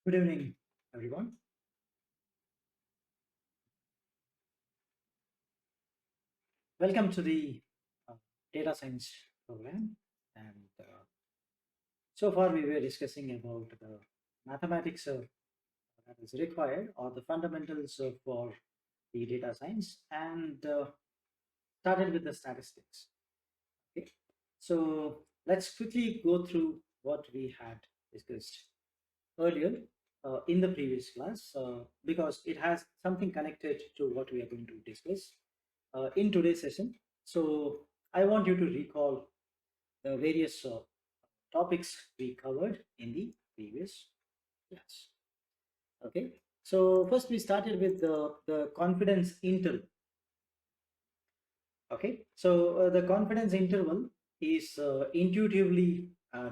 Good evening, everyone. Welcome to the data science program. And so far, we were discussing about the mathematics that is required or the fundamentals for the data science and started with the statistics. Okay, so let's quickly go through what we had discussed earlier in the previous class because it has something connected to what we are going to discuss in today's session. So I want you to recall the various topics we covered in the previous class. Okay, so first we started with the confidence interval. Okay, so the confidence interval is intuitively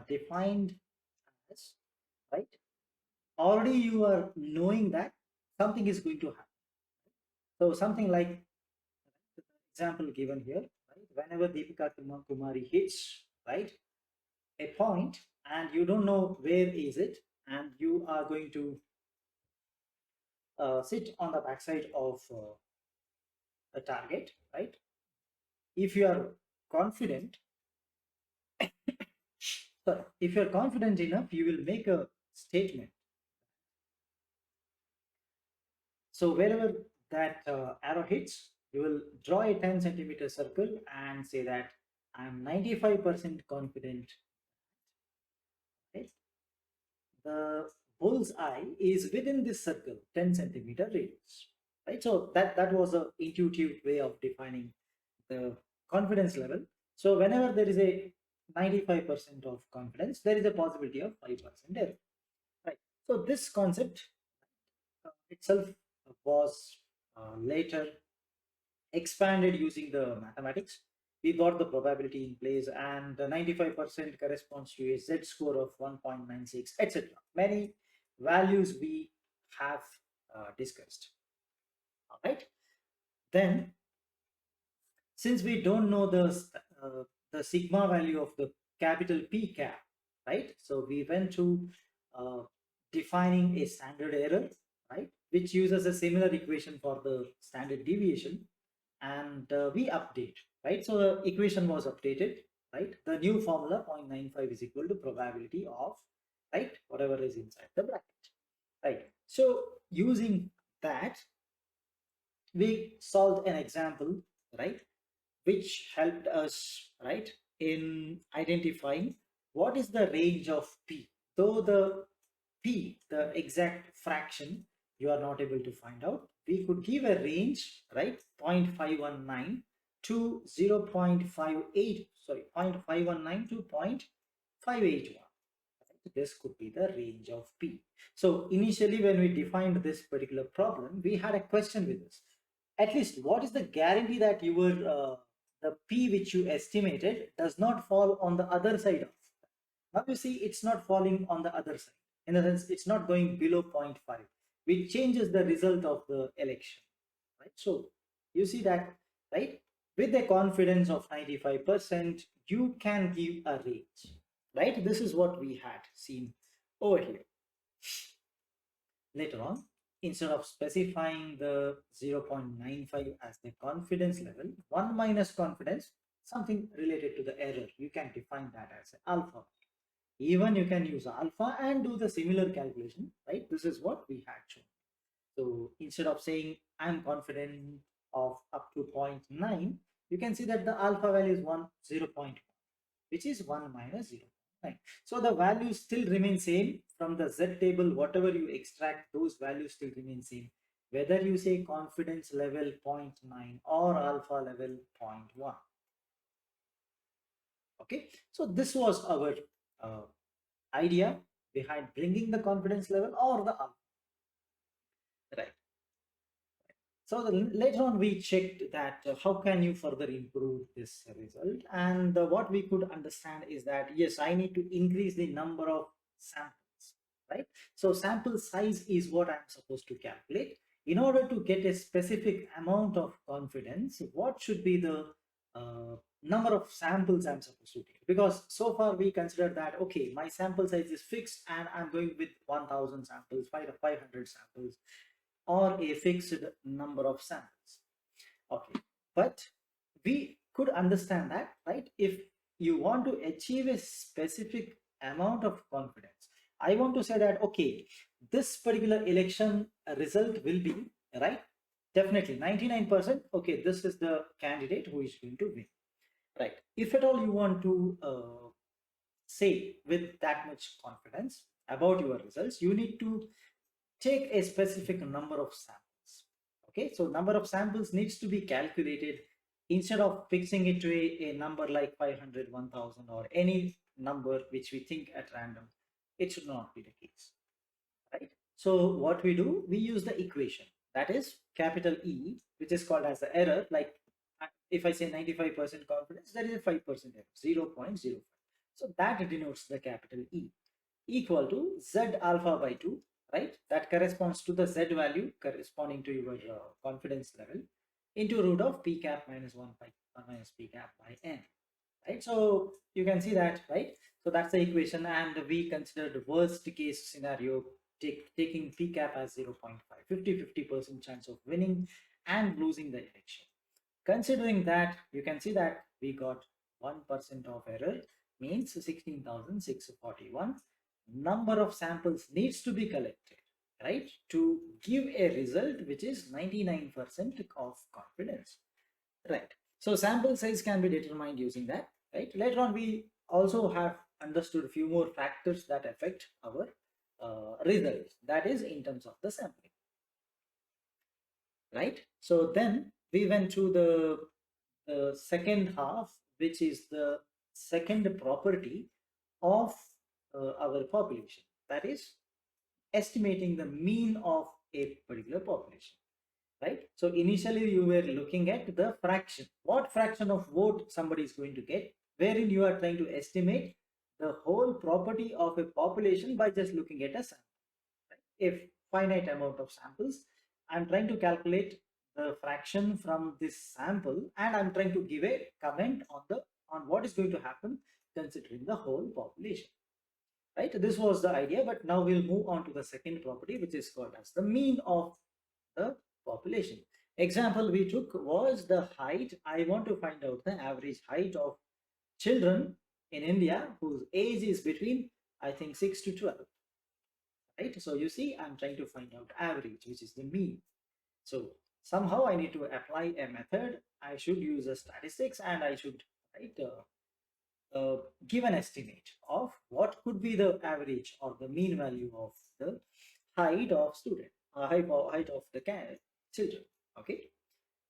defined as, right? Already you are knowing that something is going to happen. So something like the example given here, right? Whenever Deepika Kumari hits, right, a point and you don't know where is it, and you are going to sit on the backside of a target, right? If you are confident, so if you're confident enough, you will make a statement. So wherever that arrow hits, you will draw a 10 centimeter circle and say that I'm 95% confident. Right? The bull's eye is within this circle, 10 centimeter radius. Right? So that was an intuitive way of defining the confidence level. So whenever there is a 95% of confidence, there is a possibility of 5% error. Right? So this concept itself was later expanded using the mathematics. We got the probability in place, and the 95% corresponds to a Z score of 1.96, etc. Many values we have discussed. All right. Then, since we don't know the sigma value of the capital P cap, right? So we went to uh, defining a standard error, right? Which uses a similar equation for the standard deviation, and we update, right? So the equation was updated, right? The new formula 0.95 is equal to probability of, right, whatever is inside the bracket, right? So using that, we solved an example, right, which helped us, right, in identifying what is the range of P. Though the P, the exact fraction, you are not able to find out, we could give a range, right, 0.519 to 0.58, sorry, 0.519 to 0.581. This could be the range of P. So initially when we defined this particular problem, we had a question with us. At least what is the guarantee that your the P which you estimated does not fall on the other side of? Now you see it's not falling on the other side. In a sense, it's not going below 0.5, which changes the result of the election, right? So you see that, right? With a confidence of 95%, you can give a range, right? This is what we had seen over here. Later on, instead of specifying the 0.95 as the confidence level, 1 minus confidence, something related to the error, you can define that as alpha. Even you can use alpha and do the similar calculation, right? This is what we had shown. So instead of saying I'm confident of up to 0.9, you can see that the alpha value is 0.1, which is 1 minus 0.9. So the values still remain same from the Z table. Whatever you extract, those values still remain same. Whether you say confidence level 0.9 or alpha level 0.1. Okay, so this was our idea behind bringing the confidence level or the alpha, right? So later on we checked that how can you further improve this result, and what we could understand is that yes, I need to increase the number of samples, right? So sample size is what I'm supposed to calculate in order to get a specific amount of confidence. What should be the number of samples I'm supposed to take, because so far we consider that, okay, my sample size is fixed and I'm going with 1000 samples, 500 samples, or a fixed number of samples. Okay, but we could understand that, right? If you want to achieve a specific amount of confidence, I want to say that, okay, this particular election result will be, right, definitely 99%, okay, this is the candidate who is going to win, right? If at all you want to say with that much confidence about your results, you need to take a specific number of samples. Okay, so number of samples needs to be calculated. Instead of fixing it to a number like 500, 1000, or any number which we think at random, it should not be the case, right? So what we do, we use the equation, that is capital E, which is called as the error. Like if I say 95% confidence, there is a 5% error, 0.05. So that denotes the capital E, equal to Z alpha by 2, right? That corresponds to the Z value corresponding to your confidence level, into root of P cap minus 1 by minus P cap by N, right? So you can see that, right? So that's the equation, and we considered worst case scenario, taking P cap as 0.5, 50% chance of winning and losing the election. Considering that, you can see that we got 1% of error, means 16,641. Number of samples needs to be collected, right, to give a result which is 99% of confidence, right? So sample size can be determined using that, right? Later on, we also have understood a few more factors that affect our results, that is in terms of the sampling, right? So then we went to the second half, which is the second property of our population, that is estimating the mean of a particular population, right? So initially you were looking at the fraction, what fraction of vote somebody is going to get, wherein you are trying to estimate the whole property of a population by just looking at a sample, right? If finite amount of samples, I'm trying to calculate the fraction from this sample, and I'm trying to give a comment on what is going to happen considering the whole population, right? This was the idea, but now we'll move on to the second property, which is called as the mean of the population. Example we took was the height. I want to find out the average height of children in India whose age is between, I think, 6 to 12, right? So you see, I'm trying to find out average, which is the mean. So somehow I need to apply a method. I should use a statistics, and I should, right, give an estimate of what could be the average or the mean value of the height of student, height of the children. Okay,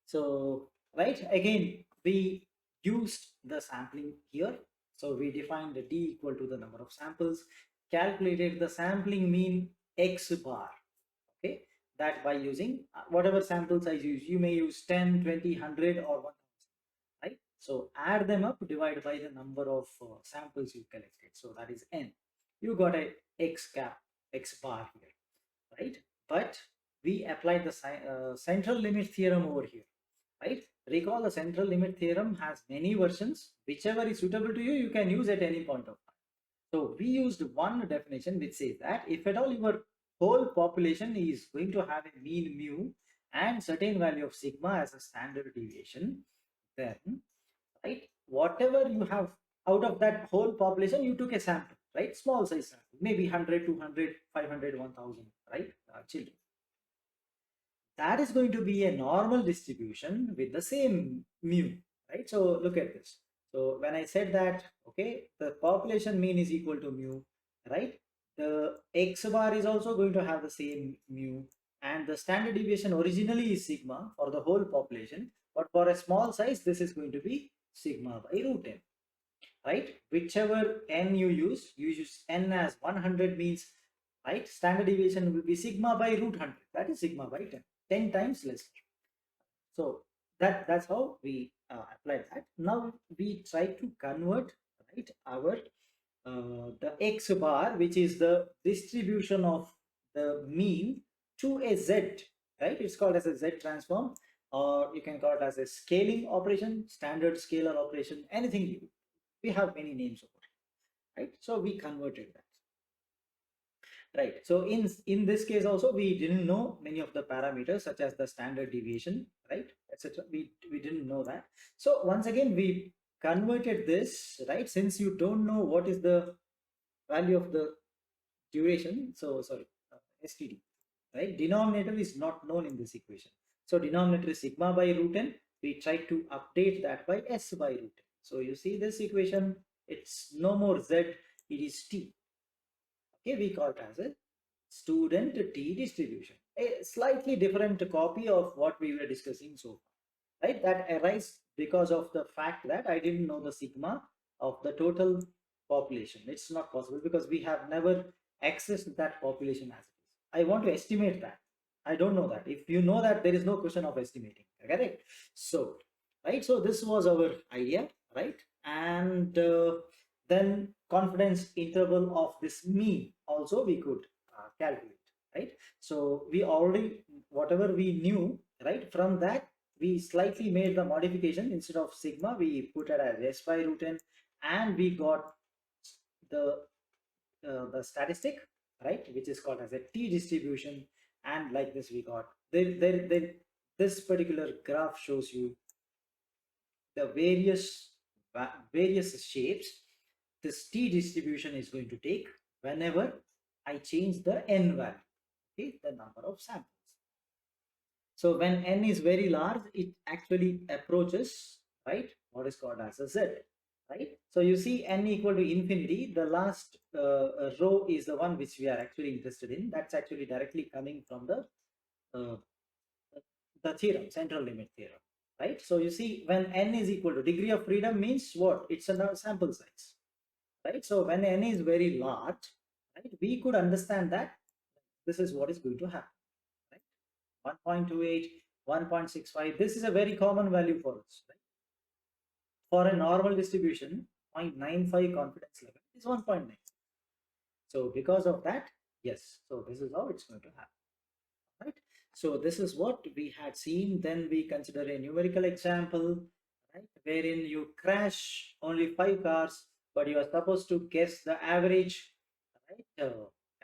so right, again we used the sampling here. So we defined the D equal to the number of samples, calculated the sampling mean X bar. Okay, that by using whatever sample size you may use 10, 20, 100, or 1000, right? So add them up, divide by the number of samples you collected, so that is N. You got a X cap, X bar here, right? But we applied the central limit theorem over here, right? Recall the central limit theorem has many versions. Whichever is suitable to you, you can use at any point of time. So we used one definition which says that if at all your whole population is going to have a mean mu and certain value of sigma as a standard deviation, then, right, whatever you have out of that whole population, you took a sample, right? Small size sample, maybe 100, 200, 500, 1000, right? Children. That is going to be a normal distribution with the same mu, right? So look at this. So when I said that, okay, the population mean is equal to mu, right? The X bar is also going to have the same mu, and the standard deviation originally is sigma for the whole population, but for a small size, this is going to be sigma by root n, right? Whichever n you use n as 100, means, right, standard deviation will be sigma by root 100, that is sigma by 10 times less. So that's how we applied that. Now we try to convert, right, our the X bar, which is the distribution of the mean, to a Z, right? It's called as a Z transform. or you can call it as a scaling operation, standard scalar operation, anything. We have many names for it, right? So we converted that. Right. So in this case also, we didn't know many of the parameters such as the standard deviation, right, etc. We didn't know that. So once again, we converted this, right? Since you don't know what is the value of the duration, so sorry, STD, right? Denominator is not known in this equation. So denominator is sigma by root n. We try to update that by s by root n. So you see this equation, it's no more z, it is t. Okay, we call it as a student T distribution, a slightly different copy of what we were discussing so far, right? That arises because of the fact that I didn't know the sigma of the total population. It's not possible because we have never accessed that population as it is. I want to estimate that. I don't know that. If you know that, there is no question of estimating. Correct? So, right. So this was our idea, right? And then confidence interval of this mean also we could calculate, right? So we already, whatever we knew, right, from that we slightly made the modification. Instead of sigma, we put it as s by root n, and we got the statistic, right, which is called as a T distribution. And like this we got this particular graph shows you the various shapes this T distribution is going to take whenever I change the n value, okay, the number of samples. So when n is very large, it actually approaches, right, what is called as a z, right? So you see n equal to infinity, the last row is the one which we are actually interested in. That's actually directly coming from uh, the theorem, central limit theorem, right? So you see when n is equal to degree of freedom means what? It's a sample size, right? So when n is very large, right, we could understand that this is what is going to happen, right? 1.28, 1.65, this is a very common value for us, right? For a normal distribution, 0.95 confidence level is 1.9. So because of that, yes, so this is how it's going to happen, right? So this is what we had seen. Then we consider a numerical example, right, wherein you crash only 5 cars, but you are supposed to guess the average, right,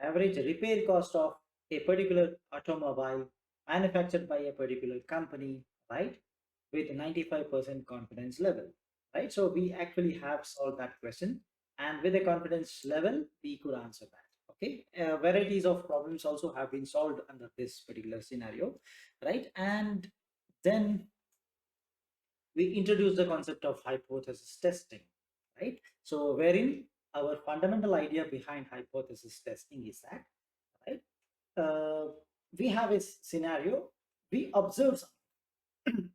average repair cost of a particular automobile manufactured by a particular company, right, with 95% confidence level, right? So we actually have solved that question, and with a confidence level, we could answer that. Okay, varieties of problems also have been solved under this particular scenario, right? And then we introduce the concept of hypothesis testing, right? So wherein our fundamental idea behind hypothesis testing is that, right, we have a scenario, we observe something,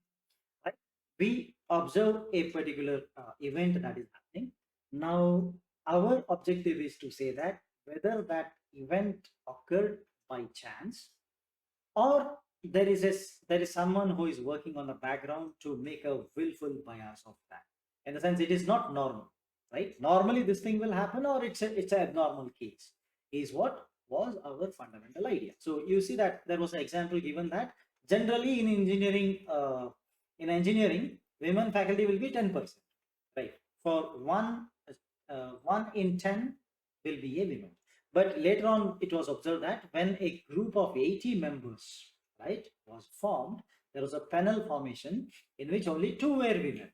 right? We observe a particular event that is happening. Now our objective is to say that whether that event occurred by chance, or there is someone who is working on the background to make a willful bias of that. In the sense, it is not normal, right? Normally this thing will happen, or it's an abnormal case, is what was our fundamental idea. So you see that there was an example given that generally in engineering, women faculty will be 10%, right? For one in 10 will be a woman. But later on, it was observed that when a group of 80 members, right, was formed, there was a panel formation in which only 2 were women,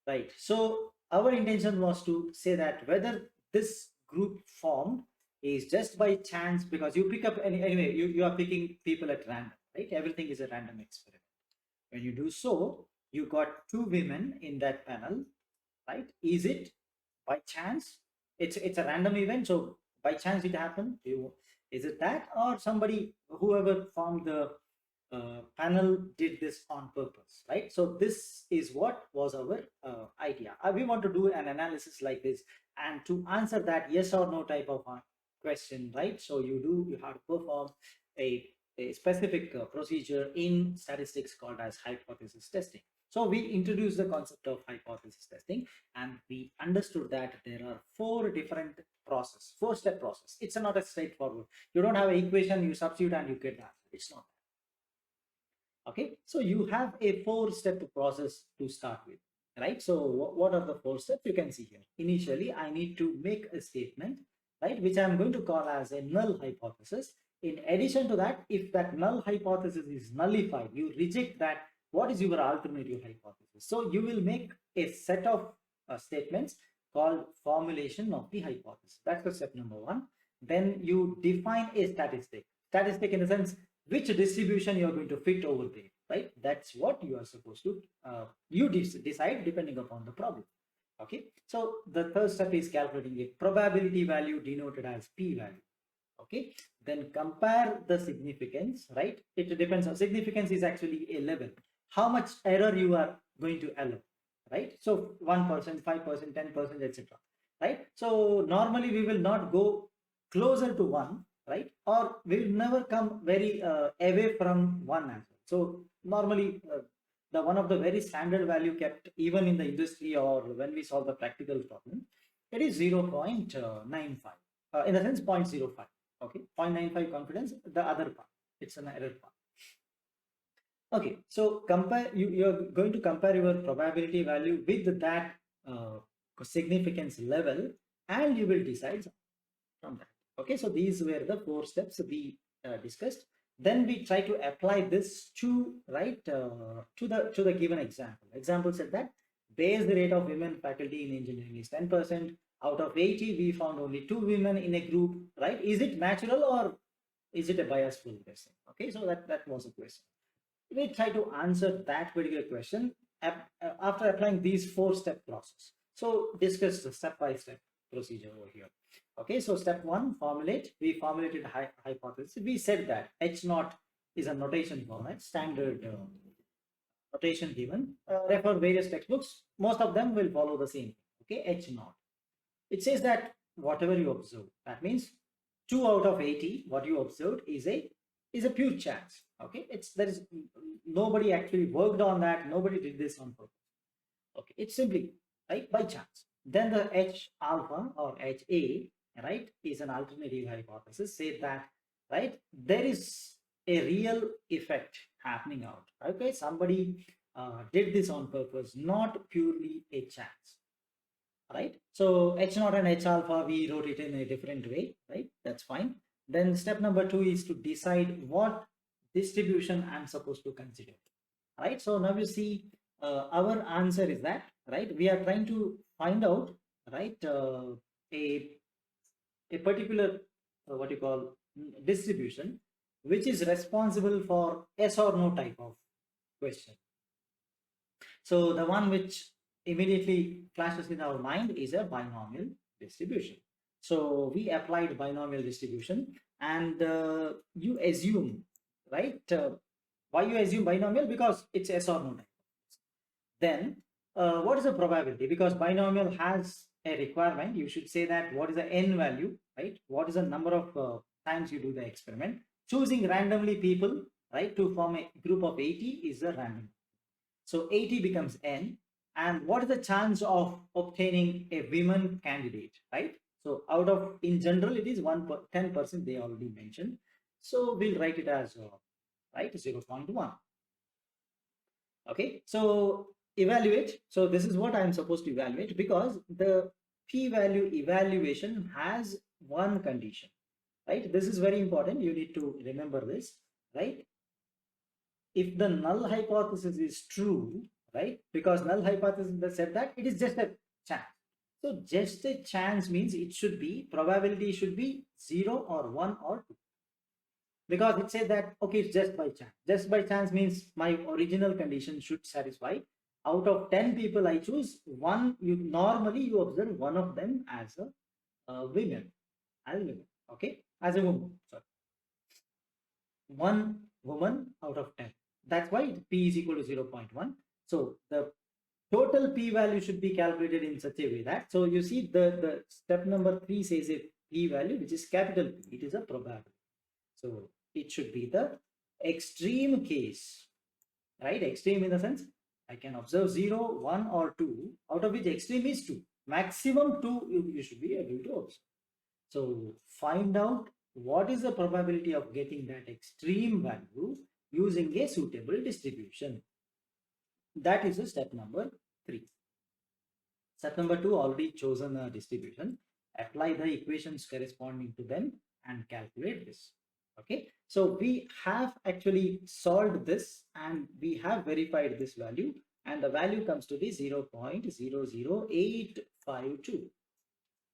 right? So our intention was to say that whether this group formed is just by chance, because you pick up anyway, you are picking people at random, right? Everything is a random experiment. When you do so, you got 2 women in that panel, right? Is it by chance? It's a random event, so by chance it happened. Is it that, or somebody, whoever formed the panel did this on purpose, right? So this is what was our idea. We want to do an analysis like this, and to answer that yes or no type of question, right? So you have to perform a specific procedure in statistics called as hypothesis testing. So we introduced the concept of hypothesis testing, and we understood that there are 4 different process, 4-step process. It's not a straightforward. You don't have an equation, you substitute and you get the answer. It's not. Okay, so you have a 4-step process to start with, right? So what are the 4 steps you can see here? Initially, I need to make a statement, right, which I'm going to call as a null hypothesis. In addition to that, if that null hypothesis is nullified, you reject that. What is your alternative hypothesis? So you will make a set of statements called formulation of the hypothesis. That's the step number 1. Then you define a statistic. Statistic in the sense which distribution you are going to fit over there, right? That's what you are supposed to decide depending upon the problem. Okay, so the third step is calculating a probability value denoted as p value. Okay, then compare the significance, right? It depends on significance is actually a level, how much error you are going to allow, right? So 1%, 5%, 10%, etc., right? So normally we will not go closer to 1, right? Or we will never come very away from 1 as well. So normally the one of the very standard value kept even in the industry or when we solve the practical problem, it is 0.95, in the sense 0.05. Okay, 0.95 confidence, the other part, it's an error part. Okay, so compare, you're going to compare your probability value with that significance level, and you will decide from that. Okay, so these were the 4 steps we discussed. Then we try to apply this to, right, to the given example. Example said that base rate of women faculty in engineering is 10%. Out of 80, we found only 2 women in a group, right? Is it natural or is it a biasful question? Okay, so that was a question. We try to answer that particular question after applying these 4-step process. So discuss the step-by-step procedure over here. Okay, so step 1, formulate. We formulated hypothesis. We said that H naught is a notation format, standard notation given. Refer various textbooks. Most of them will follow the same. Okay, H naught. It says that whatever you observe, that means 2 out of 80, what you observed is a pure chance. Okay, there is nobody actually worked on that. Nobody did this on purpose. Okay, it's simply right by chance. Then the H alpha or HA, right, is an alternative hypothesis. Say that, right, there is a real effect happening out. Okay, somebody did this on purpose, not purely a chance. Right, so H naught and H alpha, we wrote it in a different way, right? That's fine. Then step number 2 is to decide what distribution I'm supposed to consider, right? So now you see our answer is that, right, we are trying to find out, right, a particular what you call distribution which is responsible for yes or no type of question. So the one which immediately flashes in our mind is a binomial distribution. So we applied binomial distribution, and you assume, right? Why you assume binomial? Because it's yes or no type. Then what is the probability? Because binomial has a requirement. You should say that what is the n value, right? What is the number of times you do the experiment? Choosing randomly people, right, to form a group of 80 is a random. So 80 becomes n. And what is the chance of obtaining a women candidate, right? So out of, in general, it is 10%, they already mentioned. So we'll write it as, right, 0.1. Okay, so evaluate. So this is what I'm supposed to evaluate, because the p-value evaluation has one condition, right? This is very important. You need to remember this, right? If the null hypothesis is true, right, because null hypothesis said that it is just a chance. So just a chance means it should be, probability should be 0 or 1 or 2. Because it said that, okay, it's just by chance. Just by chance means my original condition should satisfy. Out of 10 people I choose, one, normally you observe one of them as a women. Okay, as a woman, sorry. One woman out of 10. That's why p is equal to 0.1. So the total p value should be calculated in such a way that, so you see the step number 3 says a p value which is capital P. It is a probability. So it should be the extreme case, right? Extreme in the sense I can observe 0, 1 or 2, out of which extreme is 2. Maximum 2 you should be able to observe. So find out what is the probability of getting that extreme value using a suitable distribution. That is step number 3. Step number 2, already chosen a distribution, apply the equations corresponding to them and calculate this. Okay, so we have actually solved this and we have verified this value, and the value comes to be 0.00852.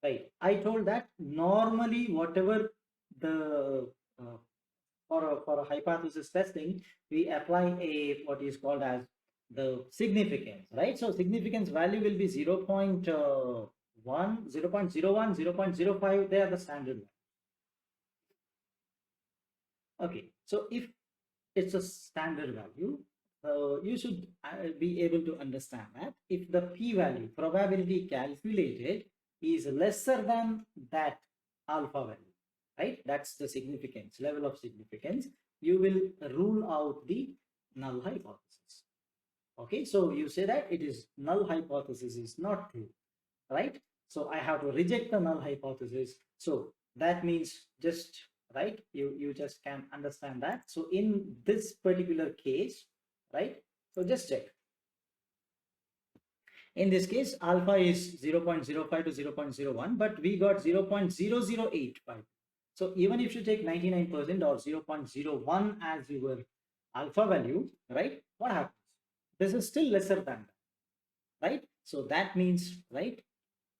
Right, I told that normally whatever the for a hypothesis testing, we apply a what is called as the significance, right? So significance value will be 0.1, 0.01, 0.05. They are the standard value. Okay, so if it's a standard value, you should be able to understand that if the p-value probability calculated is lesser than that alpha value, right? That's the significance, level of significance. You will rule out the null hypothesis. Okay, so you say that it is null hypothesis is not true, right? So I have to reject the null hypothesis. So that means just, right, you just can understand that. So in this particular case, right, so just check. In this case, alpha is 0.05 to 0.01, but we got 0.0085. So even if you take 99% or 0.01 as your alpha value, right, what happens? This is still lesser than that, right? So that means, right,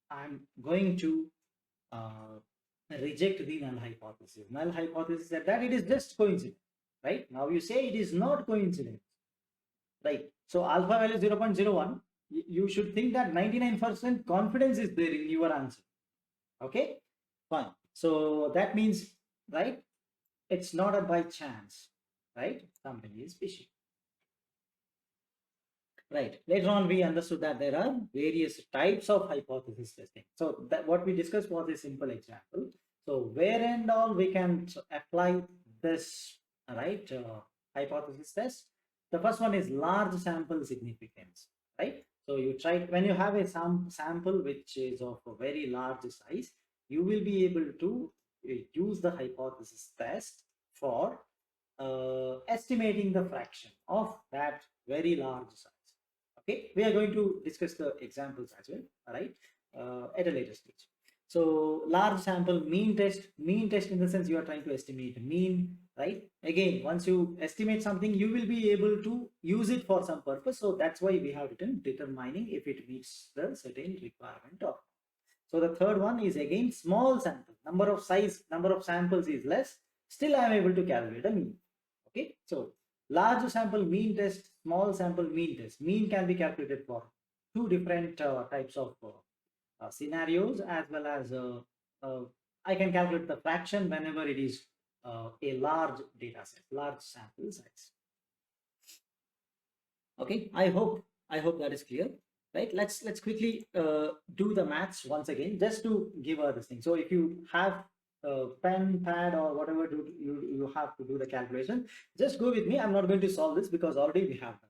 I'm going to reject the null hypothesis. Null hypothesis said that it is just coincidence, right? Now you say it is not coincidence, right? So alpha value 0.01, you should think that 99% confidence is there in your answer. Okay, fine. So that means, right, it's not a by chance, right? Something is fishy. Right. Later on, we understood that there are various types of hypothesis testing. So that what we discussed was a simple example. So where and all we can apply this, right, hypothesis test. The first one is large sample significance, right? So you try, when you have a sample which is of a very large size, you will be able to use the hypothesis test for estimating the fraction of that very large size. Okay, we are going to discuss the examples as well, all right, at a later stage. So large sample mean test in the sense you are trying to estimate mean, right? Again, once you estimate something, you will be able to use it for some purpose. So that's why we have written determining if it meets the certain requirement of. So the third one is again small sample, number of samples is less, still I am able to calculate a mean. Okay, so large sample mean test, small sample mean test. Mean can be calculated for two different types of scenarios, as well as I can calculate the fraction whenever it is a large data set, large sample size. Okay, I hope that is clear, right? Let's quickly do the maths once again, just to give this thing. So if you have pen, pad, or whatever you have to do the calculation, just go with me. I'm not going to solve this because already we have done.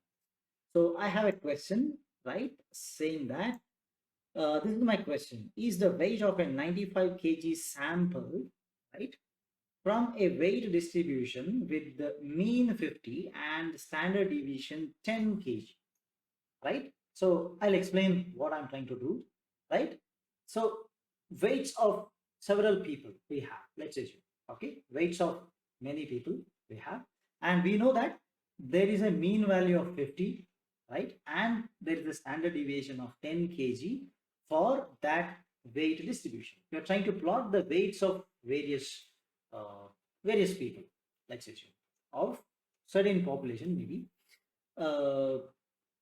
So I have a question, right, saying that this is my question: is the weight of a 95 kg sample, right, from a weight distribution with the mean 50 and standard deviation 10 kg, right? So I'll explain what I'm trying to do, right? So weights of several people we have, let's assume, okay, weights of many people we have, and we know that there is a mean value of 50, right, and there is a standard deviation of 10 kg for that weight distribution. You're trying to plot the weights of various people, let's assume, of certain population maybe,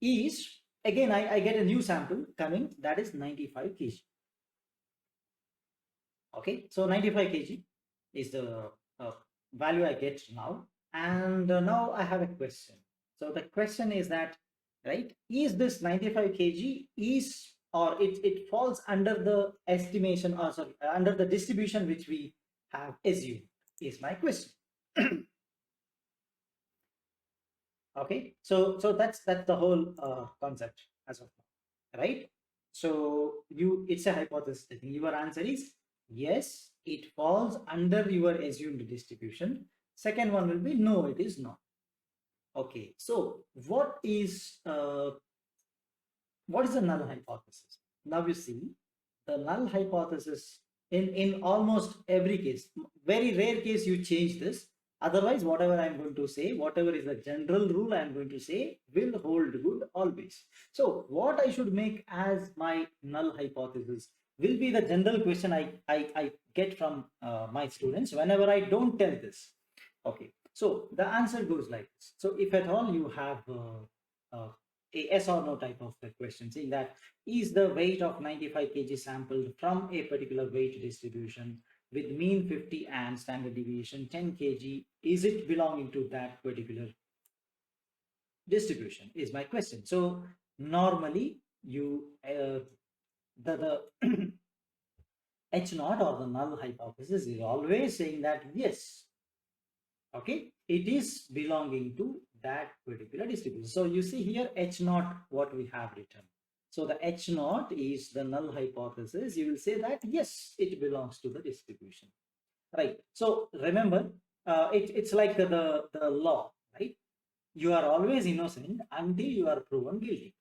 is again I get a new sample coming, that is 95 kg. Okay, so 95 kg is the value I get now, and now I have a question. So the question is that, right, is this 95 kg is, or it falls under the estimation, or sorry, under the distribution which we have assumed, is my question. Okay, so that's the whole concept as of now, right? So it's a hypothesis. Your answer is yes, it falls under your assumed distribution. Second one will be no, it is not. Okay, so what is the null hypothesis? Now you see, the null hypothesis in almost every case, very rare case you change this. Otherwise, whatever I'm going to say, whatever is the general rule I'm going to say will hold good always. So what I should make as my null hypothesis will be the general question I get from my students whenever I don't tell this. Okay, so the answer goes like this. So if at all you have a yes or no type of the question saying that is the weight of 95 kg sampled from a particular weight distribution with mean 50 and standard deviation 10 kg, is it belonging to that particular distribution is my question. So normally you the H naught or the null hypothesis is always saying that yes, okay, it is belonging to that particular distribution. So you see here H naught, what we have written. So the H naught is the null hypothesis. You will say that yes, it belongs to the distribution, right? So remember, it's like the law, right? You are always innocent until you are proven guilty.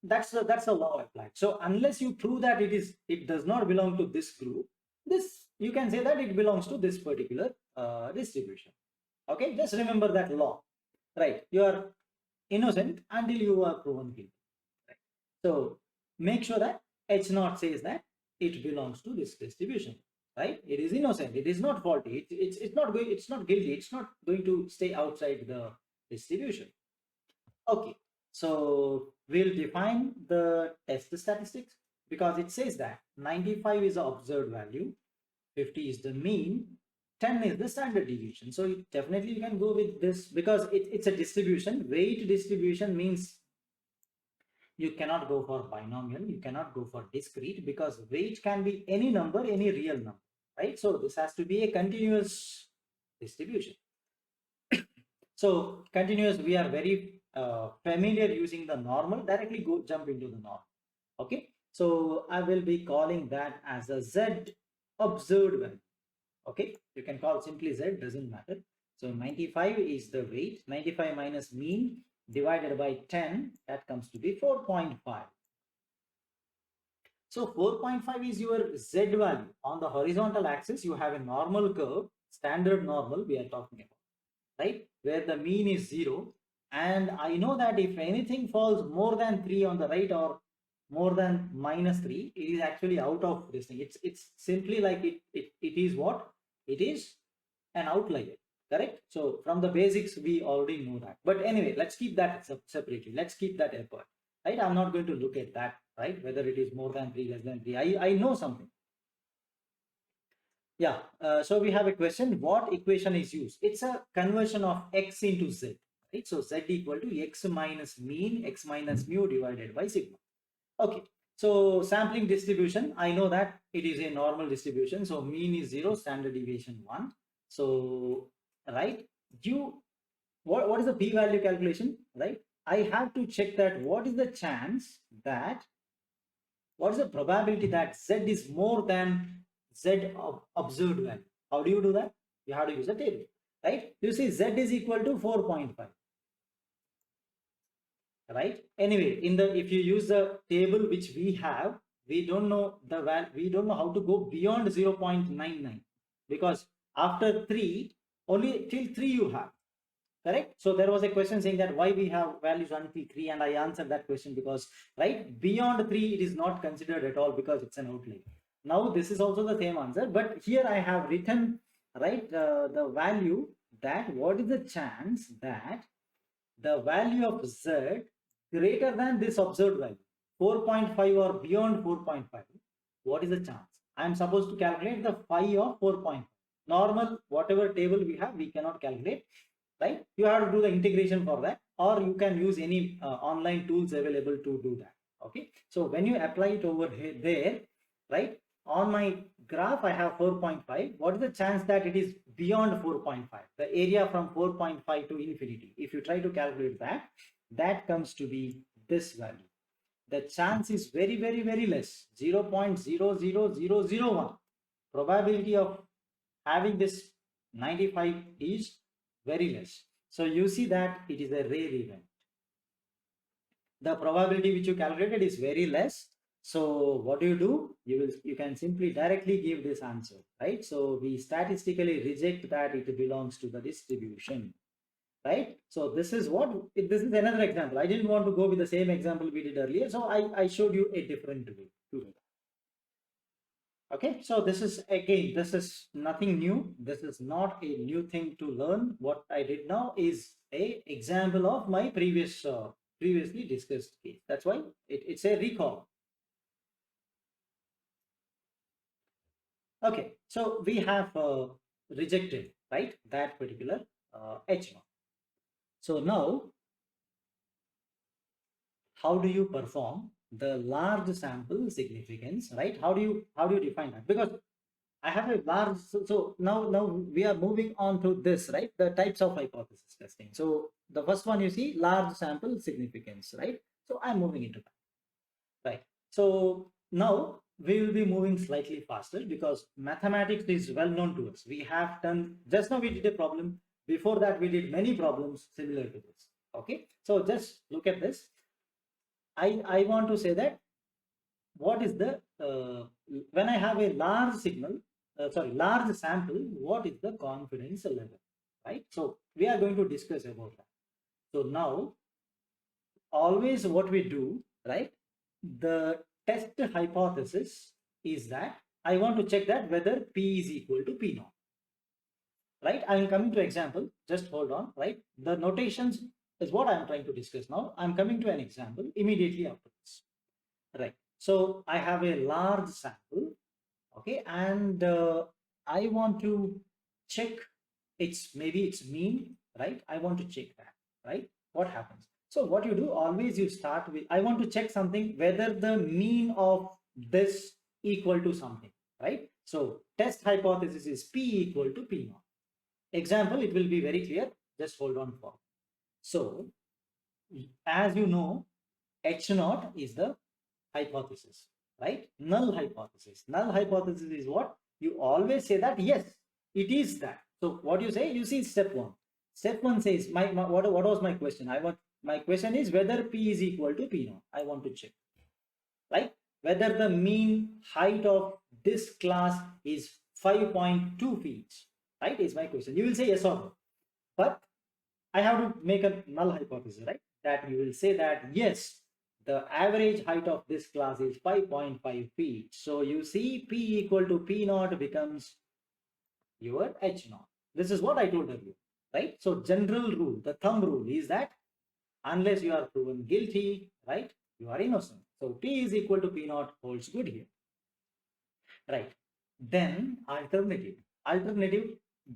That's the law applied. So unless you prove that it does not belong to this group, this you can say that it belongs to this particular distribution. Okay, just remember that law, right? You are innocent until you are proven guilty. Right? So make sure that H naught says that it belongs to this distribution, right? It is innocent. It is not faulty. It's not going. It's not guilty. It's not going to stay outside the distribution. Okay, so we'll define the test statistics because it says that 95 is the observed value, 50 is the mean, 10 is the standard deviation. So definitely you can go with this because it's a distribution. Weight distribution means you cannot go for binomial, you cannot go for discrete because weight can be any number, any real number, right? So this has to be a continuous distribution. So continuous, we are very familiar using the normal. Directly jump into the normal. Okay, so I will be calling that as a Z observed value. Okay, you can call simply Z, doesn't matter. So 95 is the weight, 95 minus mean divided by 10, that comes to be 4.5. So 4.5 is your Z value. On the horizontal axis, you have a normal curve, standard normal we are talking about, right? Where the mean is 0. And I know that if anything falls more than 3 on the right or more than -3, it is actually out of this thing. It's simply like it is what? It is an outlier, correct? So from the basics, we already know that. But anyway, let's keep that separately. Let's keep that apart, right? I'm not going to look at that, right? Whether it is more than 3, less than 3. I know something. Yeah, so we have a question, what equation is used? It's a conversion of x into z, right? So z equal to x minus mean, x minus mu divided by sigma. Okay, so sampling distribution, I know that it is a normal distribution. So mean is 0, standard deviation 1. So, right, what is the p-value calculation, right? I have to check that what is the chance that, what is the probability that z is more than Z observed value. How do you do that? You have to use a table, right? You see Z is equal to 4.5, right? Anyway, if you use the table which we have, we don't know the value, we don't know how to go beyond 0.99 because after 3, only till 3 you have, correct? So there was a question saying that why we have values until 3, and I answered that question because, right, beyond 3 it is not considered at all because it's an outlier. Now this is also the same answer, but here I have written, right, the value that what is the chance that the value of Z greater than this observed value, 4.5 or beyond 4.5, what is the chance? I am supposed to calculate the phi of 4.5. Normal, whatever table we have, we cannot calculate, right? You have to do the integration for that, or you can use any online tools available to do that. Okay, so when you apply it over here, there, right, on my graph I have 4.5. What is the chance that it is beyond 4.5, the area from 4.5 to infinity? If you try to calculate that, that comes to be this value. The chance is very, very, very less, 0.00001. Probability of having this 95 is very less. So you see that it is a rare event. The probability which you calculated is very less. So what do? You can simply directly give this answer, right? So we statistically reject that it belongs to the distribution, right? So this is this is another example. I didn't want to go with the same example we did earlier, so I showed you a different way to do that. Okay, so this is nothing new. This is not a new thing to learn. What I did now is a example of my previously discussed case. That's why it's a recall. Okay, so we have rejected, right, that particular H1. So now, how do you perform the large sample significance, right? How do you define that? Because I have a large, so now we are moving on to this, right? The types of hypothesis testing. So the first one you see, large sample significance, right? So I'm moving into that, right? So now we will be moving slightly faster because mathematics is well known to us. We have done, just now we did a problem. Before that, we did many problems similar to this. Okay, so just look at this. I want to say that what is the when I have a large large sample, what is the confidence level, right? So we are going to discuss about that. So now, always what we do, right? The test hypothesis is that I want to check that whether P is equal to P naught, right? I am coming to example, just hold on, right? The notations is what I am trying to discuss now. I'm coming to an example immediately after this, right? So I have a large sample, okay, and I want to check maybe it's mean, right? I want to check that, right? What happens? So what you do, always you start with, I want to check something, whether the mean of this equal to something, right? So test hypothesis is P equal to P naught. Example, it will be very clear. Just hold on for. So as you know, H naught is the hypothesis, right? Null hypothesis. Null hypothesis is what? You always say that, yes, it is that. So what you say, you see step one. Step one says, what was my question? My question is whether P is equal to P naught. I want to check, right? Whether the mean height of this class is 5.2 feet, right? Is my question. You will say yes or no. But I have to make a null hypothesis, right? That you will say that, yes, the average height of this class is 5.5 feet. So you see P equal to P naught becomes your H naught. This is what I told earlier, right? So general rule, the thumb rule is that unless you are proven guilty, right, you are innocent. So P is equal to P naught holds good here, right? Then alternative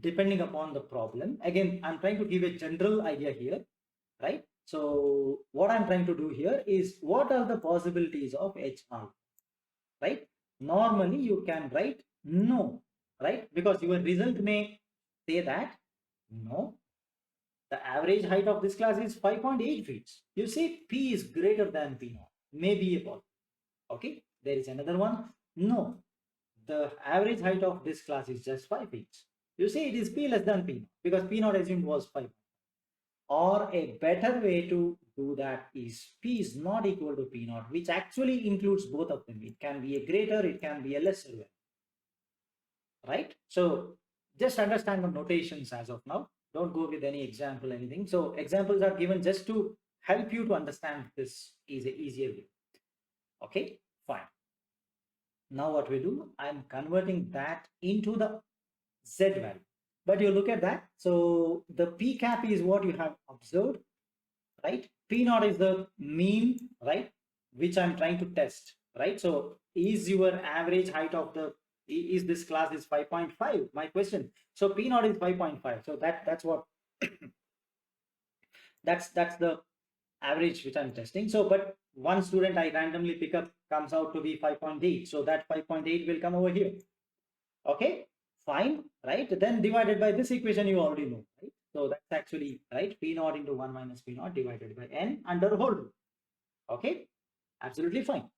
depending upon the problem. Again, I'm trying to give a general idea here, right? So what I'm trying to do here is, what are the possibilities of H alpha, right? Normally you can write no, right? Because your result may say that no, the average height of this class is 5.8 feet. You say P is greater than P naught, maybe a possible. Okay, there is another one. No, the average height of this class is just 5 feet. You say it is P less than P naught because P naught assumed was 5. Or a better way to do that is P is not equal to P naught, which actually includes both of them. It can be a greater, it can be a lesser value, right? So just understand the notations as of now. Don't go with any example, anything. So examples are given just to help you to understand this is an easier way. Okay, fine. Now what we do, I'm converting that into the Z value. But you look at that. So the P cap is what you have observed, right? P naught is the mean, right? Which I'm trying to test, right? So is your average height of is this class is 5.5? My question. So P naught is 5.5. So that's what that's the average which I'm testing. So, but one student I randomly pick up comes out to be 5.8. So that 5.8 will come over here. Okay, fine, right? Then divided by this equation, you already know, right? So that's actually, right, P naught into 1 minus P naught divided by N under whole root. Okay, absolutely fine.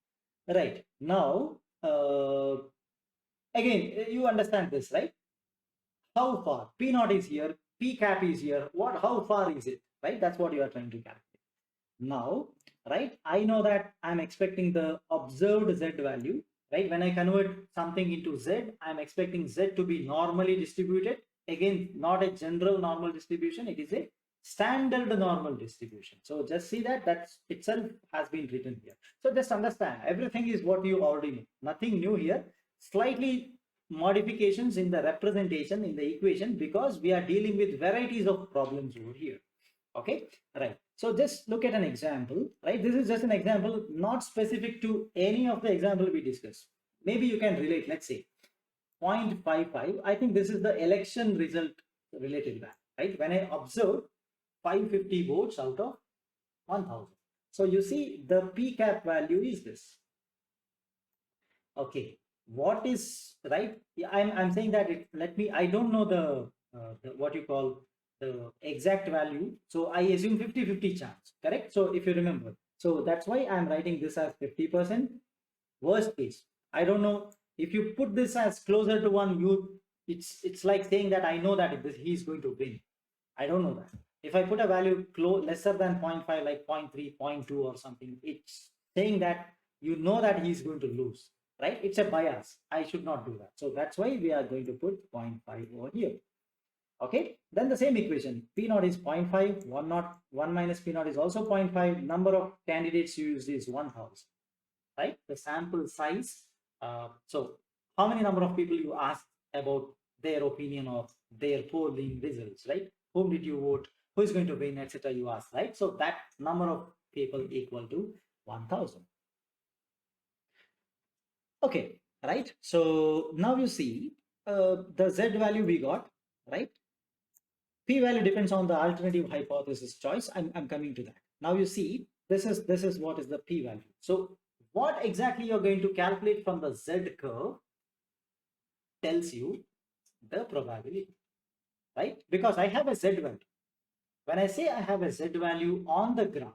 Right, now, again, you understand this, right? How far? P naught is here, P cap is here. How far is it, right? That's what you are trying to calculate. Now, right, I know that I'm expecting the observed Z value, right? When I convert something into Z, I'm expecting Z to be normally distributed. Again, not a general normal distribution, it is a standard normal distribution. So just see that itself has been written here. So just understand, everything is what you already know, nothing new here. Slightly modifications in the representation in the equation, because we are dealing with varieties of problems over here. Okay, right. So just look at an example, right? This is just an example, not specific to any of the example we discussed. Maybe you can relate. Let's say 0.55. I think this is the election result related back, right? When I observe 550 votes out of 1000. So you see the P cap value is this. Okay, what is right? I'm saying that I don't know the what you call the exact value. So I assume 50-50 chance, correct? So if you remember, so that's why I'm writing this as 50%. Worst case, I don't know, if you put this as closer to 1, it's like saying that I know that he's going to win. I don't know that. If I put a value lesser than 0.5, like 0.3, 0.2 or something, it's saying that you know that he's going to lose, right? It's a bias. I should not do that. So that's why we are going to put 0.5 over here. Okay, then the same equation, P naught is 0.5, 1 minus P naught is also 0.5, number of candidates used is 1000, right? The sample size. So how many number of people you asked about their opinion of their polling results, right? Whom did you vote? Who is going to win, etc. You ask, right? So that number of people equal to 1000. Okay, right? So now you see the Z value we got, right? P value depends on the alternative hypothesis choice. I'm coming to that. Now you see, this is what is the P value. So what exactly you're going to calculate from the Z curve tells you the probability, right? Because I have a Z value. When I say I have a Z value on the graph,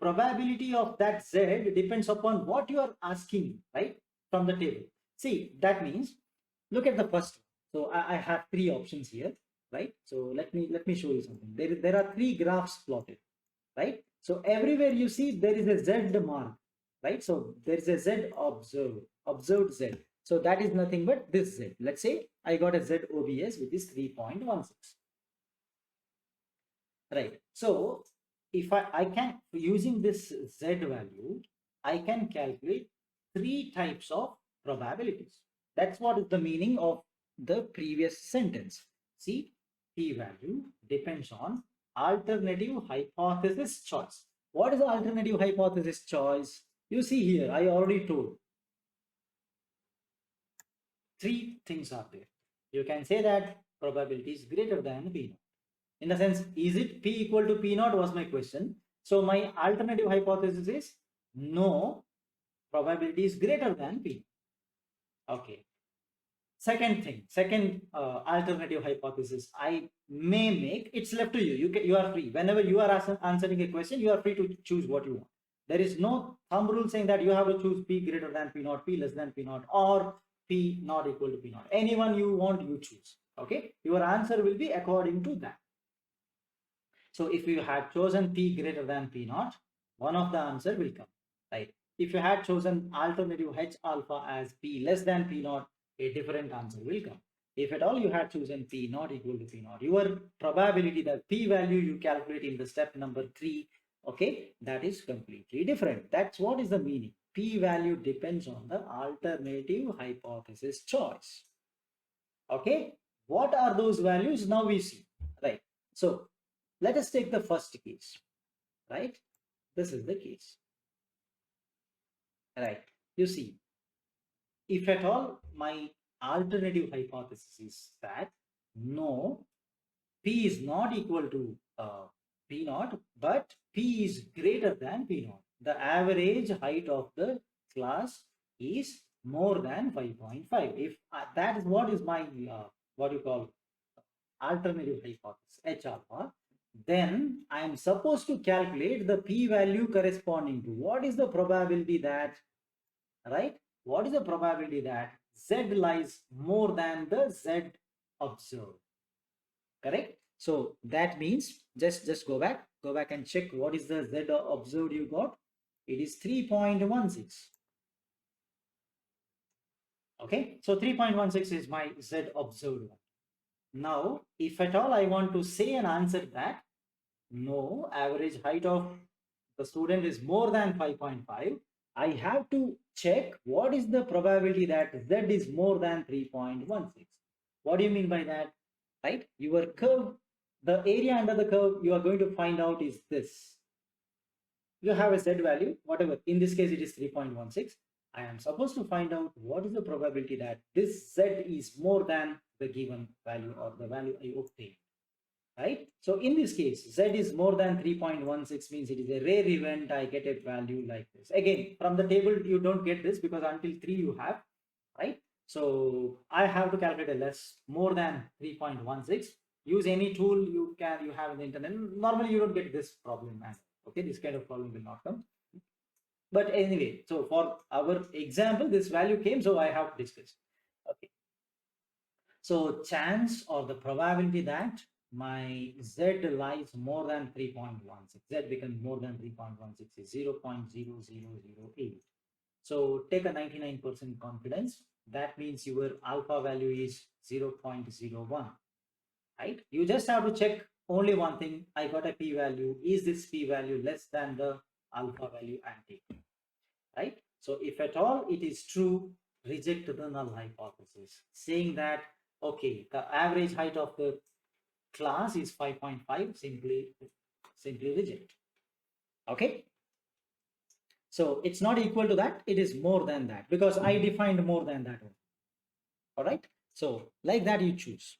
probability of that Z depends upon what you are asking, right? From the table. See, that means, look at the first one. So I have 3 options here, right? So let me show you something. There are 3 graphs plotted, right? So everywhere you see there is a Z mark, right? So there is a Z observed Z. So that is nothing but this Z. Let's say I got a Z OBS, which is 3.16. Right. So if I can, using this Z value, I can calculate 3 types of probabilities. That's what is the meaning of the previous sentence. See, P value depends on alternative hypothesis choice. What is the alternative hypothesis choice? You see here, I already told 3 things are there. You can say that probability is greater than P naught. In the sense, is it P equal to P naught was my question. So my alternative hypothesis is no, probability is greater than P. Okay. Second alternative hypothesis I may make, it's left to you. You are free. Whenever you are answering a question, you are free to choose what you want. There is no thumb rule saying that you have to choose P greater than P naught, P less than P naught, or P not equal to P naught. Anyone you want, you choose. Okay. Your answer will be according to that. So if you had chosen P greater than P naught, one of the answer will come, right? If you had chosen alternative H alpha as P less than P naught, a different answer will come. If at all you had chosen P not equal to P naught, your probability, the P value you calculate in the step number 3, okay, that is completely different. That's what is the meaning. P value depends on the alternative hypothesis choice. Okay, what are those values? Now we see, right? So let us take the first case, right? This is the case, right? You see, if at all my alternative hypothesis is that no, P is not equal to P naught, but P is greater than P naught. The average height of the class is more than 5.5. If that is what is my what you call alternative hypothesis, H alpha, then I am supposed to calculate the P value corresponding to what is the probability that, right? What is the probability that Z lies more than the Z observed? correct? So that means just go back and check what is the Z observed you got. It is 3.16. Okay, so 3.16 is my Z observed one. Now, if at all I want to say and answer that, no, average height of the student is more than 5.5, I have to check what is the probability that Z is more than 3.16. What do you mean by that? Right? Your curve, the area under the curve you are going to find out is this. You have a Z value, whatever. In this case, it is 3.16. I am supposed to find out what is the probability that this Z is more than the given value or the value I obtained. Right? So in this case, Z is more than 3.16 means it is a rare event. I get a value like this. Again, from the table, you don't get this because until 3 you have, right? So I have to calculate a less more than 3.16. Use any tool you have in the internet. Normally, you don't get this problem. Okay, this kind of problem will not come. But anyway, so for our example, this value came, so I have discussed. Okay. So chance or the probability that my Z lies more than 3.16, Z becomes more than 3.16 is 0.0008. So take a 99% confidence. That means your alpha value is 0.01, right? You just have to check only one thing. I got a p value. Is this p value less than the alpha value I'm taking, right? So if at all it is true, reject the null hypothesis, saying that, okay, the average height of the class is 5.5, simply reject. Okay. So it's not equal to that, it is more than that because I defined more than that one. All right. So like that you choose,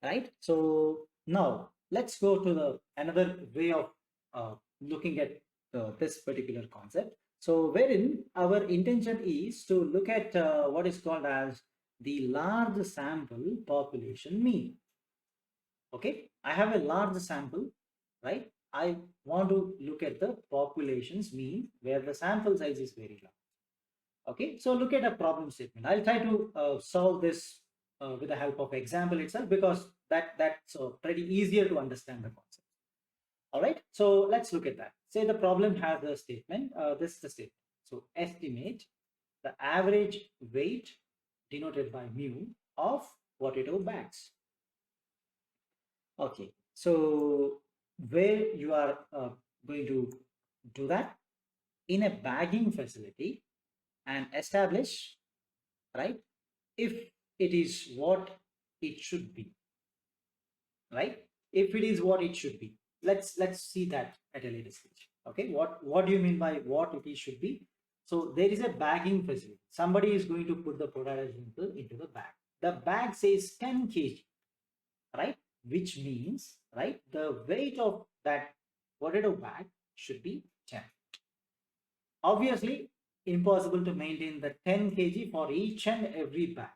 right? So now let's go to the another way of looking at this particular concept. So wherein our intention is to look at what is called as the large sample population mean. Okay, I have a large sample, right? I want to look at the populations mean where the sample size is very large. Okay, so look at a problem statement. I'll try to solve this with the help of example itself because that's pretty easier to understand the concept. All right, so let's look at that. Say the problem has a statement. This is the statement. So estimate the average weight denoted by mu of potato bags. Okay, so where you are going to do that in a bagging facility and establish, right, if it is what it should be, right? If it is what it should be, let's see that at a later stage. Okay, what do you mean by what it is should be? So there is a bagging facility. Somebody is going to put the product into the bag. The bag says 10 kg, right? Which means, right, the weight of that potato bag should be 10. Obviously, impossible to maintain the 10 kg for each and every bag.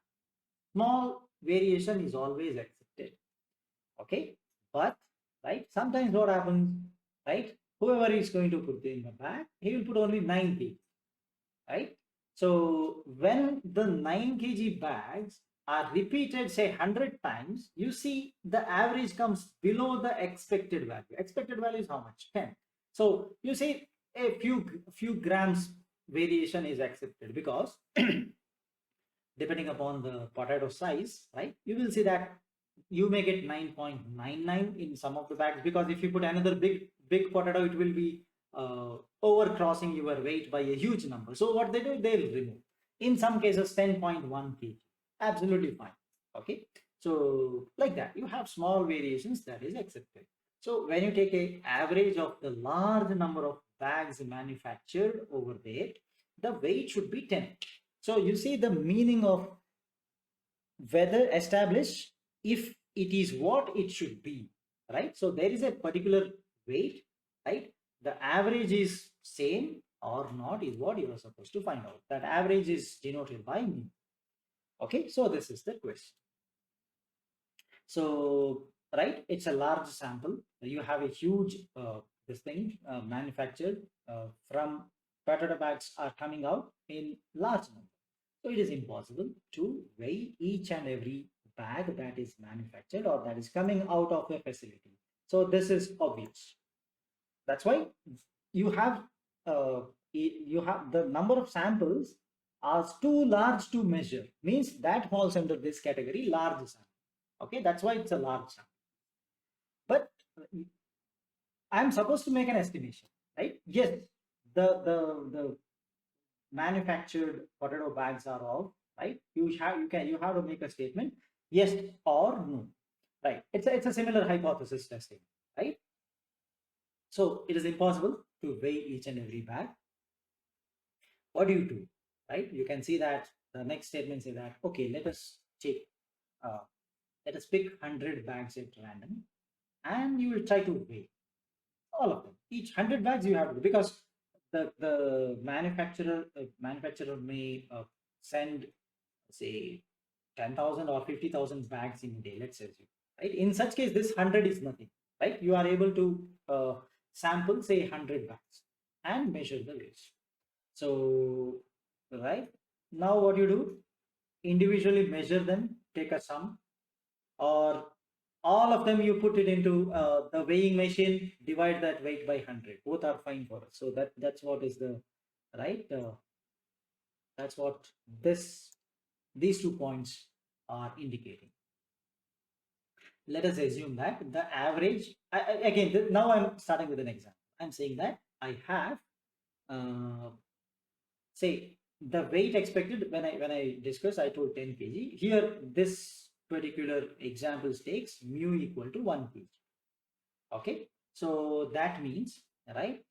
Small variation is always accepted. Okay, but right, sometimes what happens, right? Whoever is going to put in the bag, he will put only 9 kg, right? So when the 9 kg bags are repeated, say 100 times, you see the average comes below the expected value. Expected value is how much? 10. So you see a few grams variation is accepted because depending upon the potato size, right? You will see that you may get 9.99 in some of the bags because if you put another big potato, it will be over crossing your weight by a huge number. So what they do, they'll remove. In some cases, 10.1 kg, absolutely fine. Okay, so like that, you have small variations that is accepted. So when you take a average of the large number of bags manufactured over there, the weight should be 10. So you see the meaning of whether establish if it is what it should be, right? So there is a particular weight, right? The average is same or not is what you are supposed to find out. That average is denoted by mu. Okay, so this is the question. So, right, it's a large sample. You have a huge this thing manufactured from potato bags are coming out in large number. So it is impossible to weigh each and every bag that is manufactured or that is coming out of a facility. So this is obvious. That's why you have the number of samples are too large to measure, means that falls under this category, large sample. Okay, that's why it's a large sample. But I'm supposed to make an estimation, right? Yes, the manufactured potato bags are all right. You have to make a statement, yes or no, right? It's a similar hypothesis testing, right? So it is impossible to weigh each and every bag. What do? Right? You can see that the next statement says that, okay, let us pick 100 bags at random, and you will try to weigh all of them. Each 100 bags you have to, because the manufacturer may send, say, 10,000 or 50,000 bags in a day, let's say, right? In such case, this 100 is nothing, right? You are able to sample, say, 100 bags and measure the weight. So, right now, what you do, individually measure them, take a sum, or all of them you put it into the weighing machine, divide that weight by 100. Both are fine for us. So that's what is the right. That's what these 2 points are indicating. Let us assume that the average, again, now I'm starting with an example. I'm saying that I have, say, the weight expected when I discussed, I told 10 kg. Here, this particular example takes mu equal to 1 kg. Okay, so that means, right,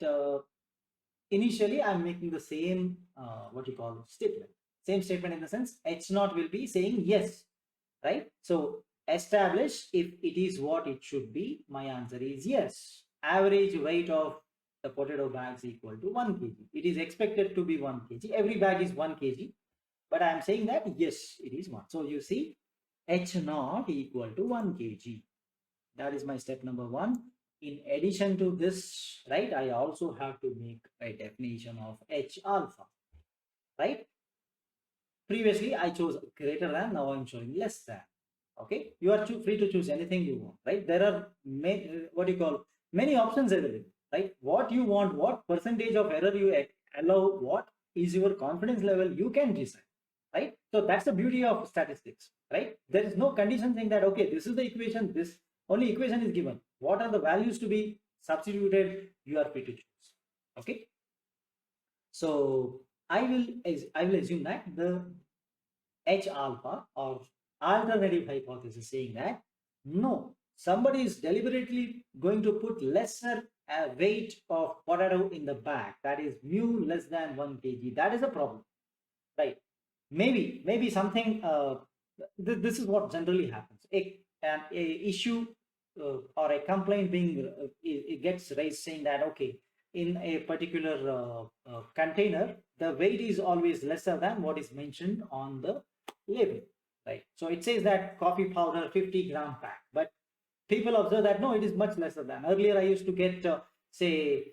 initially I'm making the same what you call statement, same statement in the sense H naught will be saying yes, right? So establish if it is what it should be. My answer is yes. Average weight of the potato bags equal to 1 kg. It is expected to be 1 kg. Every bag is 1 kg, but I am saying that yes, it is 1. So you see, H naught equal to 1 kg. That is my step number 1. In addition to this, right, I also have to make a definition of H alpha, right? Previously, I chose greater than, now I'm showing less than. Okay, you are free to choose anything you want, right? There are many options available, right? What you want, what percentage of error you allow, what is your confidence level, you can decide, right? So that's the beauty of statistics, right? There is no condition saying that, okay, this is the equation, this only equation is given. What are the values to be substituted? You are free to choose. Okay. So I will assume that the H alpha or alternative hypothesis saying that no, somebody is deliberately going to put lesser weight of potato in the bag, that is mu less than 1 kg. That is a problem, right? Maybe something this is what generally happens. An issue or a complaint being it gets raised saying that, okay, in a particular container, the weight is always lesser than what is mentioned on the label, right? So it says that coffee powder 50-gram pack, but people observe that no, it is much lesser than. Earlier I used to get say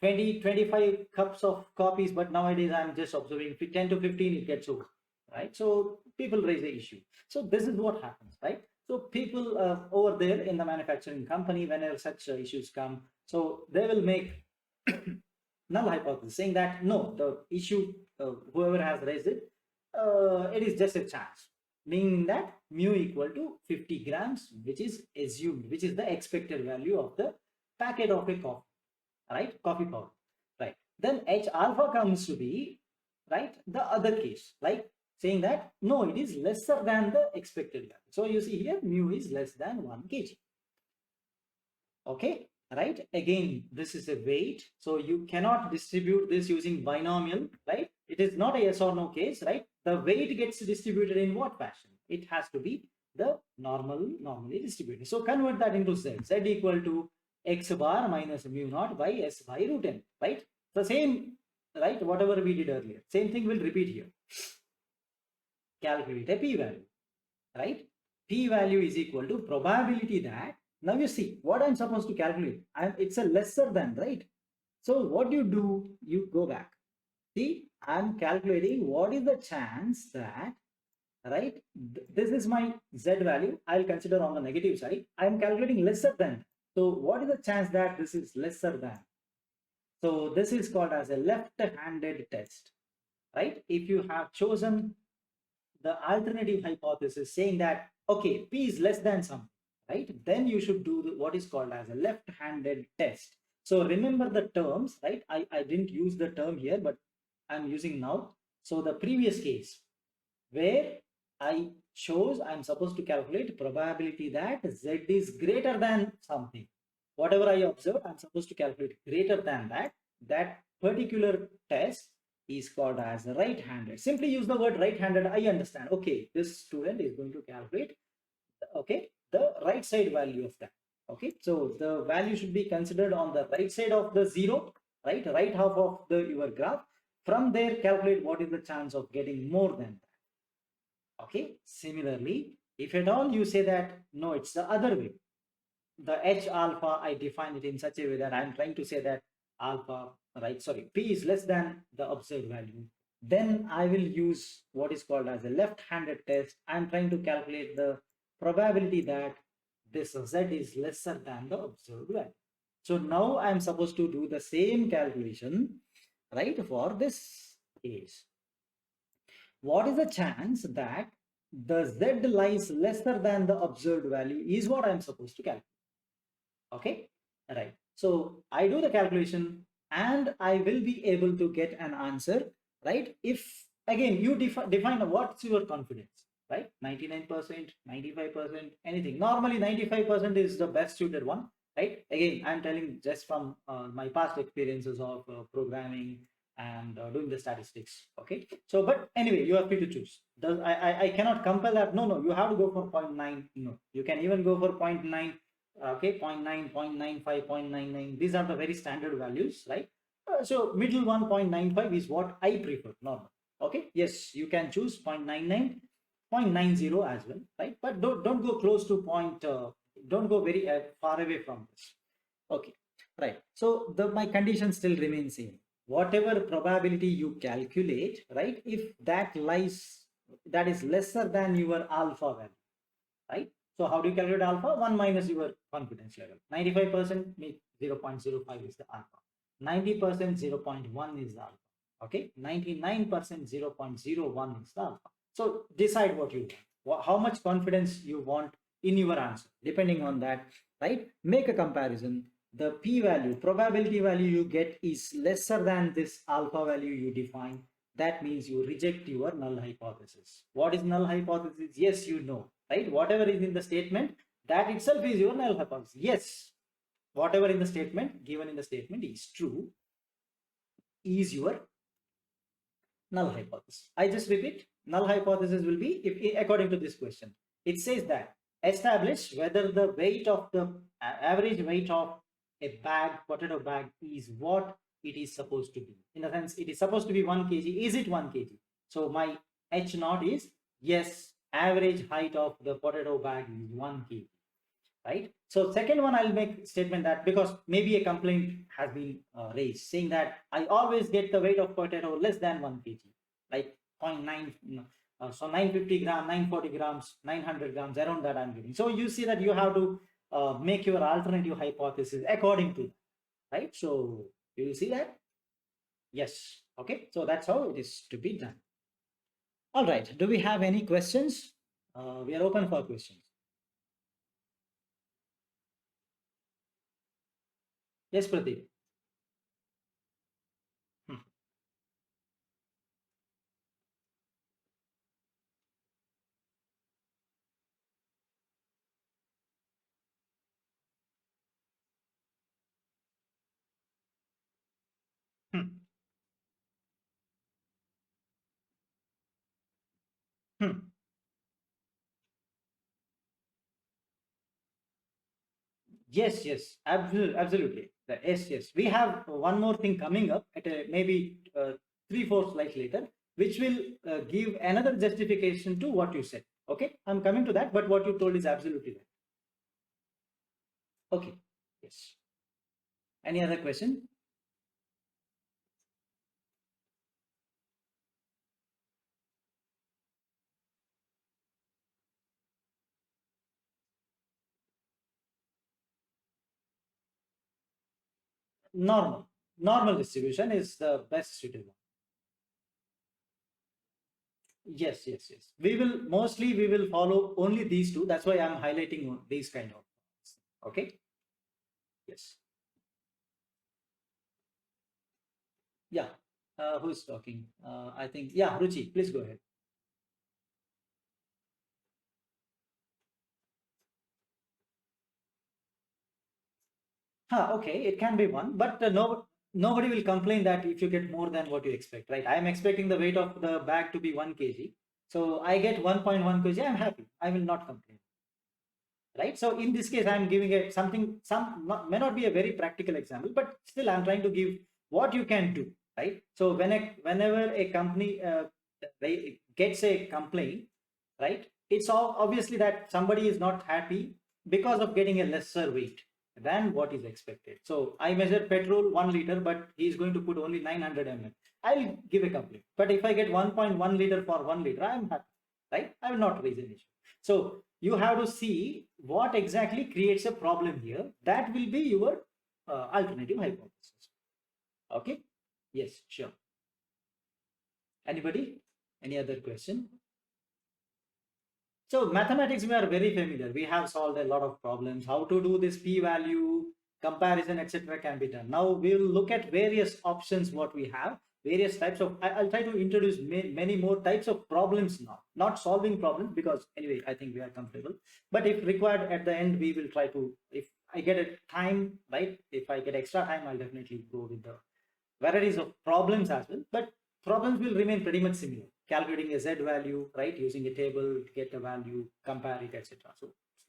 25 cups of coffees, but nowadays I'm just observing 10 to 15 it gets over, right? So people raise the issue. So this is what happens, right? So people over there in the manufacturing company, whenever such issues come, so they will make null hypothesis saying that no, the issue whoever has raised it, it is just a chance, meaning that mu equal to 50 grams, which is assumed, which is the expected value of the packet of a coffee, right? Coffee powder, right? Then H alpha comes to be, right, the other case, like saying that no, it is lesser than the expected value. So you see here mu is less than 1 kg. Okay, right? Again, this is a weight, so you cannot distribute this using binomial, right? It is not a yes or no case, right? The weight gets distributed in what fashion? It has to be the normally distributed. So convert that into Z. Z equal to x bar minus mu naught by S by root n, right? The same, right? Whatever we did earlier, same thing will repeat here. Calculate a p-value, right? P-value is equal to probability that, now you see what I'm supposed to calculate. It's a lesser than, right? So what you do, you go back. See, I'm calculating what is the chance that right? This is my Z value. I'll consider on the negative side. I'm calculating lesser than. So what is the chance that this is lesser than? So this is called as a left-handed test, right? If you have chosen the alternative hypothesis saying that, okay, P is less than something, right? Then you should do what is called as a left-handed test. So remember the terms, right? I didn't use the term here, but I'm using now. So the previous case where I chose, I'm supposed to calculate probability that Z is greater than something. Whatever I observe, I'm supposed to calculate greater than that. That particular test is called as right-handed. Simply use the word right-handed. I understand. Okay, this student is going to calculate, okay, the right side value of that. Okay, so the value should be considered on the right side of the zero, right half of the your graph. From there, calculate what is the chance of getting more than that. Okay, similarly, if at all you say that no, it's the other way, the H alpha, I define it in such a way that I'm trying to say that alpha, right, sorry, P is less than the observed value, then I will use what is called as a left-handed test. I'm trying to calculate the probability that this Z is lesser than the observed value. So now I'm supposed to do the same calculation, right, for this case. What is the chance that the Z lies lesser than the observed value is what I'm supposed to calculate. Okay, right. So I do the calculation and I will be able to get an answer, right? If again you define what's your confidence, right? 99%, 95%, anything. Normally 95% is the best suited one, right? Again, I'm telling just from my past experiences of programming and doing the statistics. Okay, so but anyway, you are free to choose. I cannot compel that. No, you have to go for 0.9. No, you can even go for 0.9. Okay, 0.9, 0.95, 0.99. These are the very standard values, right? So middle one, 0.95 is what I prefer, normal. Okay, yes, you can choose 0.99, 0.90 as well, right? But don't go close to don't go very far away from this. Okay, right. So my condition still remains same. Whatever probability you calculate, right? If that is lesser than your alpha value, right? So how do you calculate alpha? 1 minus your confidence level. 95% means 0.05 is the alpha. 90% 0.1 is the alpha. Okay, 99% 0.01 is the alpha. So decide what you want, how much confidence you want in your answer. Depending on that, right? Make a comparison. The p value, probability value you get is lesser than this alpha value you define. That means you reject your null hypothesis. What is null hypothesis? Yes, you know, right? Whatever is in the statement, that itself is your null hypothesis. Yes, whatever in the statement, given in the statement is true, is your null hypothesis. I just repeat, null hypothesis will be, if according to this question, it says that establish whether the weight of the average weight of a bag, potato bag, is what it is supposed to be. In a sense, it is supposed to be 1 kg. Is it 1 kg? So my H naught is yes, average height of the potato bag is 1 kg. Right. So second one, I'll make statement that because maybe a complaint has been raised saying that I always get the weight of potato less than 1 kg, like 0.9, so 950 grams, 940 grams, 900 grams, around that I'm giving. So you see that you have to make your alternative hypothesis according to that, right? So you will see that. Yes. Okay. So that's how it is to be done. All right. Do we have any questions? We are open for questions. Yes, Pradeep. Hmm. Hmm. Hmm. Yes, absolutely, absolutely. Yes. We have one more thing coming up at maybe 3-4 slides later, which will give another justification to what you said. Okay, I'm coming to that, but what you told is absolutely right. Okay, yes. Any other question? Normal distribution is the best suitable. Yes, yes, yes. We will follow only these two. That's why I'm highlighting these kind of. Okay. Yes. Yeah. Who's talking? I think, yeah, Ruchi, please go ahead. Okay, it can be one, but nobody will complain that if you get more than what you expect, right? I am expecting the weight of the bag to be 1 kg. So I get 1.1 kg, I'm happy. I will not complain, right? So in this case, I'm giving a something, may not be a very practical example, but still I'm trying to give what you can do, right? So whenever a company gets a complaint, right? It's all obviously that somebody is not happy because of getting a lesser weight than what is expected. So I measure petrol 1 liter, but he's going to put only 900 ml. I'll give a complaint. But if I get 1.1 liter for 1 liter, I'm happy, right? I will not raise an issue. So you have to see what exactly creates a problem here. That will be your alternative hypothesis. Okay. Yes, sure. Anybody? Any other question? So mathematics, we are very familiar. We have solved a lot of problems. How to do this p-value, comparison, etc. can be done. Now we'll look at various options what we have, various types of, I'll try to introduce many more types of problems now. Not solving problems because anyway, I think we are comfortable. But if required at the end, we will try to, if I get a time, right? If I get extra time, I'll definitely go with the varieties of problems as well. But problems will remain pretty much similar. Calculating a z value, right? Using a table to get a value, compare it, etc. So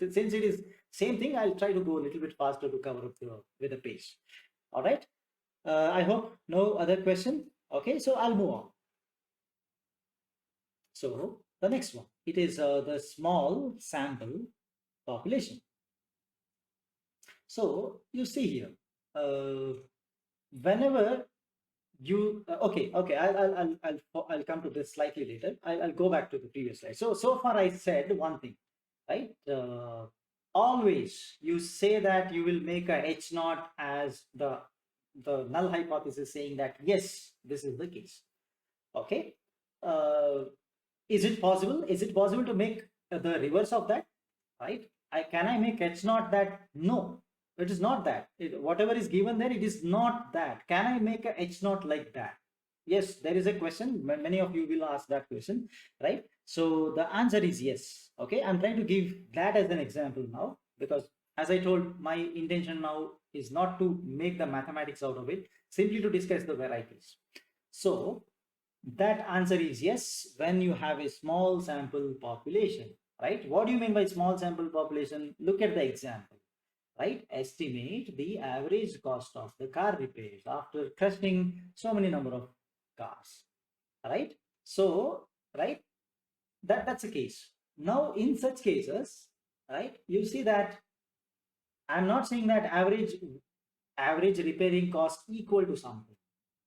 since it is same thing, I'll try to go a little bit faster to cover up with the pace. All right. I hope no other question. Okay, so I'll move on. So the next one, it is the small sample population. So you see here, whenever you okay, I'll come to this slightly later. I'll go back to the previous slide. So far I said one thing, right? Always you say that you will make a h naught as the null hypothesis, saying that yes, this is the case. Okay. Is it possible to make the reverse of that, right? Can I make h naught that? No, it is not that. Whatever is given there, it is not that. Can I make a h naught like that? Yes, there is a question. Many of you will ask that question, right? So the answer is yes. Okay, I'm trying to give that as an example now, because as I told, my intention now is not to make the mathematics out of it, simply to discuss the varieties. So that answer is yes, when you have a small sample population, right? What do you mean by small sample population? Look at the example, right? Estimate the average cost of the car repairs after crushing so many number of cars, right? So, right, that's a case. Now, in such cases, right, you see that I'm not saying that average repairing cost equal to something.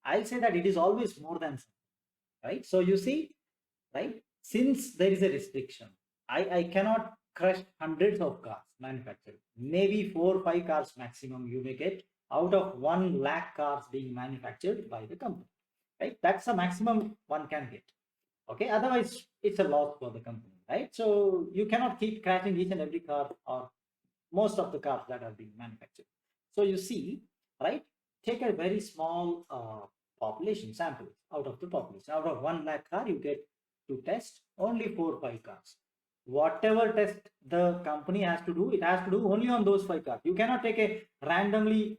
I'll say that it is always more than something, right? So you see, right, since there is a restriction, I cannot crush hundreds of cars manufactured. Maybe 4 or 5 cars maximum you may get out of 1 lakh cars being manufactured by the company, right? That's the maximum one can get. Okay, otherwise it's a loss for the company, right? So you cannot keep crashing each and every car or most of the cars that are being manufactured. So you see, right, take a very small population sample out of the population. Out of 1 lakh car, you get to test only 4 or 5 cars. Whatever test the company has to do, it has to do only on those 5 cars. You cannot take a randomly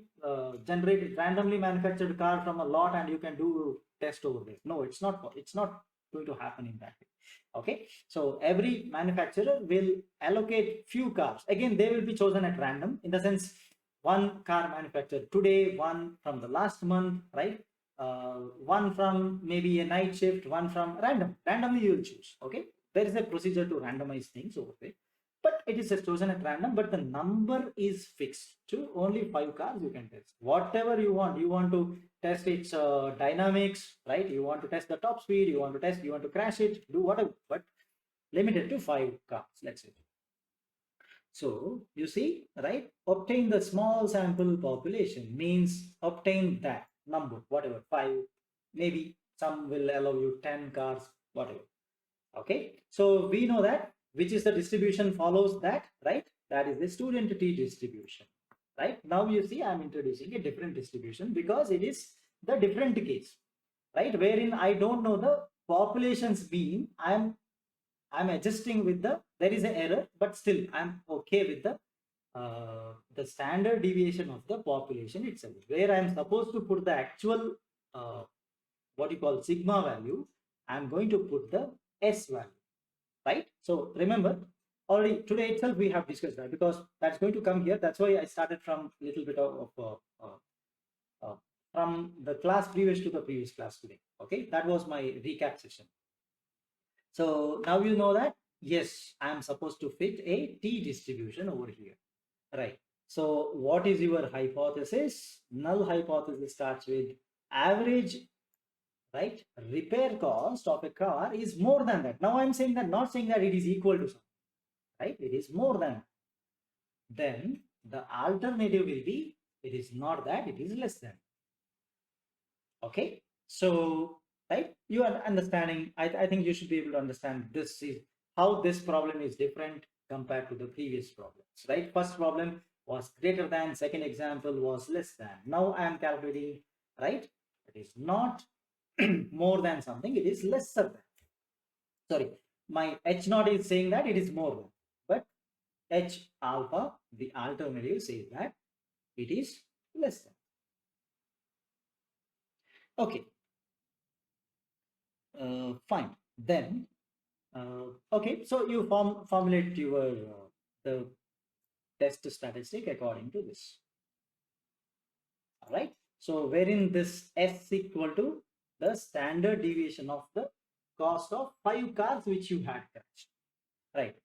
generated, randomly manufactured car from a lot and you can do test over there. No, it's not going to happen in that way. Okay, so every manufacturer will allocate few cars. Again, they will be chosen at random, in the sense 1 car manufactured today, 1 from the last month, right? 1 from maybe a night shift, 1 from randomly you will choose. Okay, there is a procedure to randomize things over there, but it is just chosen at random, but the number is fixed to only 5 cars you can test. Whatever you want to test its dynamics, right? You want to test the top speed, you want to crash it, do whatever, but limited to 5 cars, let's say. So you see, right? Obtain the small sample population means obtain that number, whatever, 5, maybe some will allow you 10 cars, whatever. Okay, so we know that which is the distribution follows that, right? That is the student t distribution, right? Now you see I'm introducing a different distribution because it is the different case, right? Wherein I don't know the populations mean, I'm adjusting with there is an error, but still I'm okay with the standard deviation of the population itself, where I'm supposed to put the actual what you call sigma value. I'm going to put the S value, right? So remember, already today itself we have discussed that, because that's going to come here. That's why I started from a little bit uh, from the class previous to the previous class today. Okay, that was my recap session. So now you know that, yes, I'm supposed to fit a t distribution over here, right? So what is your hypothesis? Null hypothesis starts with average, right? Repair cost of a car is more than that. Now I'm saying that, not saying that it is equal to something, right? It is more than. Then the alternative will be, it is not that, it is less than. Okay, so right, you are understanding. I think you should be able to understand this is how this problem is different compared to the previous problems, right? First problem was greater than, second example was less than. Now I am calculating, right? It is not more than something, it is lesser than. Sorry, my H naught is saying that it is more than, but H alpha, the alternative, says that it is less than. Okay, fine. Then okay, so you formulate your the test statistic according to this. All right. So wherein this S equal to the standard deviation of the cost of 5 cars which you had crashed. Right.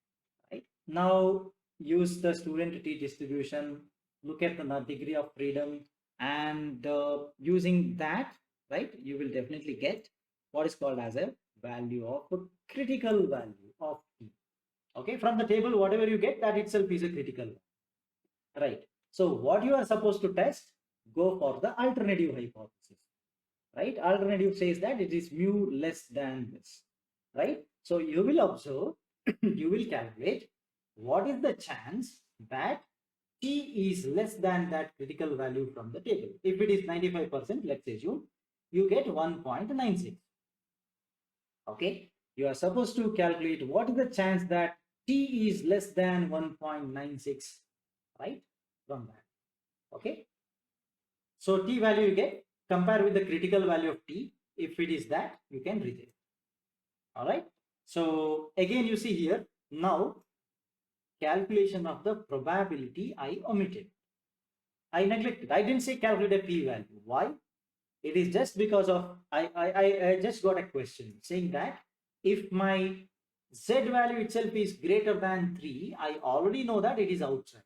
Right. Now use the student t distribution. Look at the degree of freedom, and using that, right, you will definitely get what is called as a value of a critical value of t. Okay, from the table, whatever you get, that itself is a critical, right? So what you are supposed to test, go for the alternative hypothesis, right? Alternative says that it is mu less than this, right? So you will observe, you will calculate what is the chance that t is less than that critical value from the table. If it is 95%, let's assume you get 1.96. Okay, you are supposed to calculate what is the chance that t is less than 1.96, right? From that. Okay, so t value you get, compare with the critical value of t. If it is that, you can reject. All right, so again you see here, now calculation of the probability I omitted, I neglected. I didn't say calculate a p value. Why? It is just because of I just got a question saying that if my z value itself is greater than 3, I already know that it is outside.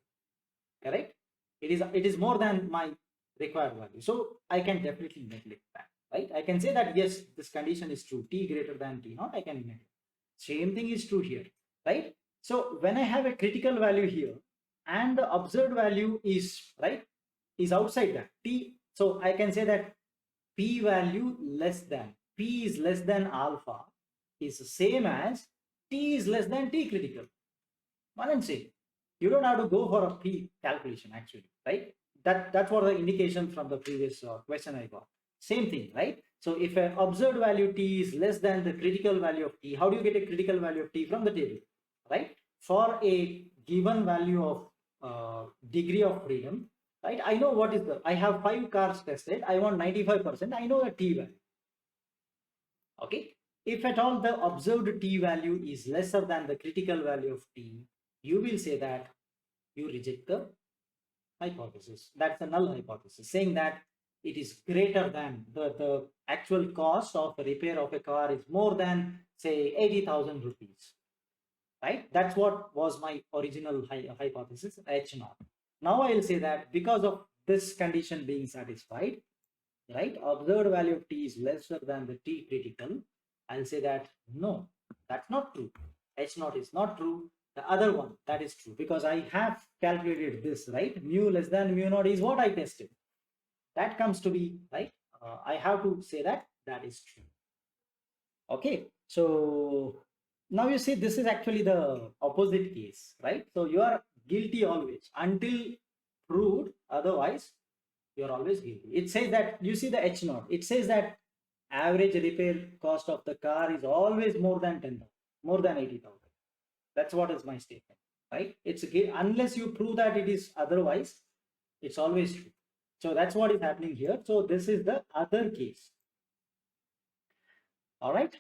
Correct? It is more than my required value. So I can definitely neglect that. Right? I can say that yes, this condition is true. T greater than T naught, I can neglect. Same thing is true here. Right? So when I have a critical value here and the observed value is right, is outside that T. So I can say that p value less than, p is less than alpha is the same as t is less than t critical. One and same. You don't have to go for a p calculation actually, right? That's what the indication from the previous question I got. Same thing, right? So if an observed value t is less than the critical value of t, how do you get a critical value of t from the table, right? For a given value of degree of freedom, right? I know what is I have 5 cars tested. I want 95%. I know the t value. Okay. If at all the observed t value is lesser than the critical value of t, you will say that you reject the hypothesis. That's a null hypothesis, saying that it is greater than the actual cost of the repair of a car is more than, say, 80,000 rupees. Right? That's what was my original hypothesis, H naught. Now I will say that because of this condition being satisfied, right, observed value of t is lesser than the t critical, I'll say that no, that's not true. H naught is not true. The other one, that is true because I have calculated this, right? Mu less than mu naught is what I tested. That comes to be, right? I have to say that that is true. Okay, so now you see this is actually the opposite case, right? So you are guilty always until proved otherwise, you're always guilty. It says that, you see the H naught, it says that average repair cost of the car is always more than 10,000, more than 80,000. That's what is my statement, right? It's unless you prove that it is otherwise, it's always true. So that's what is happening here. So this is the other case. All right.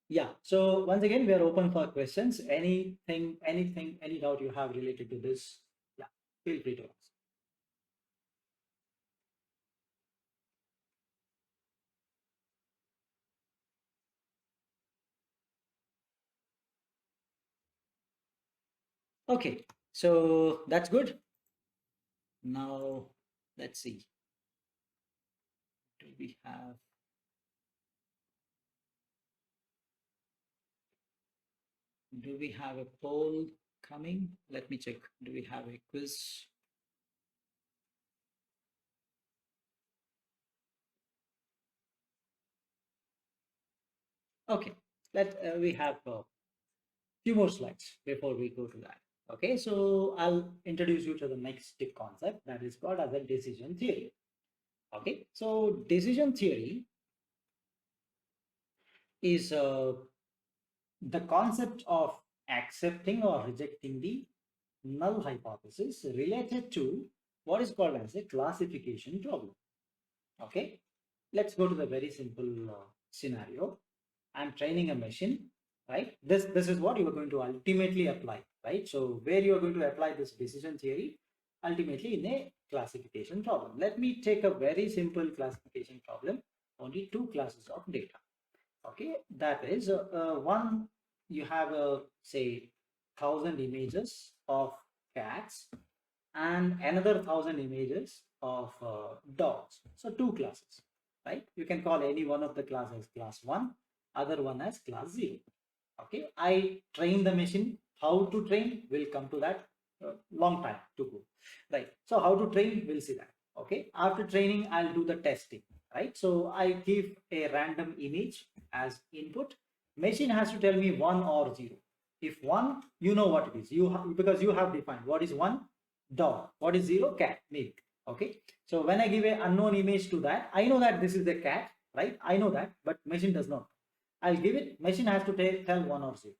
Yeah. So once again, we are open for questions. Anything, any doubt you have related to this? Yeah, feel free to ask. Okay. So that's good. Now let's see. Do we have? Do we have a poll coming? Let me check. Do we have a quiz? Okay, we have a few more slides before we go to that. Okay, so I'll introduce you to the next concept that is called as a decision theory. Okay, so decision theory is the concept of accepting or rejecting the null hypothesis related to what is called as a classification problem. Okay, let's go to the very simple scenario. I'm training a machine, right? This is what you are going to ultimately apply, right? So where you are going to apply this decision theory ultimately in a classification problem. Let me take a very simple classification problem, only two classes of data. Okay, that is one, you have say 1,000 images of cats and another 1,000 images of dogs. So two classes, right? You can call any one of the classes class 1, other one as class 0. Okay, I train the machine. How to train, will come to that, long time to go, right? So how to train, we'll see that. Okay, after training I'll do the testing, right? So I give a random image as input. Machine has to tell me 1 or 0. If 1, you know what it is, because you have defined what is 1, dog, what is 0, cat, milk. Okay, so when I give a unknown image to that, I know that this is the cat, right? I know that, but machine does not. I'll give it, machine has to tell 1 or 0.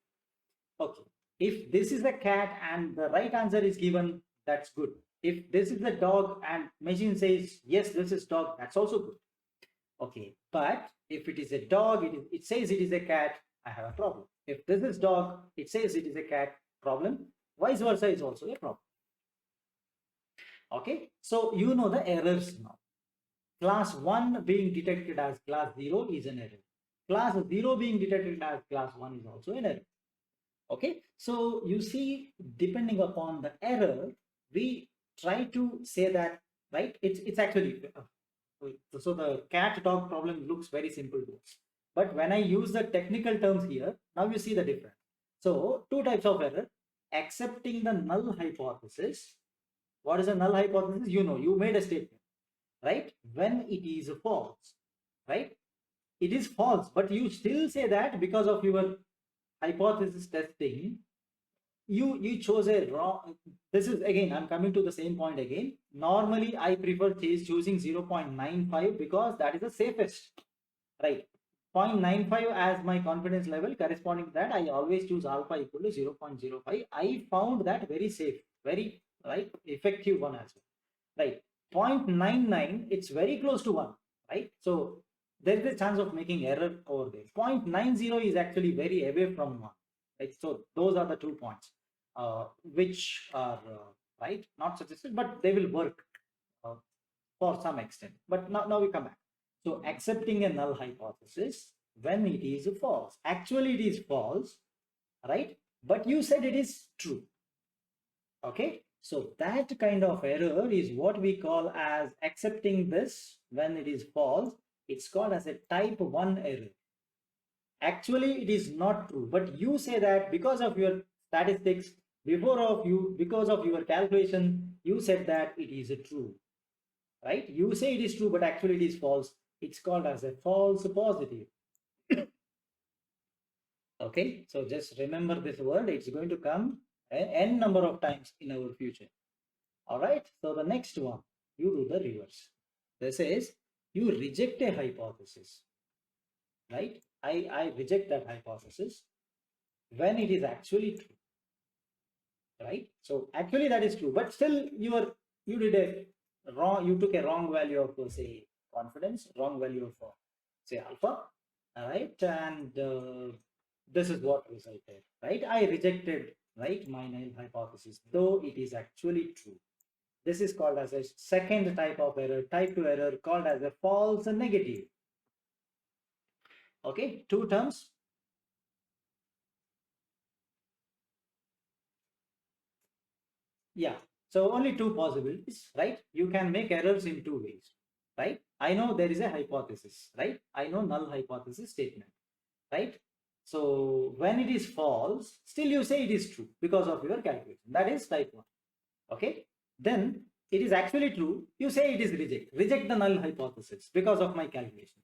Okay, if this is the cat and the right answer is given, that's good. If this is the dog and machine says yes, this is dog, that's also good. Okay, but if it is a dog, it says it is a cat, I have a problem. If this is dog, it says it is a cat, problem. Vice versa is also a problem. Okay, so you know the errors now. Class 1 being detected as class 0 is an error. Class 0 being detected as class 1 is also an error. Okay, so you see, depending upon the error, we try to say that, right? It's actually, so the cat dog problem looks very simple to us. But when I use the technical terms here, now you see the difference. So two types of error: accepting the null hypothesis. What is a null hypothesis? You know, you made a statement, right? When it is false, right? It is false, but you still say that because of your hypothesis testing, you chose a wrong. This is again, I'm coming to the same point again. Normally I prefer choosing 0.95 because that is the safest, right? 0.95 as my confidence level. Corresponding to that, I always choose alpha equal to 0.05. I found that very safe, very, right, effective one as well, right? 0.99, it's very close to 1, right? So there is a chance of making error over there. 0.90 is actually very away from 1, right? So those are the 2 points which are right, not suggested, but they will work uh, for some extent. But now we come back. So accepting a null hypothesis when it is false. Actually it is false, right? But you said it is true. Okay, so that kind of error is what we call as accepting this when it is false. It's called as a type 1 error. Actually it is not true, but you say that because of your statistics, because of your calculation, you said that it is true, right? You say it is true, but actually it is false. It's called as a false positive. Okay, so just remember this word. It's going to come n number of times in our future. All right, so the next one, you do the reverse. This is, you reject a hypothesis, right? I reject that hypothesis when it is actually true, right? So actually that is true, but still you did a wrong, you took a wrong value of say confidence, wrong value of say alpha, all right? And this is what resulted, right? I rejected, right, my null hypothesis, though it is actually true. This is called as a second type of error, type 2 error, called as a false negative. Okay, two terms. Yeah, so only two possibilities, right? You can make errors in two ways, right? I know there is a hypothesis, right? I know null hypothesis statement, right? So when it is false, still you say it is true because of your calculation. That is type 1. Okay, then it is actually true, you say it is reject the null hypothesis because of my calculation.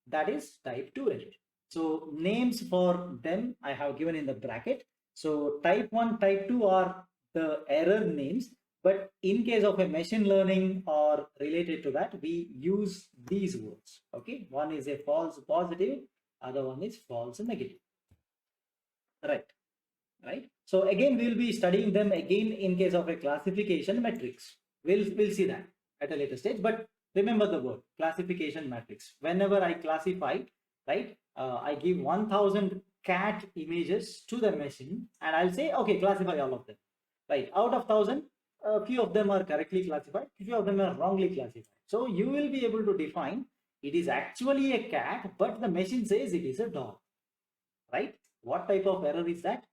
That is type 2 error. So names for them I have given in the bracket. So type 1, type 2 are the error names, but in case of a machine learning or related to that, we use these words. Okay, one is a false positive, other one is false negative. Right. So again, we'll be studying them again in case of a classification matrix. We'll see that at a later stage, but remember the word classification matrix. Whenever I classify, right, I give 1000 cat images to the machine and I'll say, okay, classify all of them, right? Out of 1000, a few of them are correctly classified, a few of them are wrongly classified. So you will be able to define it is actually a cat, but the machine says it is a dog, right? What type of error is that?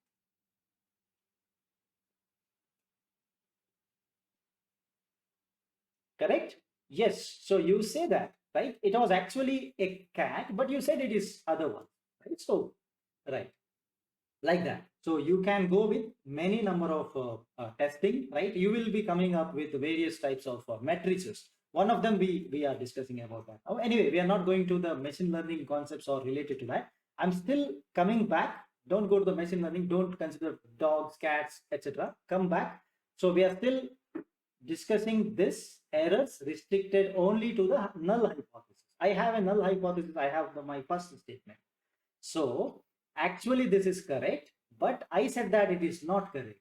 Correct? Yes. So you say that, right? It was actually a cat, but you said it is other one, right? So, right, like that. So you can go with many number of testing, right? You will be coming up with various types of matrices. One of them we are discussing about that. Oh, anyway, we are not going to the machine learning concepts or related to that. I'm still coming back. Don't go to the machine learning. Don't consider dogs, cats, etc. Come back. So we are still discussing this errors restricted only to the null hypothesis. I have a null hypothesis. I have my first statement. So actually this is correct, but I said that it is not correct,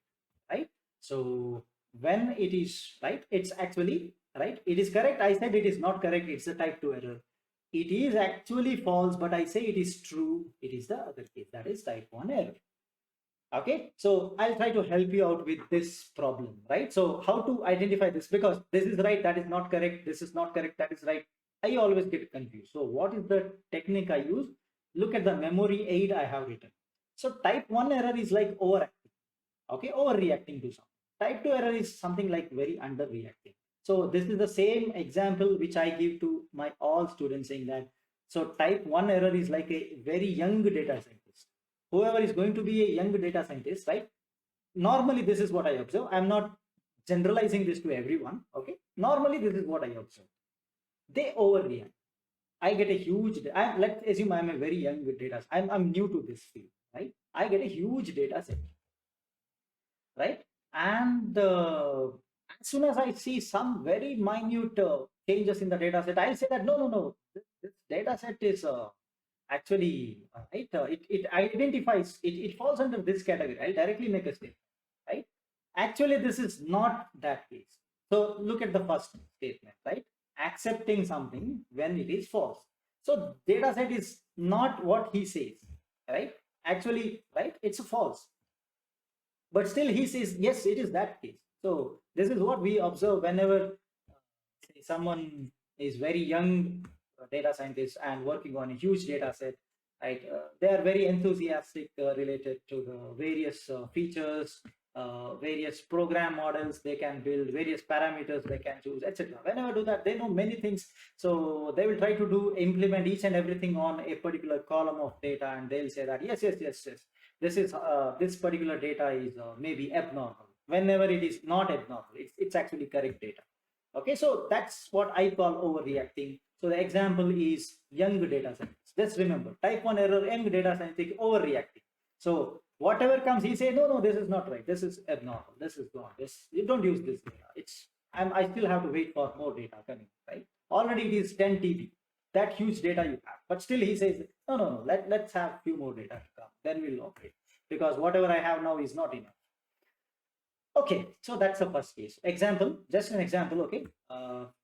right? So when it is right, it's actually right. It is correct. I said it is not correct. It's a type 2 error. It is actually false, but I say it is true. It is the other case. That is type 1 error. Okay, so I'll try to help you out with this problem, right? So how to identify this, because this is right, that is not correct, this is not correct, that is right. I always get confused. So what is the technique I use? Look at the memory aid I have written. So type 1 error is like overacting, okay, overreacting to something. Type 2 error is something like very underreacting. So this is the same example which I give to my all students, saying that, so type 1 error is like a very young data scientist. Whoever is going to be a young data scientist, right? Normally, this is what I observe. I'm not generalizing this to everyone. Okay. Normally, this is what I observe. They overreact. I get a huge, let's assume I'm a very young data. I'm new to this field, right? I get a huge data set, right? And as soon as I see some very minute changes in the data set, I'll say that no, this data set is actually right. It identifies, it falls under this category. I'll directly make a statement, right? Actually, this is not that case. So look at the first statement, right? Accepting something when it is false. So data set is not what he says, right? Actually, right? It's a false, but still he says yes, it is that case. So this is what we observe whenever say someone is very young data scientist and working on a huge data set, right? They are very enthusiastic related to the various features, various program models they can build, various parameters they can choose, etc. Whenever do that, they know many things. So they will try to implement each and everything on a particular column of data, and they'll say that yes, this particular data is maybe abnormal. Whenever it is not abnormal, it's actually correct data. Okay, so that's what I call overreacting. So the example is young data scientist. Just remember, type 1 error, young data scientist overreacting. So whatever comes, he say, no, this is not right. This is abnormal. This is gone. This, you don't use this data. I still have to wait for more data coming, right? Already it is 10 TB, that huge data you have. But still he says, no, let's have few more data to come. Then we'll operate, because whatever I have now is not enough. Okay, so that's the first case. Example, just an example, okay?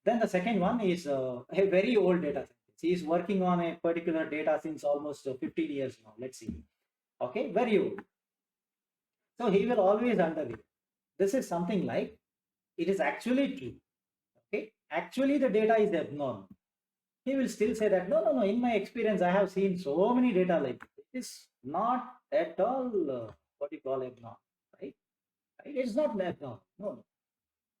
Then the second one is a very old data scientist. He is working on a particular data since almost 15 years now, let's see. Okay, very old. So he will always underrate. This is something like, it is actually true. Okay, actually the data is abnormal. He will still say that, no, in my experience, I have seen so many data like this. It is not at all what you call abnormal, right? It's not abnormal. No.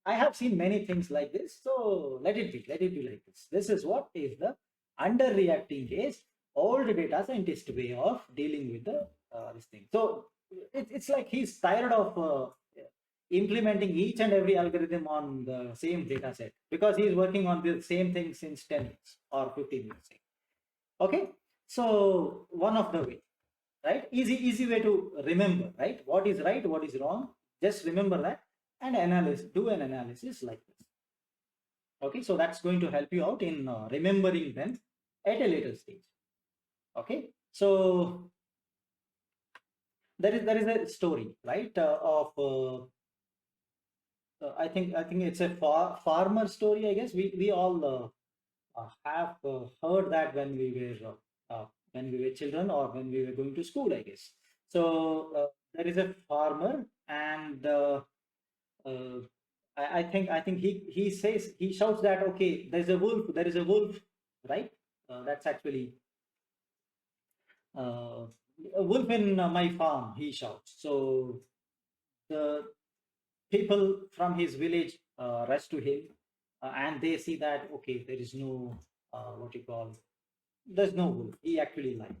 I have seen many things like this. So let it be like this. This is what is the underreacting case, old data scientist way of dealing with the this thing. So it's like he's tired of implementing each and every algorithm on the same data set, because he's working on the same thing since 10 years or 15 years. Okay, so one of the way, right? Easy way to remember, right? What is right, what is wrong? Just remember that and do an analysis like this. Okay, so that's going to help you out in remembering them at a later stage. Okay, so there is a story, right, of I think it's a farmer story. I guess we all have heard that when we were children or when we were going to school, I guess. So there is a farmer, and uh, I think he shouts that, okay, there is a wolf, right? That's actually uh, a wolf in my farm, he shouts. So the people from his village rush to him, and they see that, okay, there is no what you call, there's no wolf. He actually lied.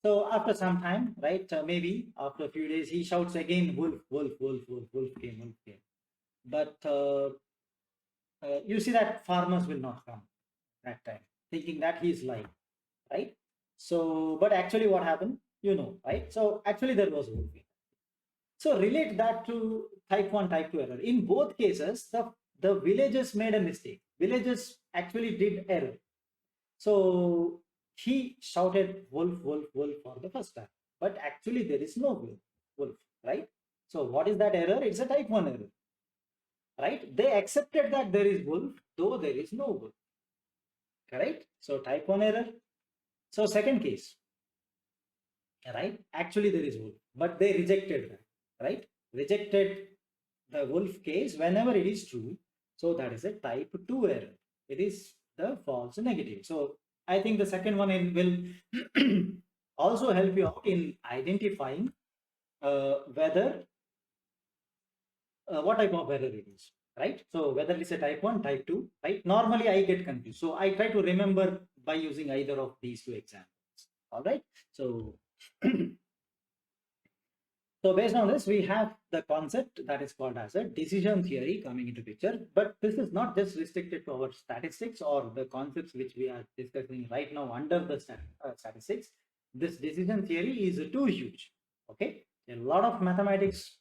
So after some time, right, maybe after a few days, he shouts again, wolf, wolf, wolf, wolf, wolf came, wolf came. But you see that farmers will not come that time, thinking that he's lying, right? So, but actually what happened, right? So actually there was wolf. So relate that to type 1, type 2 error. In both cases, the villagers made a mistake. Villagers actually did error. So he shouted wolf, wolf, wolf for the first time. But actually there is no wolf, right? So what is that error? It's a type 1 error, right? They accepted that there is wolf, though there is no wolf, correct? So type 1 error. So second case, right? Actually there is wolf, but they rejected that, right? Rejected the wolf case whenever it is true. So that is a type 2 error. It is the false negative. So I think the second one will also help you out in identifying whether what type of error it is, right? So whether it's a type 1, type 2, right? Normally I get confused. So I try to remember by using either of these two examples. All right. So so based on this, we have the concept that is called as a decision theory coming into picture. But this is not just restricted to our statistics or the concepts which we are discussing right now under the statistics. This decision theory is too huge. Okay, a lot of mathematics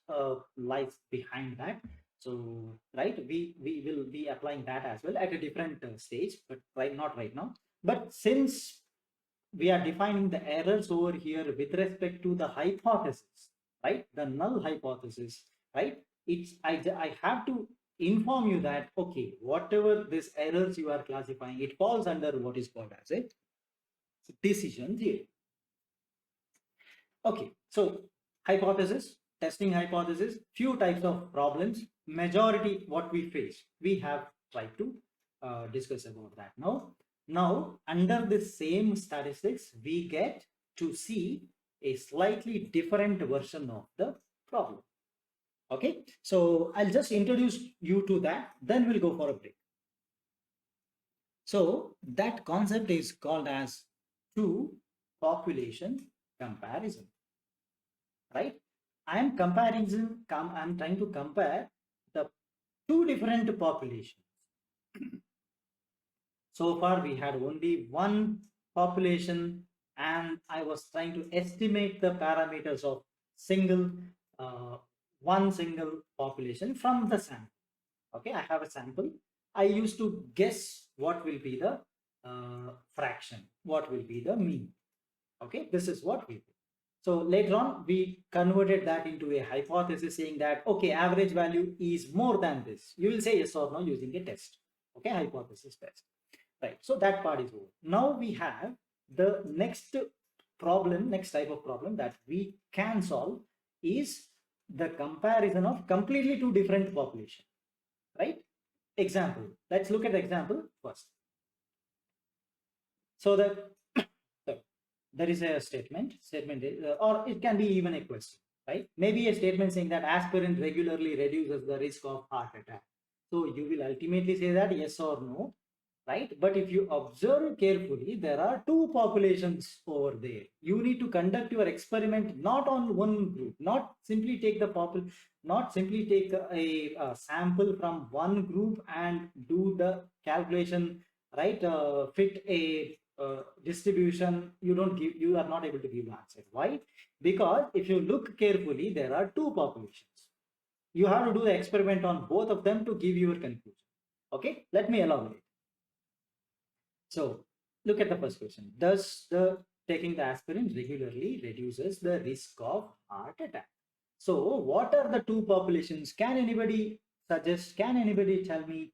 lies behind that. So right, we will be applying that as well at a different stage, but not right now. But since we are defining the errors over here with respect to the hypothesis, right? The null hypothesis, right? I have to inform you that, okay, whatever these errors you are classifying, it falls under what is called as a decision theory. Okay, so hypothesis, testing hypothesis, few types of problems, majority what we face, we have tried to discuss about that. Now under the same statistics, we get to see a slightly different version of the problem. Okay, so I'll just introduce you to that, then we'll go for a break. So that concept is called as true population comparison. right? I'm trying to compare the two different populations. So far, we had only one population, and I was trying to estimate the parameters of single, uh, one single population from the sample. Okay, I have a sample. I used to guess what will be the fraction, what will be the mean. Okay, this is what we do. So later on, we converted that into a hypothesis saying that, okay, average value is more than this. You will say yes or no using a test. Okay, hypothesis test. Right, so that part is over. Now we have the next problem, next type of problem that we can solve is the comparison of completely two different population, right? Example, let's look at the example first. So there is a statement or it can be even a question, right? Maybe a statement saying that aspirin regularly reduces the risk of heart attack. So you will ultimately say that yes or no, right? But if you observe carefully, there are two populations over there. You need to conduct your experiment not on one group, not simply take a sample from one group and do the calculation, right? Fit a distribution. You are not able to give the answer. Why? Because if you look carefully, there are two populations. You have to do the experiment on both of them to give your conclusion. Okay, let me elaborate. So look at the first question. Does the taking the aspirin regularly reduces the risk of heart attack? So what are the two populations? Can anybody suggest? Can anybody tell me?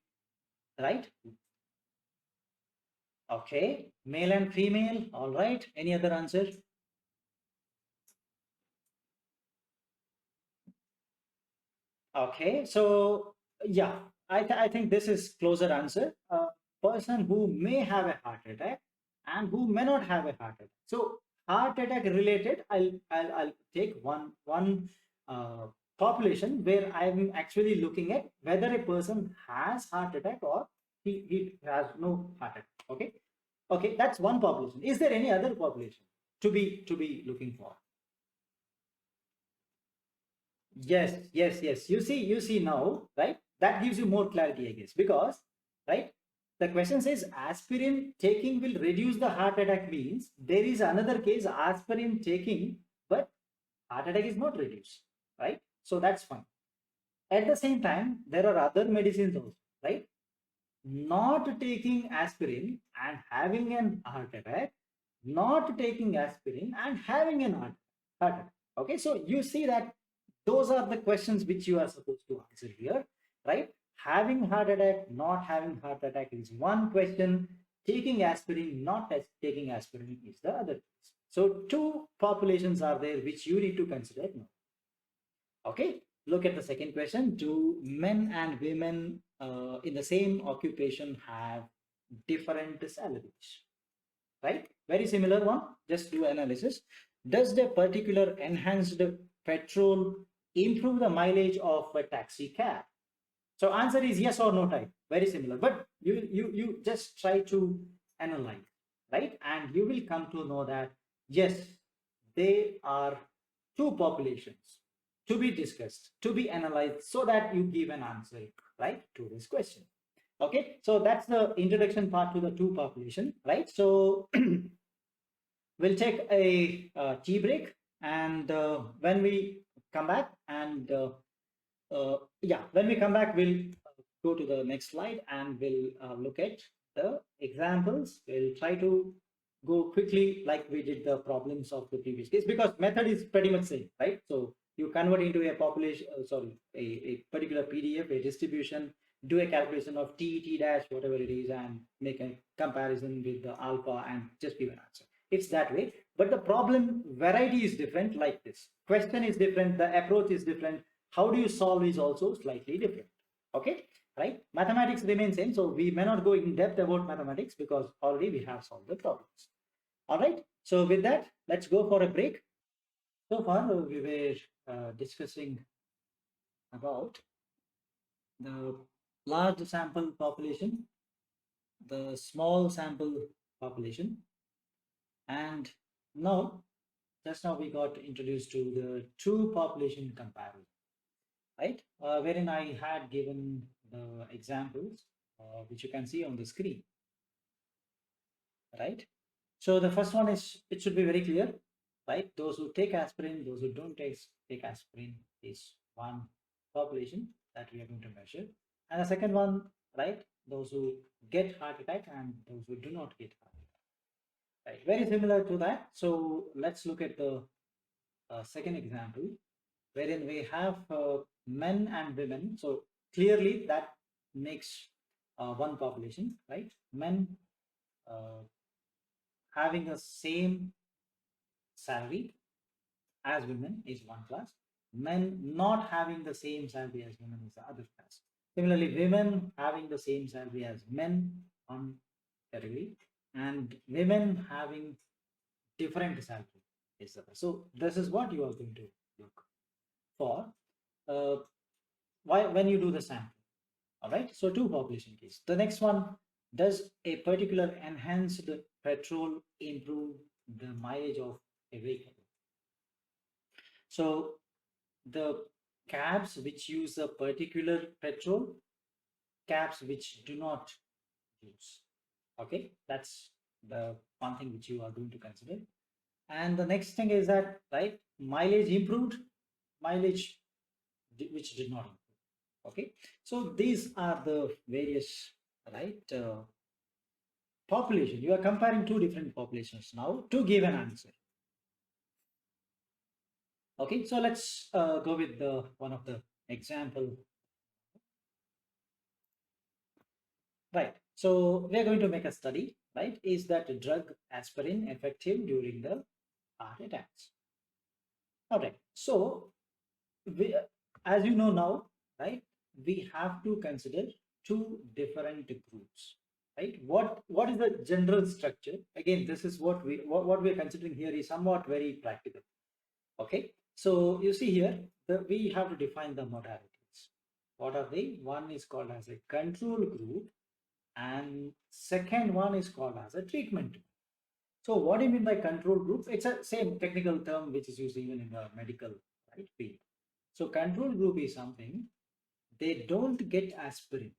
Right? Okay, male and female. All right. Any other answer? Okay, so yeah, I think this is closer answer. A person who may have a heart attack and who may not have a heart attack. So heart attack related, I'll take one population where I'm actually looking at whether a person has heart attack or he has no heart attack. Okay, okay, that's one population. Is there any other population to be looking for? Yes. You see now, right? That gives you more clarity, I guess, because, right? The question says aspirin taking will reduce the heart attack means there is another case aspirin taking, but heart attack is not reduced, right? So that's fine. At the same time, there are other medicines also, right? Not taking aspirin and having an heart attack, not taking aspirin and having an heart attack. Okay, so you see that those are the questions which you are supposed to answer here, right? Having heart attack, not having heart attack is one question. Taking aspirin, not taking aspirin is the other. So two populations are there which you need to consider now. Okay, look at the second question. Do men and women in the same occupation have different salaries? Right? Very similar one. Just do analysis. Does the particular enhanced petrol improve the mileage of a taxi cab? So answer is yes or no type. Very similar. But you just try to analyze, right? And you will come to know that yes, they are two populations to be discussed, to be analyzed, so that you give an answer, right, to this question. Okay, so that's the introduction part to the two population, right? So we'll take a tea break, and when we come back, and yeah, when we come back, we'll go to the next slide and we'll look at the examples. We'll try to go quickly like we did the problems of the previous case, because method is pretty much same, right? So you convert into a population, a particular PDF, a distribution, do a calculation of t dash, whatever it is, and make a comparison with the alpha and just give an answer. It's that way, but the problem variety is different. Like this question is different, the approach is different, how do you solve is also slightly different. Okay, right? Mathematics remains same, so we may not go in depth about mathematics because already we have solved the problems. All right, so with that, let's go for a break. So far we were discussing about the large sample population, the small sample population, and now just now we got introduced to the true population comparison, right? Wherein I had given the examples, which you can see on the screen, right? So the first one is, it should be very clear, right? Those who take aspirin, those who don't take aspirin is one population that we are going to measure. And the second one, right? Those who get heart attack and those who do not get heart attack, right? Very similar to that. So let's look at the second example, wherein we have men and women. So clearly that makes one population, right? Men uh, having the same salary as women is one class. Men not having the same salary as women is the other class. Similarly, women having the same salary as men, one category, and women having different salary is the other. So this is what you are going to look for when you do the sampling. All right. So two population case. The next one, does a particular enhanced petrol improve the mileage of a vehicle? So the cabs which use a particular petrol, cabs which do not use. Okay, that's the one thing which you are going to consider. And the next thing is that, right, mileage improved, mileage which did not improve. Okay, so these are the various, right, population. You are comparing two different populations now to give an answer. Okay, so let's go with the one of the example. Right. So we are going to make a study, right? Is that drug aspirin effective during the heart attacks? All right. So we, as you know now, right, we have to consider two different groups, right? What is the general structure? Again, this is what we're considering here is somewhat very practical. Okay. So you see here, we have to define the modalities. What are they? One is called as a control group, and second one is called as a treatment. So what do you mean by control group? It's a same technical term which is used even in the medical, right, field. So control group is something, they don't get aspirin.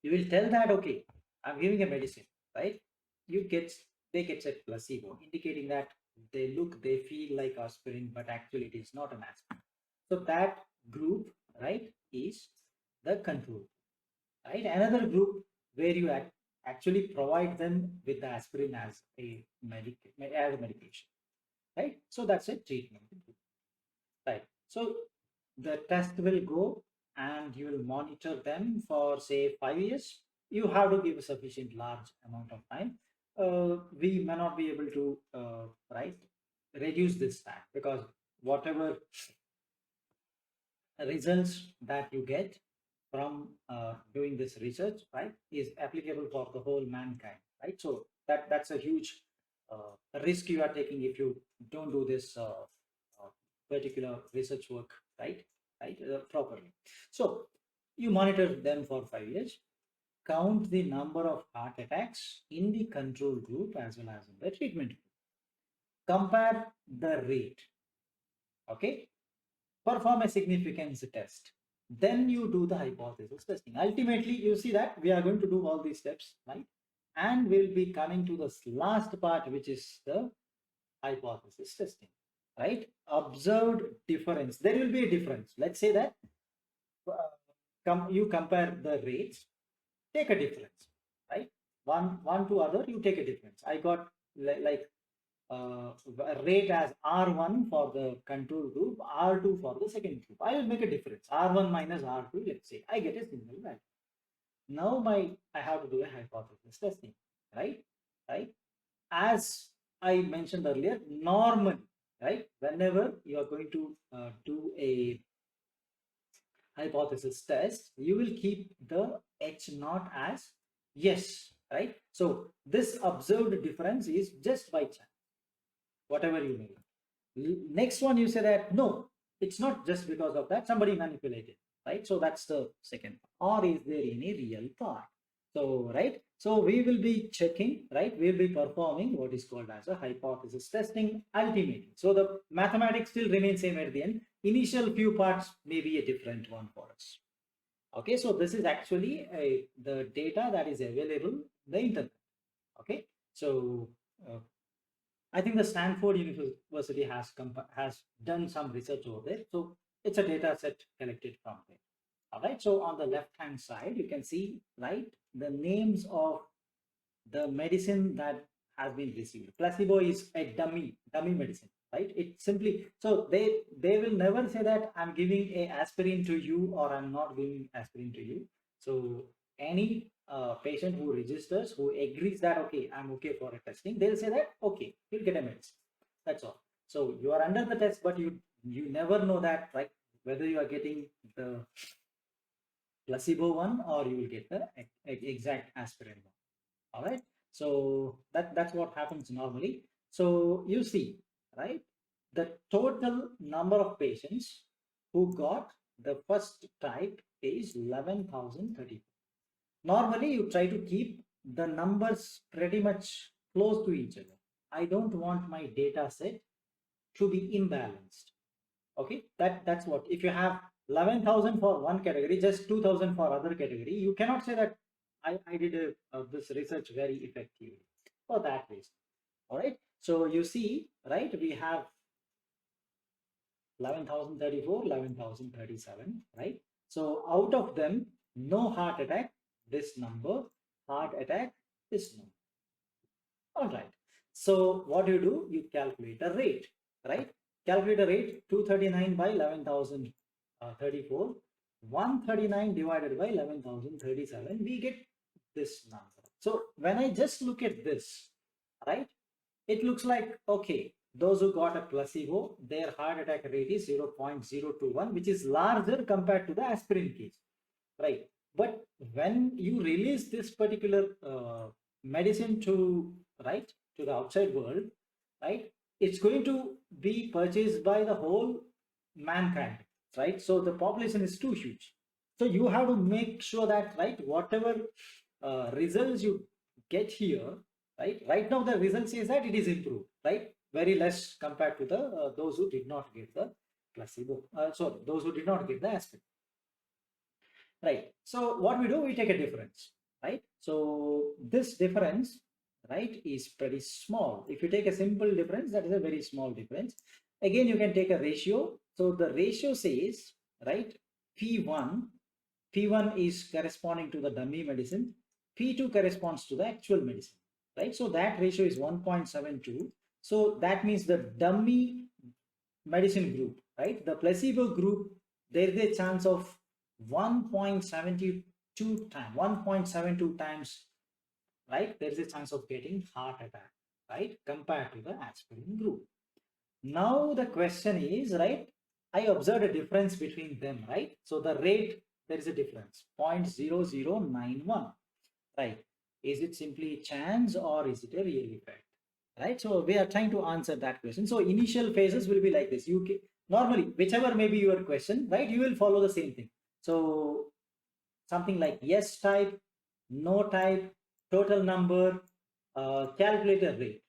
You will tell that, okay, I'm giving a medicine, right? They get a placebo, indicating that they feel like aspirin, but actually it is not an aspirin. So that group, right, is the control, right? Another group where you actually provide them with the aspirin as a medication, right? So that's a treatment, right? So the test will go and you will monitor them for say 5 years. You have to give a sufficient large amount of time. We may not be able to right, reduce this time, because whatever results that you get from doing this research, right, is applicable for the whole mankind, right? So that's a huge risk you are taking if you don't do this particular research work, right, properly. So you monitor them for 5 years, count the number of heart attacks in the control group as well as in the treatment group, compare the rate, okay, perform a significance test, then you do the hypothesis testing. Ultimately, you see that we are going to do all these steps, right? And we'll be coming to this last part, which is the hypothesis testing, right? Observed difference. There will be a difference. Let's say that you compare the rates, take a difference, right? One to other, you take a difference. I got like rate as R1 for the control group, R2 for the second group. I will make a difference. R1 minus R2, let's say. I get a single value. Now I have to do a hypothesis testing, right? Right? As I mentioned earlier, normally, right? Whenever you are going to do a hypothesis test, you will keep the H naught as yes, right? So this observed difference is just by chance, whatever you may. Next one, you say that no, it's not just because of that, somebody manipulated, right? So that's the second. Or is there any real part? So, right, so we will be checking, right, we'll be performing what is called as a hypothesis testing ultimately. So the mathematics still remains same at the end. Initial few parts may be a different one for us. Okay, so this is actually the data that is available on the internet. Okay, so I think the Stanford University has done some research over there. So it's a data set collected from there. All right, so on the left hand side, you can see, right, the names of the medicine that has been received. Placebo is a dummy medicine, right? It simply, so they will never say that I'm giving a aspirin to you or I'm not giving aspirin to you. So any patient who registers, who agrees that okay, I'm okay for a testing, they'll say that okay, you'll get a medicine. That's all. So you are under the test, but you never know that, right? Whether you are getting the placebo one or you will get the exact aspirin one. All right, so that's what happens normally. So you see, right, the total number of patients who got the first type is 11,030. Normally you try to keep the numbers pretty much close to each other. I don't want my data set to be imbalanced. Okay, that's what, if you have 11,000 for one category, just 2,000 for other category, you cannot say that I did this research very effectively for that reason. All right, so you see, right, we have 11,034, 11,037, right? So out of them, no heart attack, this number, heart attack, this number. All right, so what do, you calculate a rate, right? Calculate a rate, 239 by 11,034, 139 divided by 11,037, we get this number. So when I just look at this, right, it looks like, okay, those who got a placebo, their heart attack rate is 0.021, which is larger compared to the aspirin case, right? But when you release this particular medicine to, right, to the outside world, right, it's going to be purchased by the whole mankind, right? So the population is too huge. So you have to make sure that, right, whatever results you get here, right now the result says that it is improved, right, very less compared to the those who did not get the placebo, sorry, those who did not get the aspirin, right? So what we do, we take a difference, right? So this difference, right, is pretty small. If you take a simple difference, that is a very small difference. Again, you can take a ratio. So the ratio says, right, P1 is corresponding to the dummy medicine, P2 corresponds to the actual medicine, right? So that ratio is 1.72. So that means the dummy medicine group, right, the placebo group, there is a chance of 1.72 times, right, there is a chance of getting heart attack, right, compared to the aspirin group. Now the question is, right, I observed a difference between them, right? So the rate, there is a difference, 0.0091, right? Is it simply chance or is it a real effect, right? So we are trying to answer that question. So initial phases will be like this. Normally, whichever may be your question, right, you will follow the same thing. So something like yes type, no type, total number, calculator rate.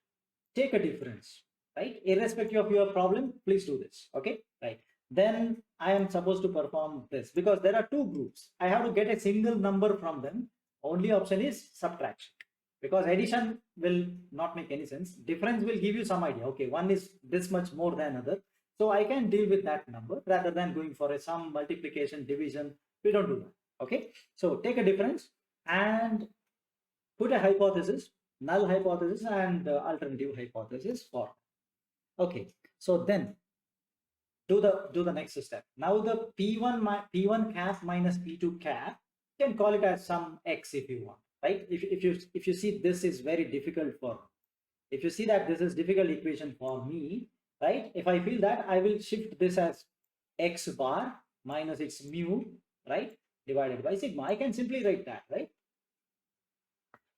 Take a difference, right? Irrespective of your problem, please do this. Okay, right? Then I am supposed to perform this because there are two groups. I have to get a single number from them. Only option is subtraction, because addition will not make any sense. Difference will give you some idea. Okay, one is this much more than other. So I can deal with that number rather than going for a sum, multiplication, division. We don't do that. Okay, so take a difference and put a hypothesis, null hypothesis and alternative hypothesis for. Okay, so then do the next step. Now the P1 cap minus P2 cap, you can call it as some X if you want, right? If you see this is very difficult for me. If you see that this is difficult equation for me, right? If I feel that, I will shift this as X bar minus its mu, right, divided by sigma. I can simply write that, right?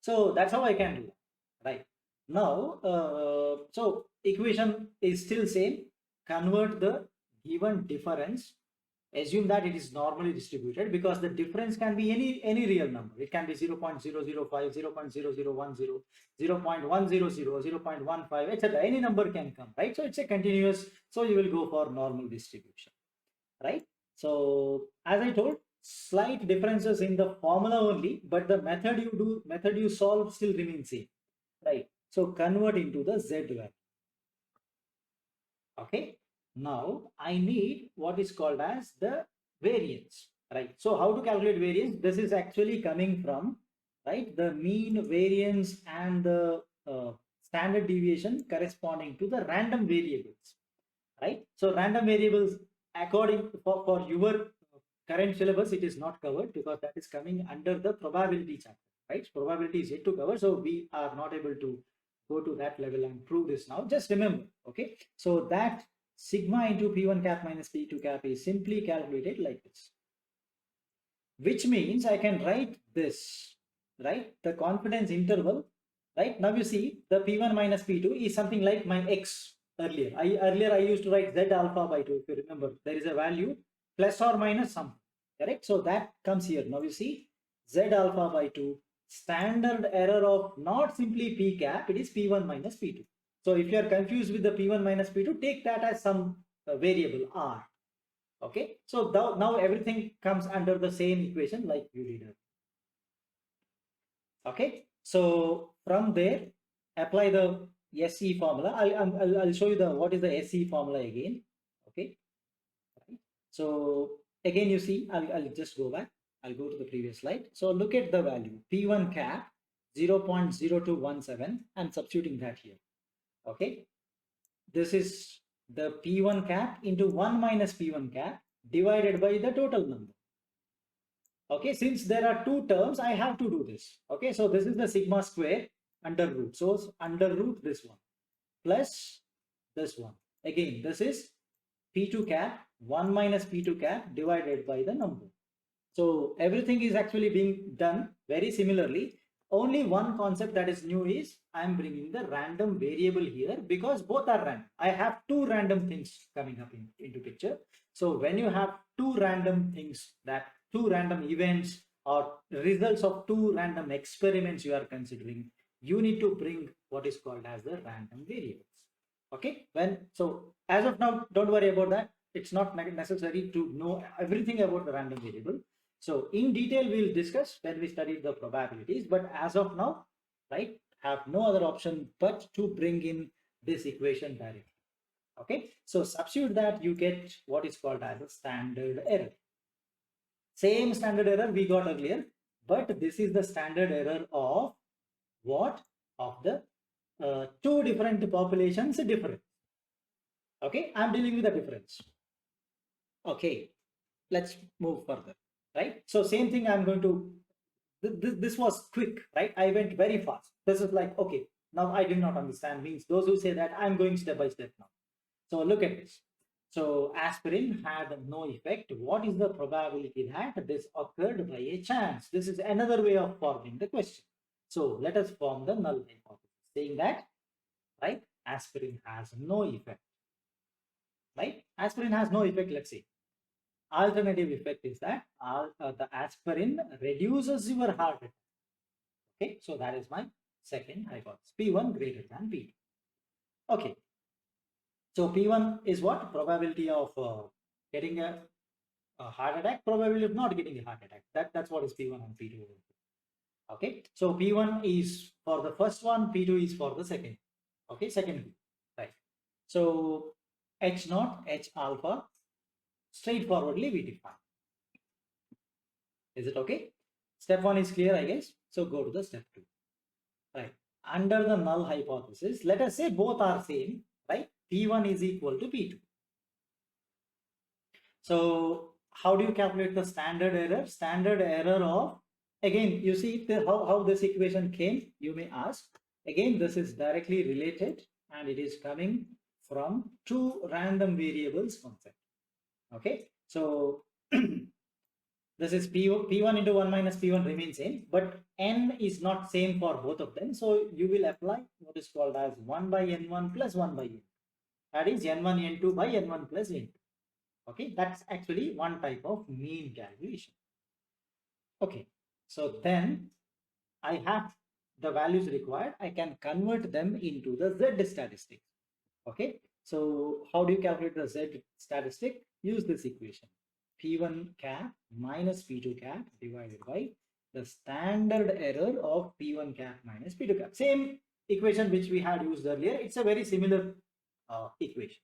So that's how I can do that, right? Now, so equation is still same. Convert the given difference Assume that it is normally distributed, because the difference can be any real number. It can be 0.005, 0.0010, 0.100, 0.15, etc. Any number can come, right? So it's a continuous, so you will go for normal distribution, right? So as I told, slight differences in the formula only, but the method you solve still remains same, right? So convert into the Z value. Okay, now I need what is called as the variance, right? So how to calculate variance? This is actually coming from, right, the mean variance and the standard deviation corresponding to the random variables, right? So random variables, according for your current syllabus, it is not covered because that is coming under the probability chapter, right? Probability is yet to cover, so we are not able to go to that level and prove this now. Just remember, okay, so that sigma into p1 cap minus p2 cap is simply calculated like this, which means I can write this, right? The confidence interval, right? Now you see the p1 minus p2 is something like my x earlier. Earlier I used to write z alpha by 2. If you remember, there is a value plus or minus something, correct? So that comes here. Now you see z alpha by 2, standard error of not simply p cap, it is p1 minus p2. So if you are confused with the p1 minus p2, take that as some variable r. Okay, so now everything comes under the same equation like you did. Okay, so from there apply the SE formula. I'll show you the what is the SE formula again. Okay, so again you see, I'll just go back. I'll go to the previous slide. So look at the value p1 cap 0.0217. I'm substituting that here. Okay, this is the p1 cap into 1 minus p1 cap divided by the total number. Okay, since there are two terms, I have to do this. Okay, so this is the sigma square under root. So under root this one plus this one. Again, this is p2 cap 1 minus p2 cap divided by the number. So everything is actually being done very similarly. Only one concept that is new is I am bringing the random variable here because both are random. I have two random things coming up into picture. So when you have two random things, that two random events or results of two random experiments you are considering, you need to bring what is called as the random variables. Okay, so as of now, don't worry about that. It's not necessary to know everything about the random variable. So in detail, we'll discuss when we study the probabilities, but as of now, right, have no other option but to bring in this equation directly. Okay, so substitute that, you get what is called as a standard error. Same standard error we got earlier, but this is the standard error of what? Of the two different populations different. Okay, I'm dealing with the difference. Okay, let's move further. Right, so same thing I'm going to, this was quick, right? I went very fast. This is like, okay, now I did not understand means those who say that I'm going step by step now. So look at this. So aspirin had no effect. What is the probability that this occurred by a chance? This is another way of forming the question. So let us form the null hypothesis, saying that, right, aspirin has no effect, right? Aspirin has no effect, let's say. Alternative effect is that the aspirin reduces your heart attack. Okay, so that is my second hypothesis. P1 greater than P2. Okay, so P1 is what? Probability of getting a heart attack, probability of not getting a heart attack. That's what is P1 and P2. Okay, so P1 is for the first one, P2 is for the second. Okay, second, right? So H naught, H alpha, straightforwardly we define. Is it okay? Step 1 is clear, I guess. So go to the step 2. Right. Under the null hypothesis, let us say both are same, right? P1 is equal to P2. So how do you calculate the standard error? Standard error of, again, you see how this equation came, you may ask. Again, this is directly related and it is coming from two random variables concept. Okay, so this is P1 into 1 minus P1 remains same, but N is not same for both of them. So you will apply what is called as 1 by N1 plus 1 by N. That is N1 N2 by N1 plus N2. Okay, that's actually one type of mean calculation. Okay, so then I have the values required. I can convert them into the Z statistic. Okay, so how do you calculate the Z statistic? Use this equation. P1 cap minus P2 cap divided by the standard error of P1 cap minus P2 cap. Same equation which we had used earlier. It's a very similar equation.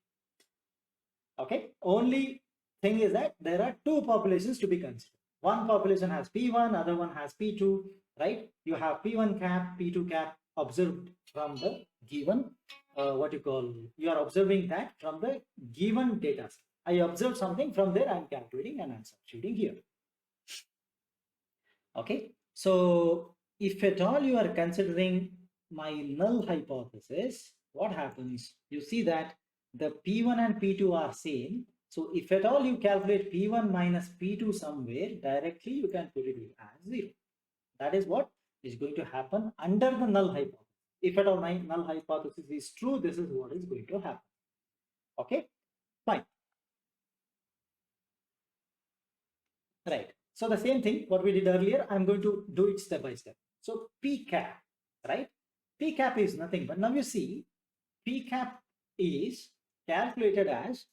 Okay, only thing is that there are two populations to be considered. One population has P1, other one has P2, right? You have P1 cap, P2 cap observed from the given, you are observing that from the given data. I observe something from there, I'm calculating and I'm substituting here. Okay, so if at all you are considering my null hypothesis, what happens? You see that the P1 and P2 are same. So if at all you calculate P1 minus P2 somewhere, directly you can put it as 0. That is what is going to happen under the null hypothesis. If at all my null hypothesis is true, this is what is going to happen. Okay, fine. Right. So the same thing, what we did earlier, I'm going to do it step by step. So P cap, right? P cap is nothing, but now you see P cap is calculated as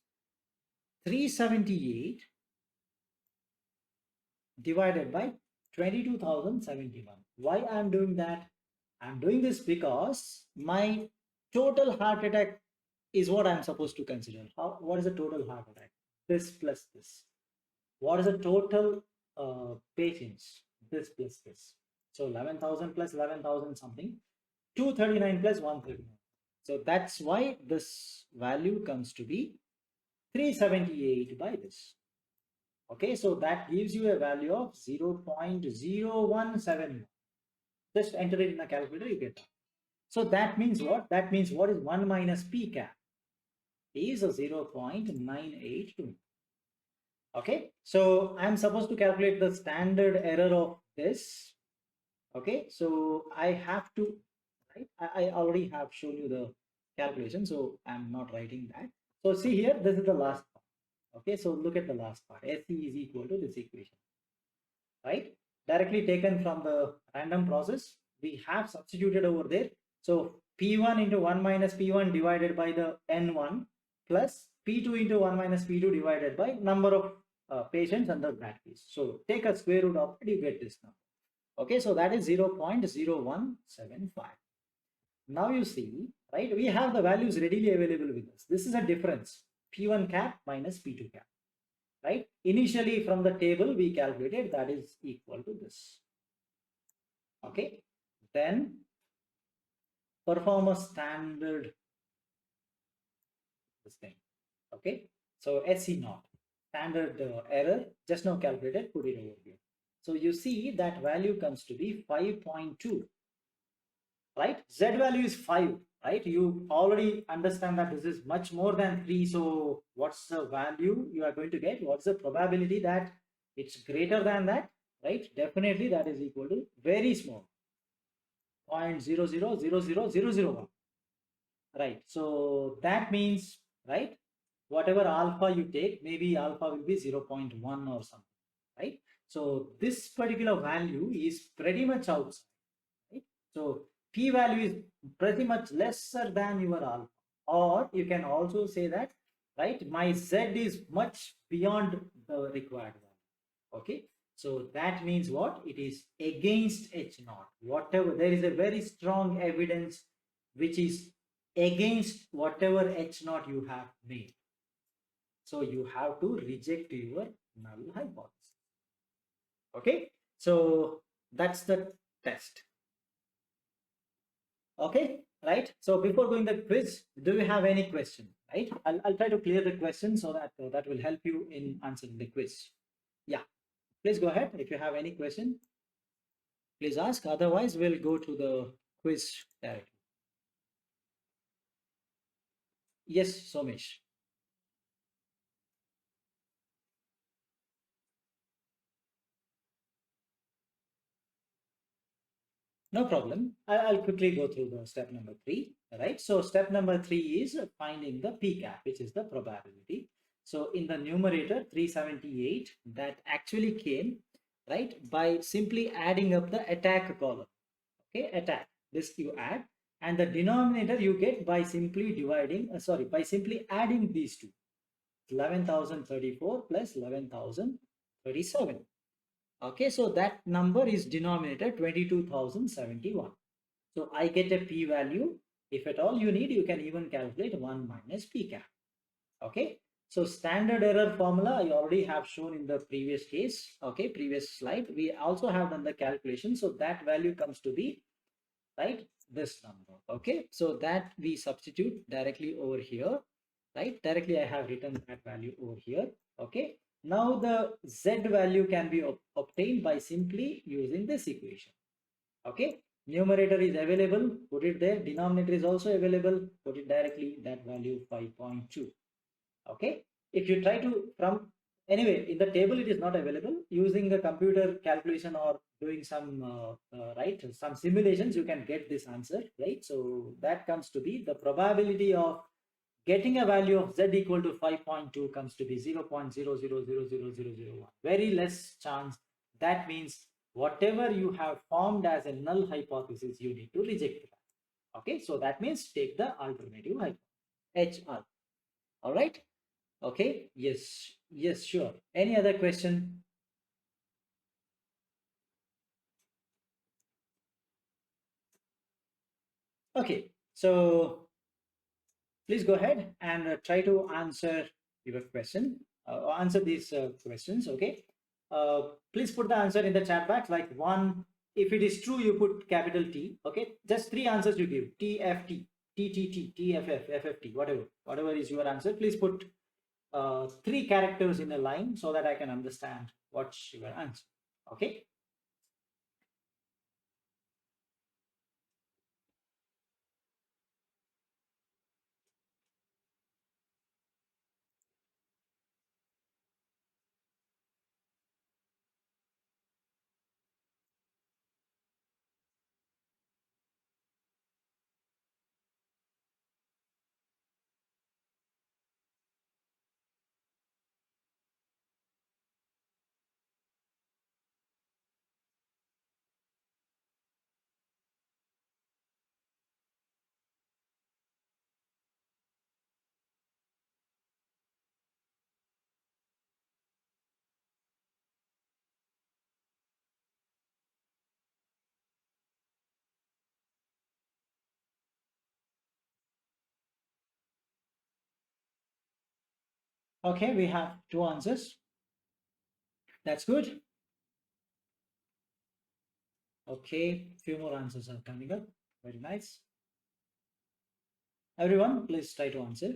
378 divided by 22,071. Why I'm doing that? I'm doing this because my total heart attack is what I'm supposed to consider. What is the total heart attack? This plus this. What is the total patients? This plus this. So 11,000 plus 11,000 something. 239 plus 139. So that's why this value comes to be 378 by this. Okay, so that gives you a value of 0.0171. Just enter it in a calculator, you get that. So that means what? That means what is 1 minus P cap is a 0.982. Okay, so I'm supposed to calculate the standard error of this. Okay, so I have to, right? I already have shown you the calculation, so I'm not writing that. So see here, this is the last part. Okay, so look at the last part. SE is equal to this equation, right? Directly taken from the random process. We have substituted over there. So P1 into 1 minus P1 divided by the N1 plus P2 into 1 minus P2 divided by number of patients under that case. So take a square root of it, you get this number. Okay, so that is 0.0175. Now you see, right, we have the values readily available with us. This is a difference, P1 cap minus P2 cap, right? Initially from the table we calculated that is equal to this. Okay, then perform a standard this thing. Okay, so SE naught, standard error, just now calculated, put it over here. So you see that value comes to be 5.2, right? Z value is 5, right? You already understand that this is much more than 3. So what's the value you are going to get? What's the probability that it's greater than that, right? Definitely that is equal to very small, 0.0000001, right? So that means, right, whatever alpha you take, maybe alpha will be 0.1 or something, right? So this particular value is pretty much outside, right? So p value is pretty much lesser than your alpha, or you can also say that, right, my z is much beyond the required value. Okay, so that means what? It is against h naught. Whatever, there is a very strong evidence which is against whatever h naught you have made. So you have to reject your null hypothesis. Okay, so that's the test. Okay, right? So before going the quiz, do you have any question? Right? I'll try to clear the question so that that will help you in answering the quiz. Yeah, please go ahead. If you have any question, please ask. Otherwise, we'll go to the quiz directly. Yes, Somesh. No problem. I'll quickly go through the step number 3. Right. So step number 3 is finding the p cap, which is the probability. So in the numerator 378, that actually came, right, by simply adding up the attack column. Okay, attack, this you add, and the denominator you get by simply dividing, by simply adding these two, 11,034 plus 11,037. Okay, so that number is denominator 22,071. So I get a p value. If at all you need, you can even calculate 1 minus p cap. Okay, so standard error formula I already have shown in the previous case. Okay, previous slide. We also have done the calculation. So that value comes to be, right, this number. Okay, so that we substitute directly over here, right? Directly I have written that value over here. Okay, now the z value can be obtained by simply using this equation. Okay, numerator is available, put it there. Denominator is also available, put it directly, that value 5.2. Okay, if you try to from, anyway, in the table it is not available. Using the computer calculation or doing some right, some simulations, you can get this answer, right? So that comes to be the probability of getting a value of z equal to 5.2 comes to be 0.00000001. Very less chance. That means whatever you have formed as a null hypothesis, you need to reject that. Okay, so that means take the alternative hypothesis, HR. All right. Okay, yes, yes, sure. Any other question? Okay, so please go ahead and try to answer your question, answer these questions. Okay, please put the answer in the chat box, like one. If it is true, you put capital T. Okay, just three answers you give: TFT, TTT, TFF, FFT, whatever is your answer. Please put three characters in a line so that I can understand what's your answer. Okay. Okay, we have two answers. That's good. Okay, few more answers are coming up. Very nice. Everyone, please try to answer.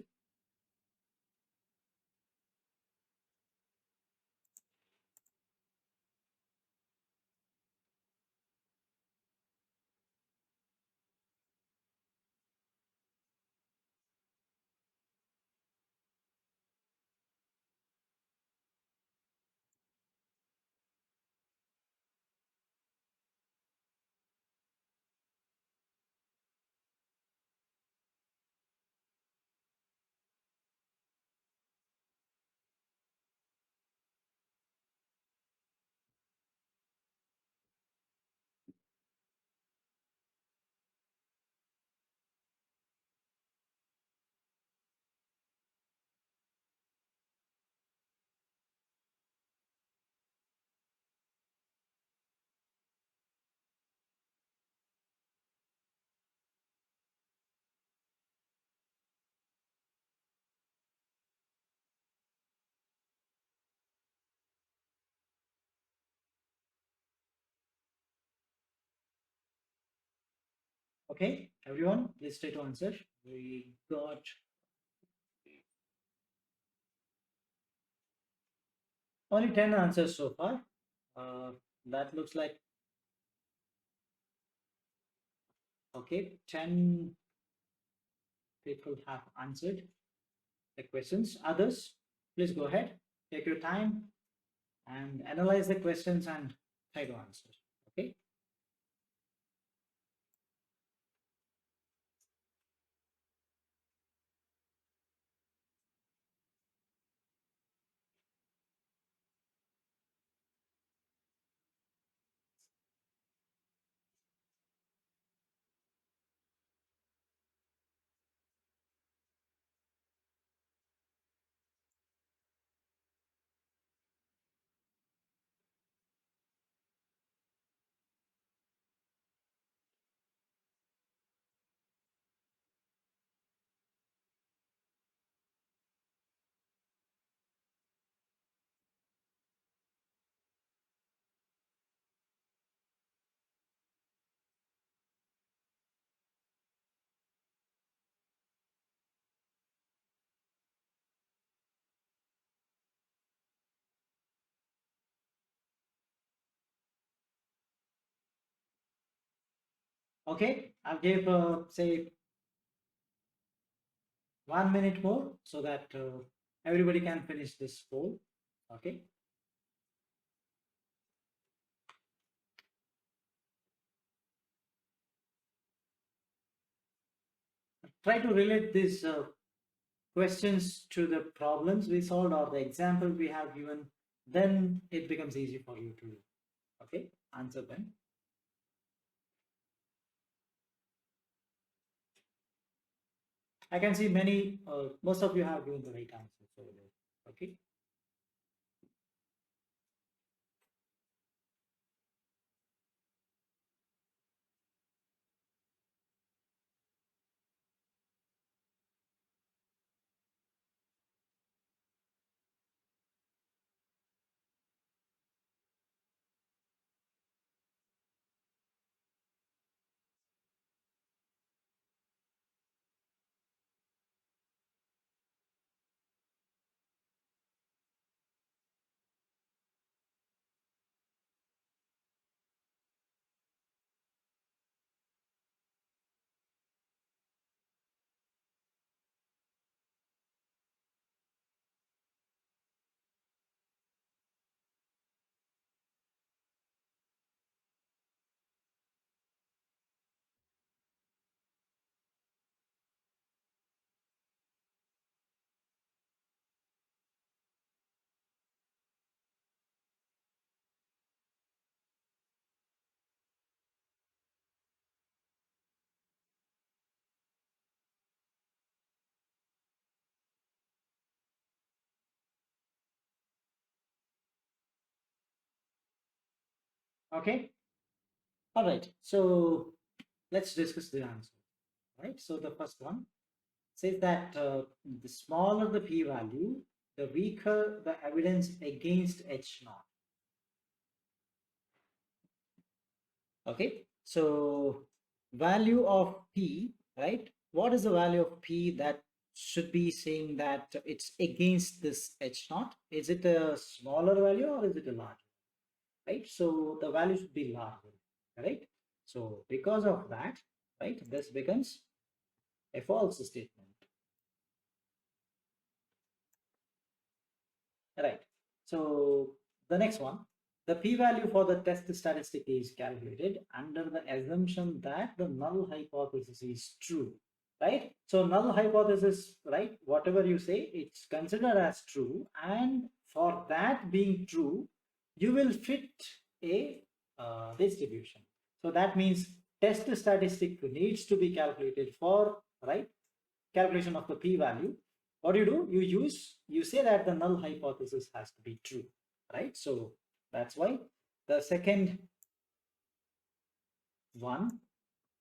Okay, everyone, please try to answer. We got only 10 answers so far. That looks like, okay, 10 people have answered the questions. Others, please go ahead, take your time and analyze the questions and try to answer. Okay. Okay, I'll give say 1 minute more so that everybody can finish this poll. Okay. Try to relate these questions to the problems we solved or the example we have given. Then it becomes easy for you to, okay, answer them. I can see many, most of you have given the right answer. So, okay. Okay. All right. So let's discuss the answer. Right. So the first one says that the smaller the p-value, the weaker the evidence against H naught. Okay, so value of p, right? What is the value of p that should be saying that it's against this H naught? Is it a smaller value or is it a larger? Right, so the value should be larger, right? So because of that, right, this becomes a false statement. Right. So the next one, the p-value for the test statistic is calculated under the assumption that the null hypothesis is true, right? So null hypothesis, right? Whatever you say, it's considered as true, and for that being true, you will fit a distribution. So that means test statistic needs to be calculated for, right, calculation of the p-value. What do? You say that the null hypothesis has to be true, right? So that's why the second one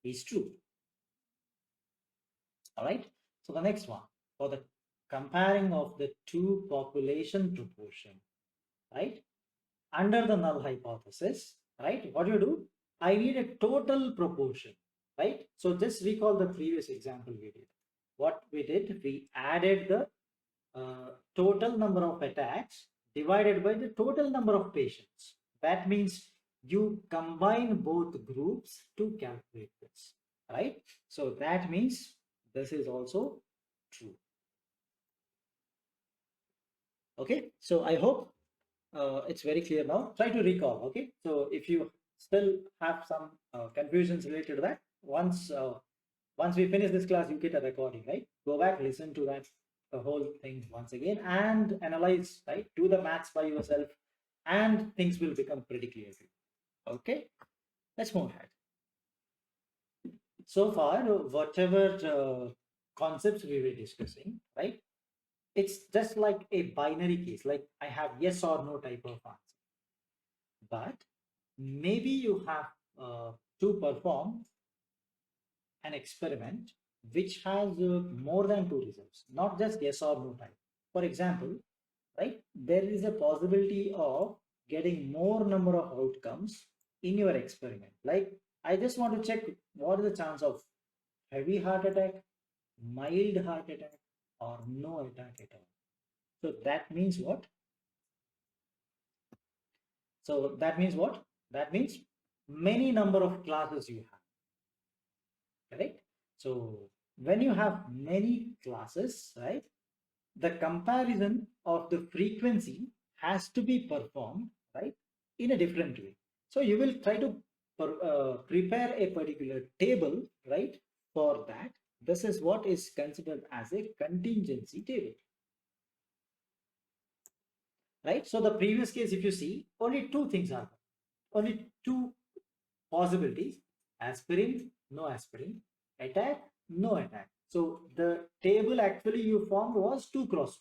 is true. All right. So the next one, for the comparing of the two population proportion, right? Under the null hypothesis, right? What do? I need a total proportion, right? So just recall the previous example we did. What we did, we added the total number of attacks divided by the total number of patients. That means you combine both groups to calculate this, right? So that means this is also true. Okay, so I hope it's very clear now. Try to recall. Okay, so if you still have some confusions related to that, once we finish this class, you get a recording, right? Go back, listen to that the whole thing once again, and analyze, right? Do the maths by yourself, and things will become pretty clear to you. Okay, let's move ahead. So far, whatever concepts we were discussing, right? It's just like a binary case, like I have yes or no type of answer. But maybe you have to perform an experiment which has more than two results, not just yes or no type. For example, right, there is a possibility of getting more number of outcomes in your experiment. Like, I just want to check what is the chance of heavy heart attack, mild heart attack, or no attack at all. So that means what? So that means what? That means many number of classes you have. correct? So when you have many classes, right, the comparison of the frequency has to be performed, right, in a different way. So you will try to prepare a particular table, right, for that. This is what is considered as a contingency table, right? So the previous case, if you see, only two things are there. Only two possibilities: aspirin, no aspirin; attack, no attack. So the table actually you formed was 2 cross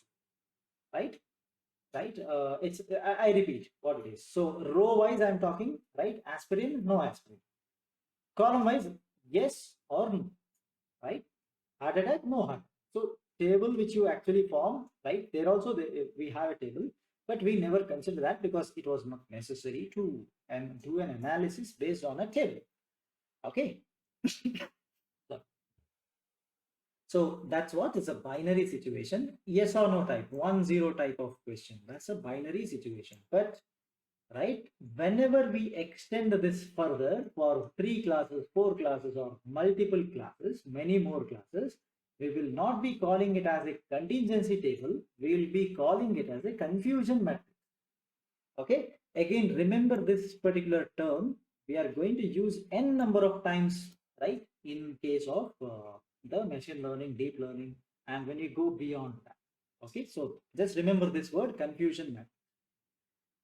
2, right? Right? I repeat what it is. So row wise, I'm talking, right? Aspirin, no aspirin. Column wise, yes or no, right? Heart attack, no heart. So table which you actually form, right? There also we have a table, but we never consider that because it was not necessary to do an analysis based on a table. Okay. So that's what is a binary situation. Yes or no type, 1-0 type of question. That's a binary situation. But right, whenever we extend this further for 3 classes, 4 classes, or multiple classes, many more classes, we will not be calling it as a contingency table. We will be calling it as a confusion matrix. Okay. Again, remember this particular term. We are going to use n number of times, right, in case of the machine learning, deep learning, and when you go beyond that. Okay. So just remember this word, confusion matrix.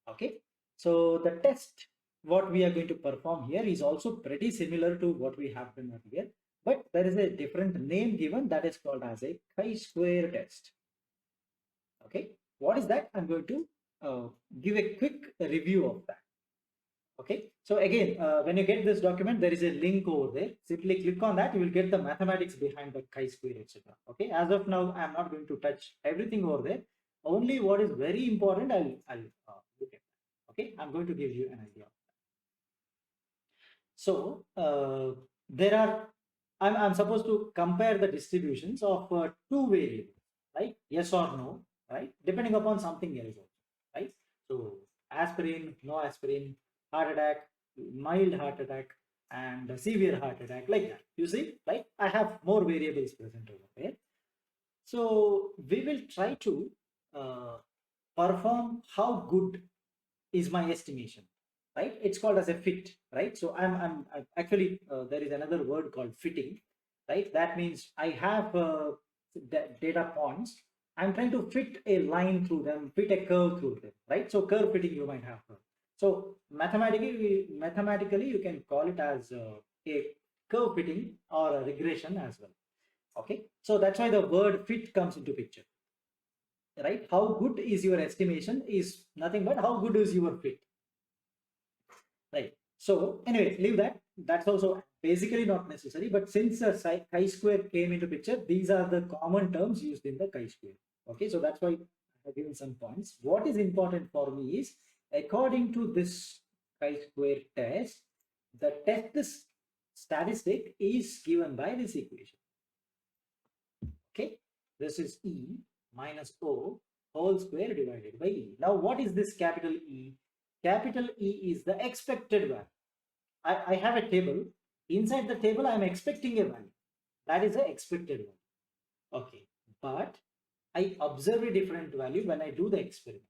Okay. So the test what we are going to perform here is also pretty similar to what we have done earlier, but there is a different name given that is called as a chi-square test. Okay, what is that? I'm going to give a quick review of that. Okay, so again, when you get this document, there is a link over there. Simply click on that, you will get the mathematics behind the chi-square, etc. Okay, as of now, I'm not going to touch everything over there. Only what is very important, I'll look at. Okay, I'm going to give you an idea. So there are, I'm supposed to compare the distributions of two variables, right? Yes or no, right? Depending upon something else also, right? So aspirin, no aspirin, heart attack, mild heart attack, and severe heart attack, like that. You see, right? I have more variables present over there. So we will try to uh, perform how good is my estimation, right? It's called as a fit, right? So I'm actually there is another word called fitting, right? That means I have data points. I'm trying to fit a line through them, fit a curve through them, right? So curve fitting you might have heard. So mathematically you can call it as a curve fitting or a regression as well. Okay, so that's why the word fit comes into picture, right? How good is your estimation is nothing but how good is your fit, right? So anyway, leave that. That's also basically not necessary, but since the chi-square came into picture, these are the common terms used in the chi-square. Okay, so that's why I have given some points. What is important for me is, according to this chi-square test, the test statistic is given by this equation. Okay, this is E minus O whole square divided by E. Now, what is this capital E? Capital E is the expected value. I have a table. Inside the table, I'm expecting a value. That is the expected value. Okay, but I observe a different value when I do the experiment.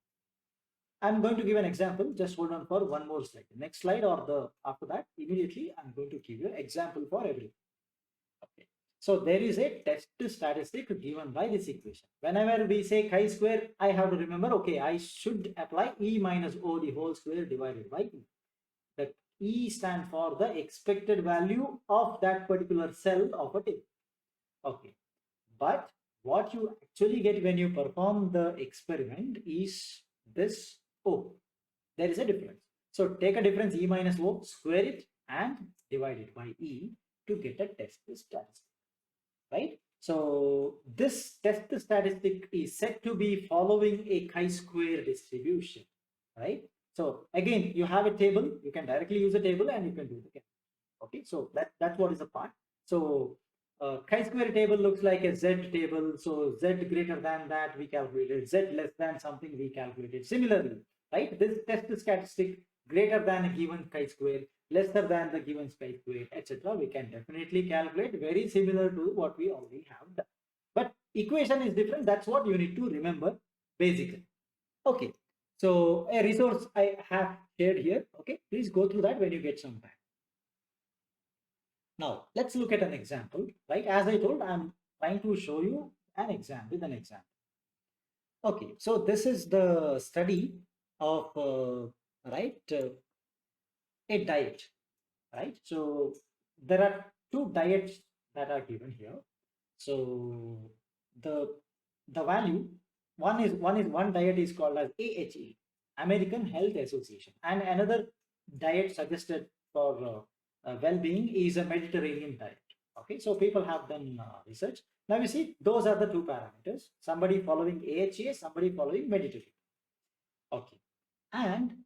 I'm going to give an example. Just hold on for one more slide. Next slide or the after that, immediately I'm going to give you an example for everything. Okay. So there is a test statistic given by this equation. Whenever we say chi-square, I have to remember, okay, I should apply E minus O the whole square divided by E. That E stand for the expected value of that particular cell of a table. Okay. But what you actually get when you perform the experiment is this O. There is a difference. So take a difference E minus O, square it and divide it by E to get a test statistic. Right? So this test statistic is said to be following a chi-square distribution, right? So again, you have a table, you can directly use a table and you can do it again. Okay, so that's what is the part. So chi-square table looks like a Z table. So Z greater than that we calculated, Z less than something we calculated. Similarly, right? This test statistic greater than a given chi-square, lesser than the given spike weight, etc., we can definitely calculate very similar to what we already have done. But equation is different. That's what you need to remember basically. Okay. So a resource I have shared here. Okay. Please go through that when you get some time. Now let's look at an example, right? As I told, I'm trying to show you an example with an example. Okay. So this is the study of, a diet, right? So there are two diets that are given here. So the value, one diet is called as AHA, American Health Association, and another diet suggested for well-being is a Mediterranean diet. Okay, so people have done research. Now you see, those are the two parameters: somebody following AHA, somebody following Mediterranean. Okay, and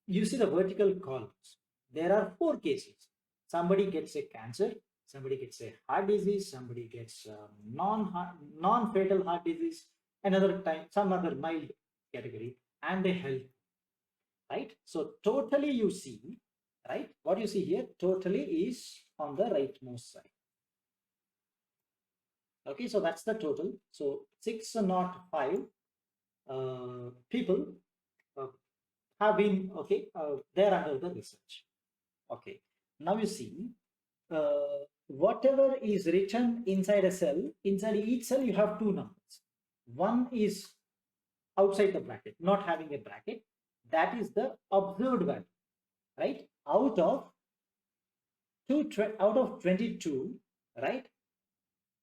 you see the vertical columns. There are four cases. Somebody gets a cancer, somebody gets a heart disease, somebody gets non-fatal heart disease, another time some other mild category, and a health, right? So totally you see, right? What you see here totally is on the rightmost side. Okay, so that's the total. So 605 people have been, okay, there under the research. Okay, now you see, whatever is written inside a cell, inside each cell you have two numbers. One is outside the bracket, not having a bracket. That is the observed value, right? Out of 22, right?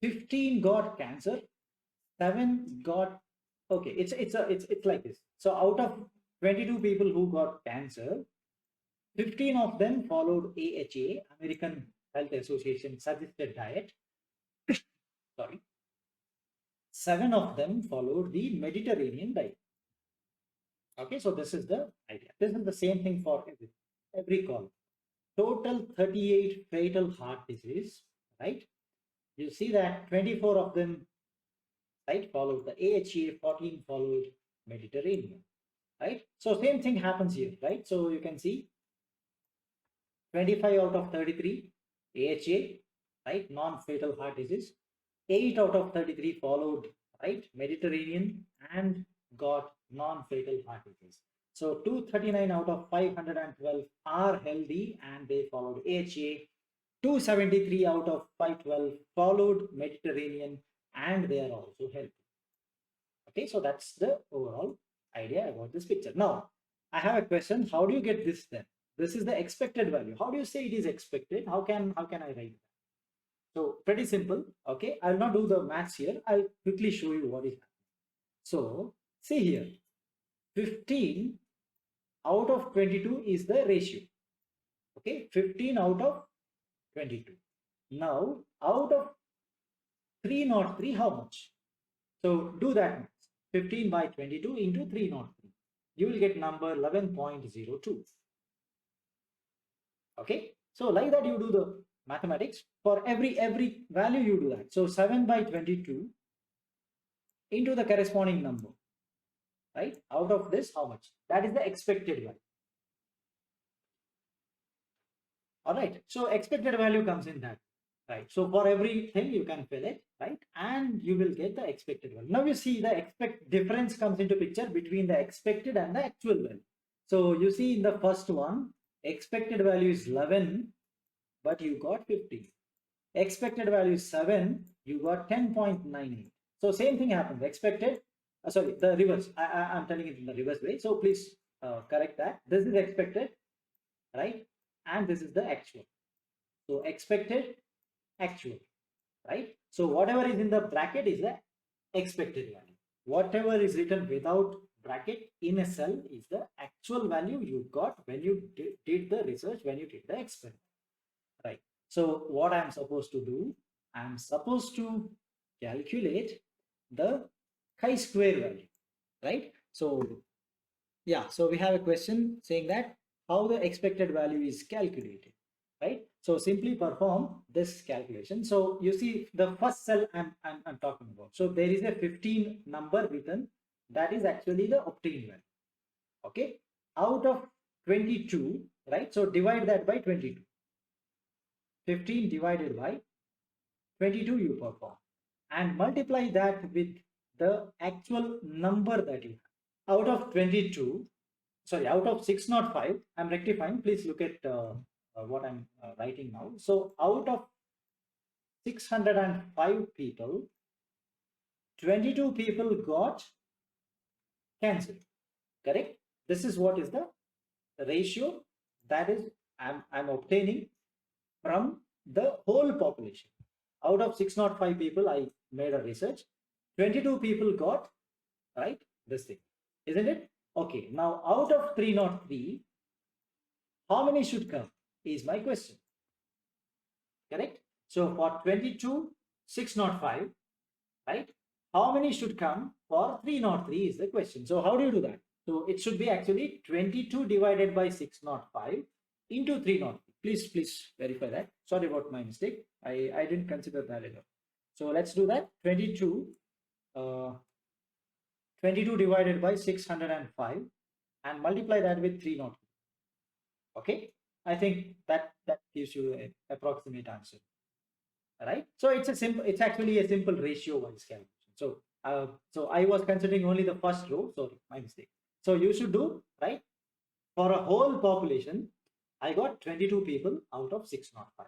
15 got cancer, 7 got, okay, it's like this. So out of 22 people who got cancer, 15 of them followed AHA, American Health Association suggested diet. Sorry. 7 of them followed the Mediterranean diet. Okay, so this is the idea. This is the same thing for every column. Total 38 fatal heart disease, right? You see that 24 of them, right, followed the AHA, 14 followed Mediterranean, right? So same thing happens here, right? So you can see 25 out of 33 AHA, right, non-fatal heart disease. 8 out of 33 followed, right, Mediterranean and got non-fatal heart disease. So 239 out of 512 are healthy and they followed AHA. 273 out of 512 followed Mediterranean and they are also healthy. Okay, so that's the overall idea about this picture. Now, I have a question. How do you get this then? This is the expected value. How do you say it is expected? How can I write that? So pretty simple. Okay, I'll not do the maths here. I'll quickly show you what is happening. So see here, 15 out of 22 is the ratio. Okay, 15 out of 22. Now out of 303, how much? So do that math. 15 by 22 into 303. You will get number 11.02. Okay, so like that you do the mathematics for every value you do that. So 7 by 22 into the corresponding number, right? Out of this, how much? That is the expected value. All right, so expected value comes in that, right? So for everything you can fill it, right? And you will get the expected value. Now you see the difference comes into picture between the expected and the actual value. So you see in the first one, expected value is 11, but you got 50. Expected value is 7, you got 10.98. So same thing happens. Expected, sorry, the reverse. I'm telling it in the reverse way. So please correct that. This is expected, right? And this is the actual. So expected, actual, right? So whatever is in the bracket is the expected value. Whatever is written without bracket in a cell is the actual value you got when you did the research, when you did the experiment, right? So what I'm supposed to do, I'm supposed to calculate the chi-square value, right? So yeah, so we have a question saying that how the expected value is calculated, right? So simply perform this calculation. So you see the first cell I'm talking about. So there is a 15 number written, that is actually the obtained value. Okay, out of 22, right? So divide that by 22. 15 divided by 22 you perform, and multiply that with the actual number that you have. Out of 22, sorry, out of 605, I'm rectifying. Please look at what I'm writing now. So out of 605 people, 22 people got cancelled. Correct? This is what is the ratio that is I'm obtaining from the whole population. Out of 605 people, I made a research. 22 people got, right, this thing, isn't it? Okay, now out of 303, how many should come is my question. Correct? So for 22, 605, right? How many should come for 303 is the question. So how do you do that? So it should be actually 22 divided by 605 into 303. Please verify that. Sorry about my mistake. I didn't consider that enough. So let's do that. 22 divided by 605 and multiply that with 303. Okay, I think that gives you an approximate answer. Right? So it's actually a simple ratio wise calculation. So I was considering only the first row. Sorry, my mistake. So you should do, right, for a whole population, I got 22 people out of 605,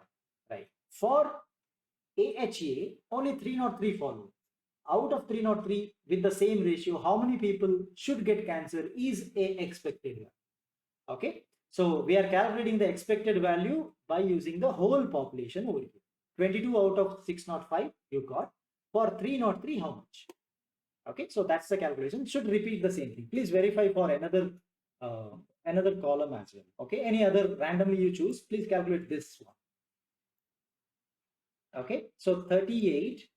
right? For AHA, only 303 follow. Out of 303 with the same ratio, how many people should get cancer is a expected value. Okay, so we are calculating the expected value by using the whole population over here. 22 out of 605 you got. For 303, how much? Okay, so that's the calculation. Should repeat the same thing. Please verify for another column as well. Okay, any other randomly you choose, please calculate this one. Okay, so 38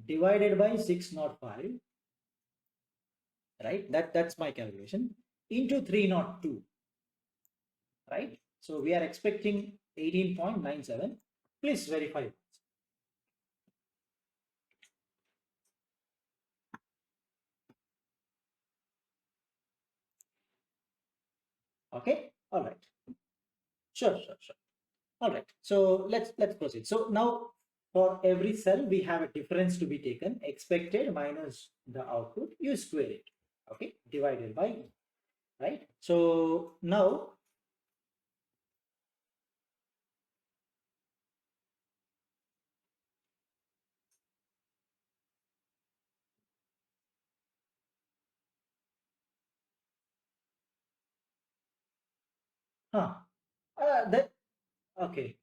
divided by 605, right? That's my calculation, into 302, right? So we are expecting 18.97. Please verify. Okay, all right. Sure. All right. So let's proceed. So now for every cell we have a difference to be taken. Expected minus the output. You square it. Okay, divided by, right? So now that okay.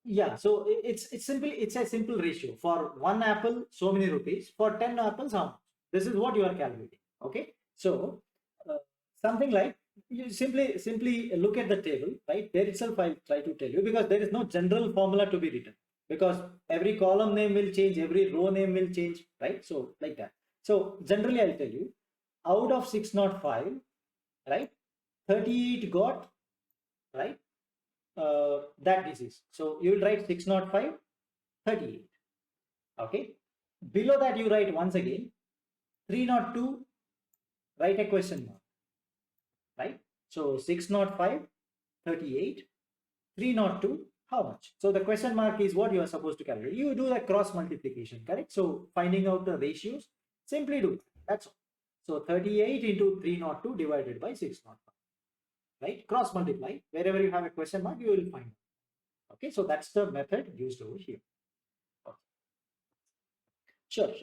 Yeah, so it's simple. It's a simple ratio. For one apple, so many rupees. For 10 apples, how much? This is what you are calculating. Okay, so something like, you simply look at the table, right? There itself I'll try to tell you, because there is no general formula to be written, because every column name will change, every row name will change, right? So like that. So generally I'll tell you, out of 605, right, 38 got, right, that disease. So you will write 605, 38. Okay. Below that you write once again 302, write a question mark, right? So 605, 38, 302, how much? So the question mark is what you are supposed to calculate. You do the cross multiplication, correct? So finding out the ratios, simply do that's all. So 38 into 302 divided by 605, right? Cross multiply. Wherever you have a question mark, you will find. Okay, so that's the method used over here. Okay. Sure.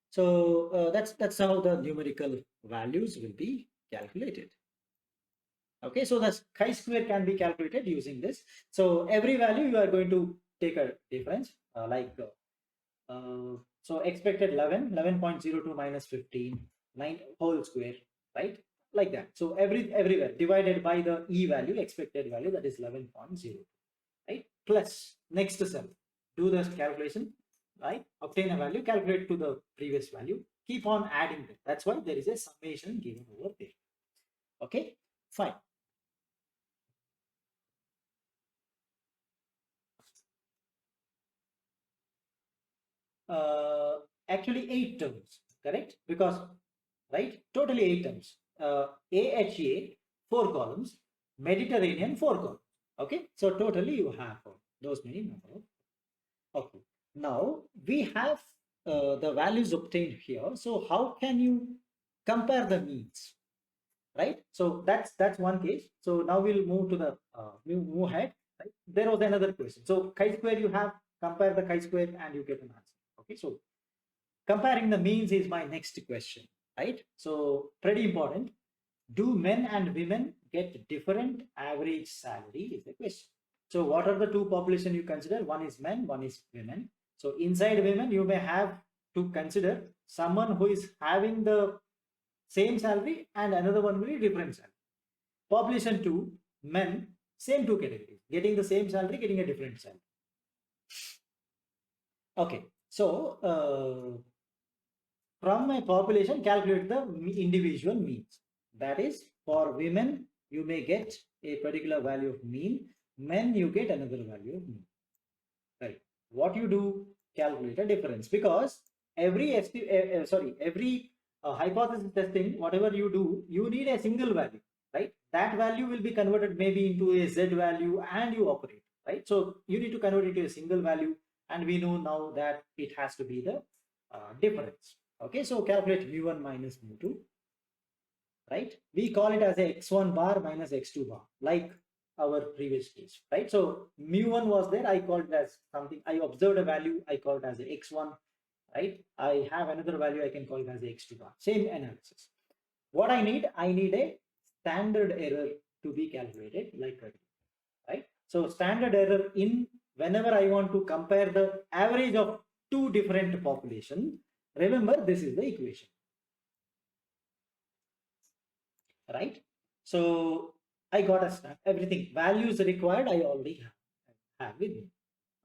So that's how the numerical values will be calculated. Okay, so the chi-square can be calculated using this. So every value you are going to take a difference, so expected 11.02 minus 15, 9 whole square, right? Like that. So everywhere divided by the E value, expected value, that is 11.02, right? Plus next cell, do the calculation, right? Obtain a value, calculate to the previous value, keep on adding them. That's why there is a summation given over there. Okay, fine. Actually 8 terms, correct? Because, right, totally 8 terms. AHA, 4 columns, Mediterranean 4 columns. Okay, so totally you have those many number of. Okay, now we have the values obtained here. So how can you compare the means, right? So that's one case. So now we'll move to the move ahead. Right? There was another question. So chi-square you have, compare the chi-square and you get an answer. Okay, so comparing the means is my next question, right? So pretty important. Do men and women get different average salary is the question. So what are the two population you consider? One is men, one is women. So inside women, you may have to consider someone who is having the same salary and another one will be different salary. Population 2, men, same two categories, getting the same salary, getting a different salary. Okay, so from my population, calculate the individual means. That is, for women, you may get a particular value of mean. Men, you get another value of mean. Right. What you do, calculate a difference, because every hypothesis testing, whatever you do, you need a single value, right? That value will be converted maybe into a z value and you operate, right? So you need to convert it to a single value, and we know now that it has to be the difference. Okay, so calculate mu1 minus mu2, right? We call it as a x1 bar minus x2 bar, like our previous case, right? So mu1 was there, I called it as something, I observed a value, I called it as a x1, right? I have another value, I can call it as a x2 bar, same analysis. What I need a standard error to be calculated, like that, right? So standard error in whenever I want to compare the average of two different populations, remember this is the equation, right? So I got a snap, everything values required I already have with me.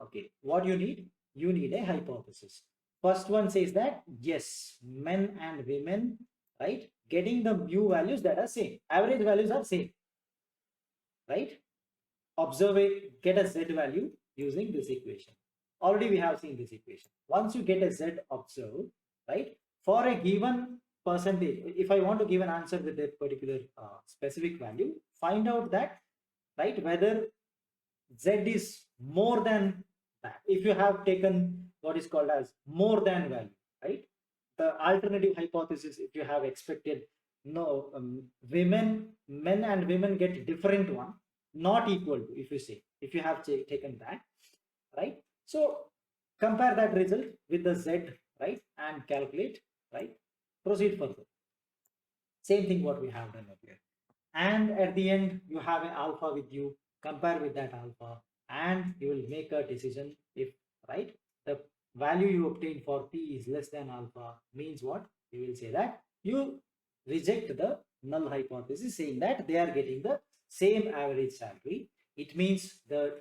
Okay, what you need a hypothesis. First one says that yes, men and women, right, getting the mu values that are same, average values are same, right? Observe it, get a z value using this equation. Already we have seen this equation. Once you get a z observed, right, for a given percentage, if I want to give an answer with a particular specific value, find out that, right, whether z is more than that. If you have taken what is called as more than value, right, the alternative hypothesis, if you have expected no men and women get different one, not equal to, if you say, if you have taken that, right, so compare that result with the z, right, and calculate, right, proceed further. Same thing what we have done earlier, and at the end you have an alpha with you, compare with that alpha, and you will make a decision if, right, the value you obtain for p is less than alpha, means what, you will say that you reject the null hypothesis, saying that they are getting the same average salary. It means the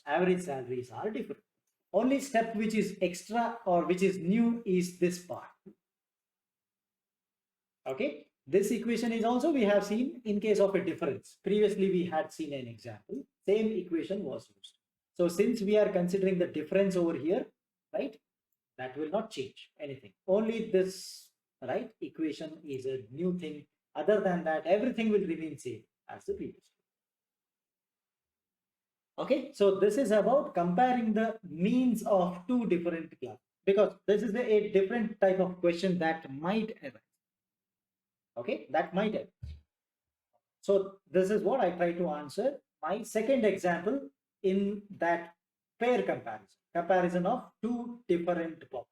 average salaries are different. Only step which is extra or which is new is this part. Okay, this equation is also we have seen in case of a difference. Previously we had seen an example, same equation was used. So since we are considering the difference over here, right, that will not change anything. Only this, right, equation is a new thing. Other than that, everything will remain same as the previous. Okay, so this is about comparing the means of two different classes, because this is a different type of question that might arise. Okay, that might arise. So this is what I try to answer. My second example in that pair comparison of two different populations,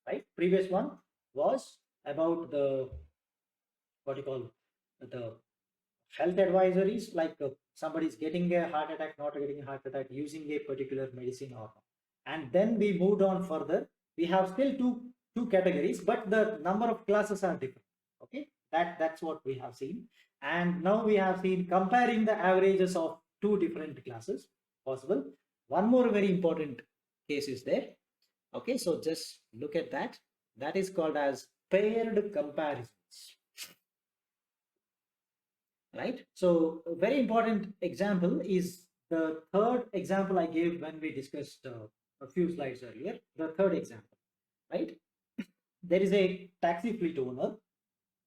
right? Previous one was about the, what you call, the health advisories, like somebody is getting a heart attack, not getting a heart attack, using a particular medicine or not. And then we moved on further. We have still two categories, but the number of classes are different. Okay, that's what we have seen. And now we have seen comparing the averages of two different classes possible. One more very important case is there. Okay, so just look at that. That is called as paired comparisons. Right, so a very important example is the third example I gave when we discussed a few slides earlier. The third example, right? There is a taxi fleet owner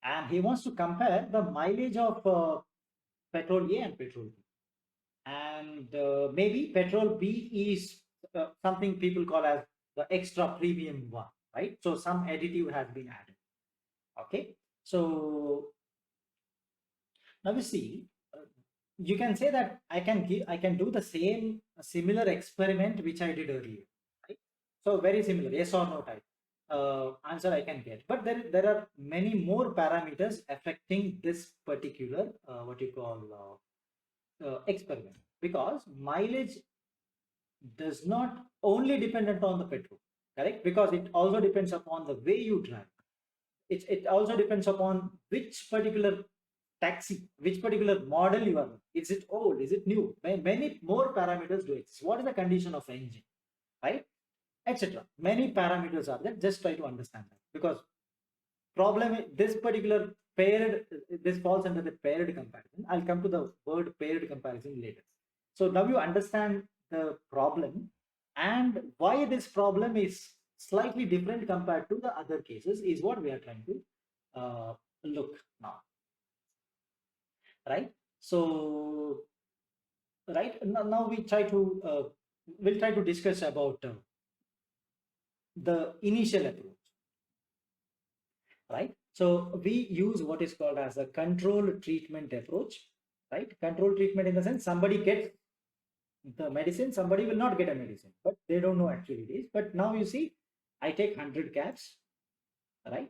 and he wants to compare the mileage of petrol A and petrol B. And maybe petrol B is something people call as the extra premium one, right? So some additive has been added. Okay, so now you see, you can say that I can do the same similar experiment which I did earlier, right? So very similar, yes or no type answer I can get, but there are many more parameters affecting this particular what you call experiment, because mileage does not only dependent on the petrol, correct? Because it also depends upon the way you drive. It also depends upon which particular taxi, which particular model you are. Is it old? Is it new? Many more parameters do exist. What is the condition of engine, right? Etc. Many parameters are there. Just try to understand that, because problem this particular paired, this falls under the paired comparison. I'll come to the word paired comparison later. So now you understand the problem, and why this problem is slightly different compared to the other cases is what we are trying to look now, right? So right now we try to we'll try to discuss about the initial approach, right? So we use what is called as a control treatment approach, right? Control treatment in the sense somebody gets the medicine, somebody will not get a medicine, but they don't know actually it is. But now you see, I take 100 cabs, right?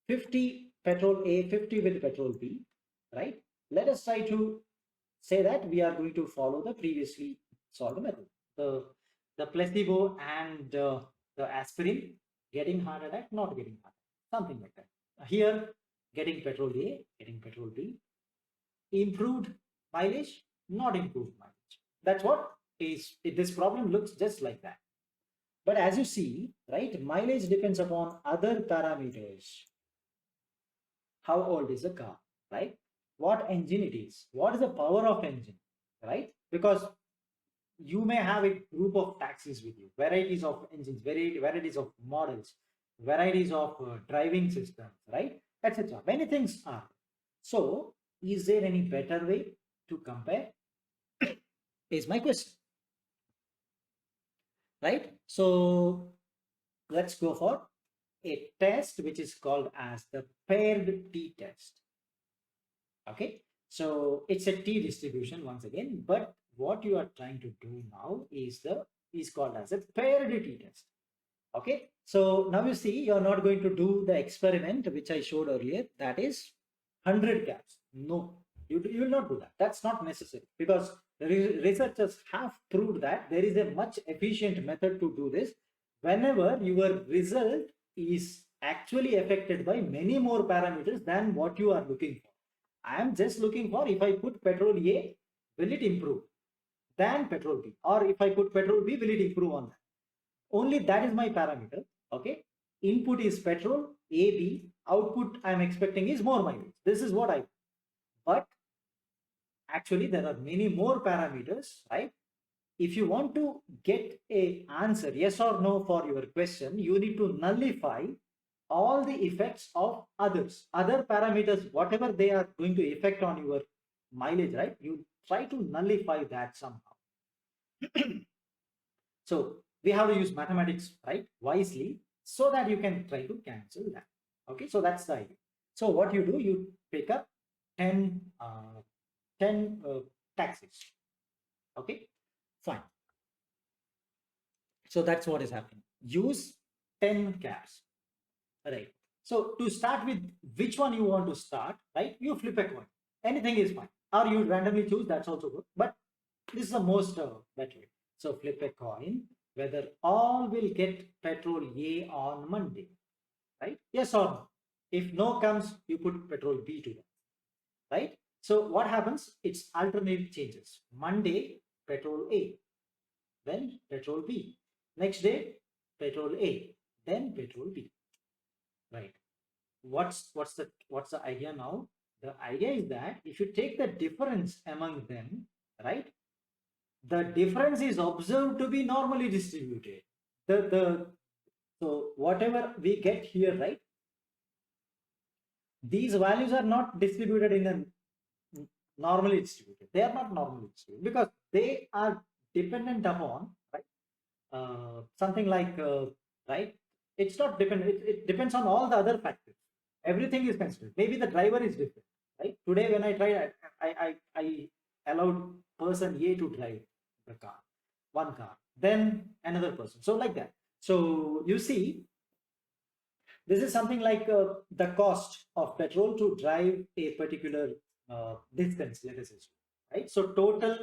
50 petrol A, 50 with petrol B, right? Let us try to say that we are going to follow the previously solved method. The placebo and the aspirin, getting heart attack, not getting heart attack, something like that. Here, getting petrol A, getting petrol B, improved mileage, not improved mileage. That's what is, this problem looks just like that. But as you see, right, mileage depends upon other parameters. How old is the car, right? What engine it is, what is the power of engine, right? Because you may have a group of taxis with you, varieties of engines, varieties of models, varieties of driving systems, right, etc. Many things are. So is there any better way to compare is my question, right? So let's go for a test which is called as the paired t test. Okay, so it's a t distribution once again, but what you are trying to do now is called as a paired t test. Okay, so now you see, you're not going to do the experiment which I showed earlier, that is 100 caps. No, you will not do that. That's not necessary, because researchers have proved that there is a much efficient method to do this whenever your result is actually affected by many more parameters than what you are looking for. I am just looking for, if I put petrol A, will it improve than petrol B? Or if I put petrol B, will it improve on that? Only that is my parameter. Okay. Input is petrol, AB. Output I am expecting is more mileage. This is what I, but actually there are many more parameters, right? If you want to get a answer, yes or no for your question, you need to nullify all the effects of others, other parameters, whatever they are going to affect on your mileage, right? You try to nullify that somehow. So we have to use mathematics, right, wisely, so that you can try to cancel that. Okay, so that's the idea. So what you do, you pick up 10 taxes. Okay, fine. So that's what is happening. Use 10 cabs, right? So to start with, which one you want to start, right? You flip a coin. Anything is fine, or you randomly choose. That's also good. But this is the most better way. So flip a coin whether all will get petrol A on Monday, right? Yes or no. If no comes, you put petrol B to them, right? So what happens? It's alternate changes. Monday, petrol A, then petrol B. Next day, petrol A, then petrol B, right? What's the idea now? The idea is that if you take the difference among them, right, the difference is observed to be normally distributed. So whatever we get here, right, these values are not distributed in a normally distributed. They are not normally distributed because they are dependent upon, right, something like, right, it's not dependent, it depends on all the other factors. Everything is considered. Maybe the driver is different, right? Today when I tried, I allowed person A to drive the car, one car, then another person, so like that. So you see, this is something like the cost of petrol to drive a particular distance, let us say, right? So total,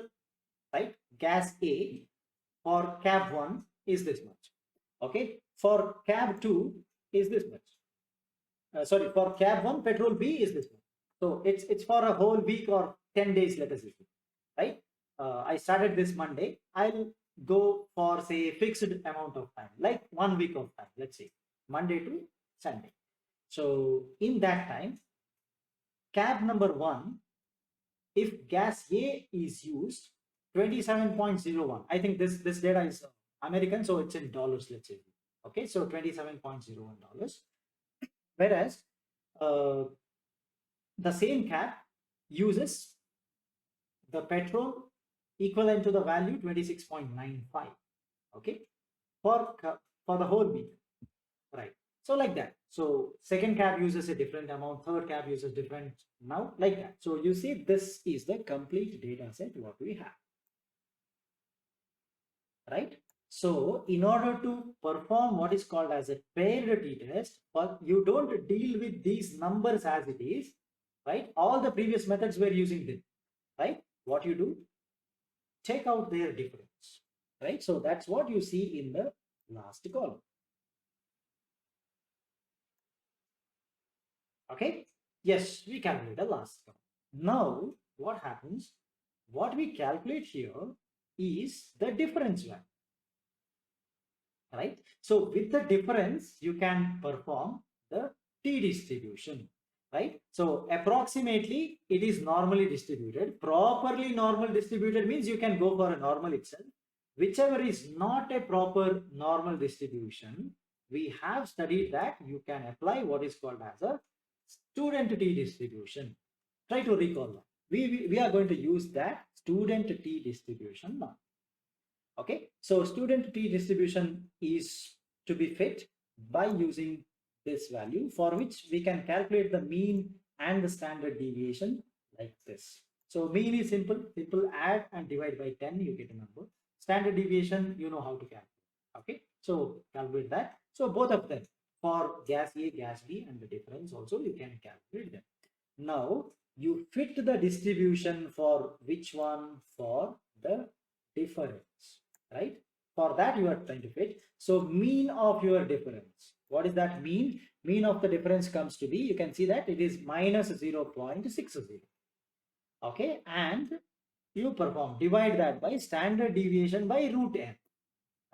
right, gas A for cab 1 is this much. Okay, for cab 2 is this much. Sorry, for cab 1 petrol B is this much. So it's for a whole week or 10 days, let us say, right? I started this Monday. I'll go for, say, fixed amount of time, like 1 week of time, let's say Monday to Sunday. So in that time, cab number 1, if gas A is used, 27.01. I think this data is American, so it's in dollars, let's say. Okay, so $27.01. Whereas the same cab uses the petrol equivalent to the value 26.95. Okay, for the whole week, right? So like that. So second cab uses a different amount, third cab uses different amount, like that. So you see, this is the complete data set what we have, right? So in order to perform what is called as a paired t-test, but you don't deal with these numbers as it is, right? All the previous methods were using them, right? What you do, take out their difference, right? So that's what you see in the last column. Okay, yes, we calculate the last column. Now what happens, what we calculate here is the difference value, right? So with the difference, you can perform the t distribution, right? So approximately it is normally distributed. Properly normal distributed means you can go for a normal itself. Whichever is not a proper normal distribution, we have studied that you can apply what is called as a student t distribution. Try to recall that. We are going to use that student t distribution now. Okay, so student t distribution is to be fit by using this value, for which we can calculate the mean and the standard deviation like this. So mean is simple, add and divide by 10, you get a number. Standard deviation, you know how to calculate. Okay, so calculate that. So both of them, for gas A, gas B, and the difference also you can calculate them. Now you fit the distribution for which one? For the difference, right? For that you are trying to fit. So mean of your difference, what is that mean? Mean of the difference comes to be, you can see that it is minus 0.60. Okay, and you perform, divide that by standard deviation by root n.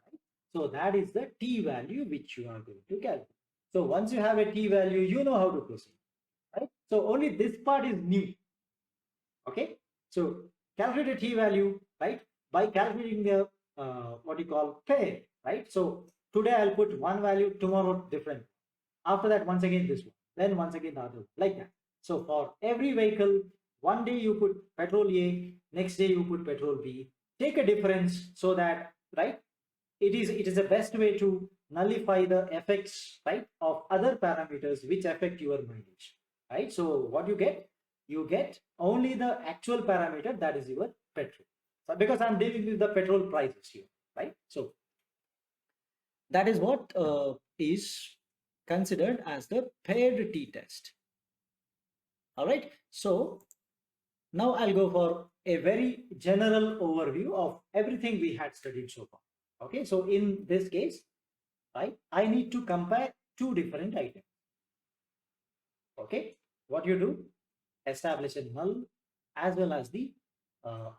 Right? So that is the t value which you are going to calculate. So once you have a t value, you know how to proceed, right? So only this part is new. Okay, so calculate a t value, right, by calculating the what you call pair, right? So today I'll put one value, tomorrow different, after that once again this one, then once again the other, like that. So for every vehicle, one day you put petrol A, next day you put petrol B, take a difference, so that, right, it is the best way to nullify the effects, right, of other parameters which affect your mileage, right? So what you get only the actual parameter, that is your petrol. So because I'm dealing with the petrol prices here, right? So that is what is considered as the paired t-test. All right, so now I'll go for a very general overview of everything we had studied so far. Okay, so in this case, right, I need to compare two different items. Okay, what you do, establish a null as well as the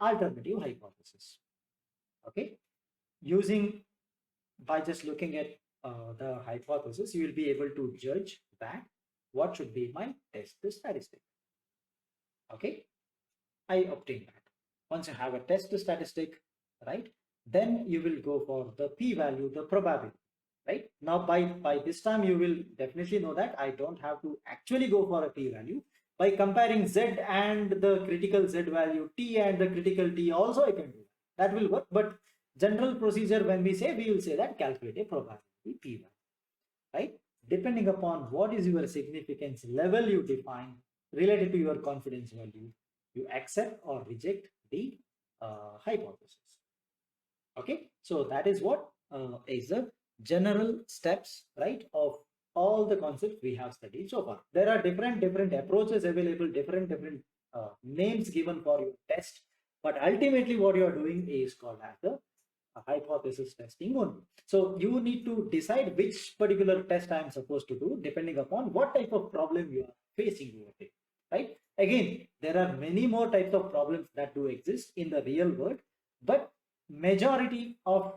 alternative hypothesis. Okay, using, by just looking at the hypothesis, you will be able to judge that what should be my test statistic. Okay, I obtain that. Once you have a test statistic, right, then you will go for the p-value, the probability, right? Now by this time you will definitely know that I don't have to actually go for a p-value. By comparing Z and the critical Z value, T and the critical T also I can do that. That will work. But general procedure, when we say, we will say that calculate a probability P value, right? Depending upon what is your significance level you define related to your confidence value, you accept or reject the hypothesis. Okay, so that is what is the general steps, right, of all the concepts we have studied so far. There are different approaches available, different names given for your test, but ultimately what you are doing is called as the hypothesis testing only. So you need to decide which particular test I am supposed to do depending upon what type of problem you are facing over there, right? Again, there are many more types of problems that do exist in the real world, but majority of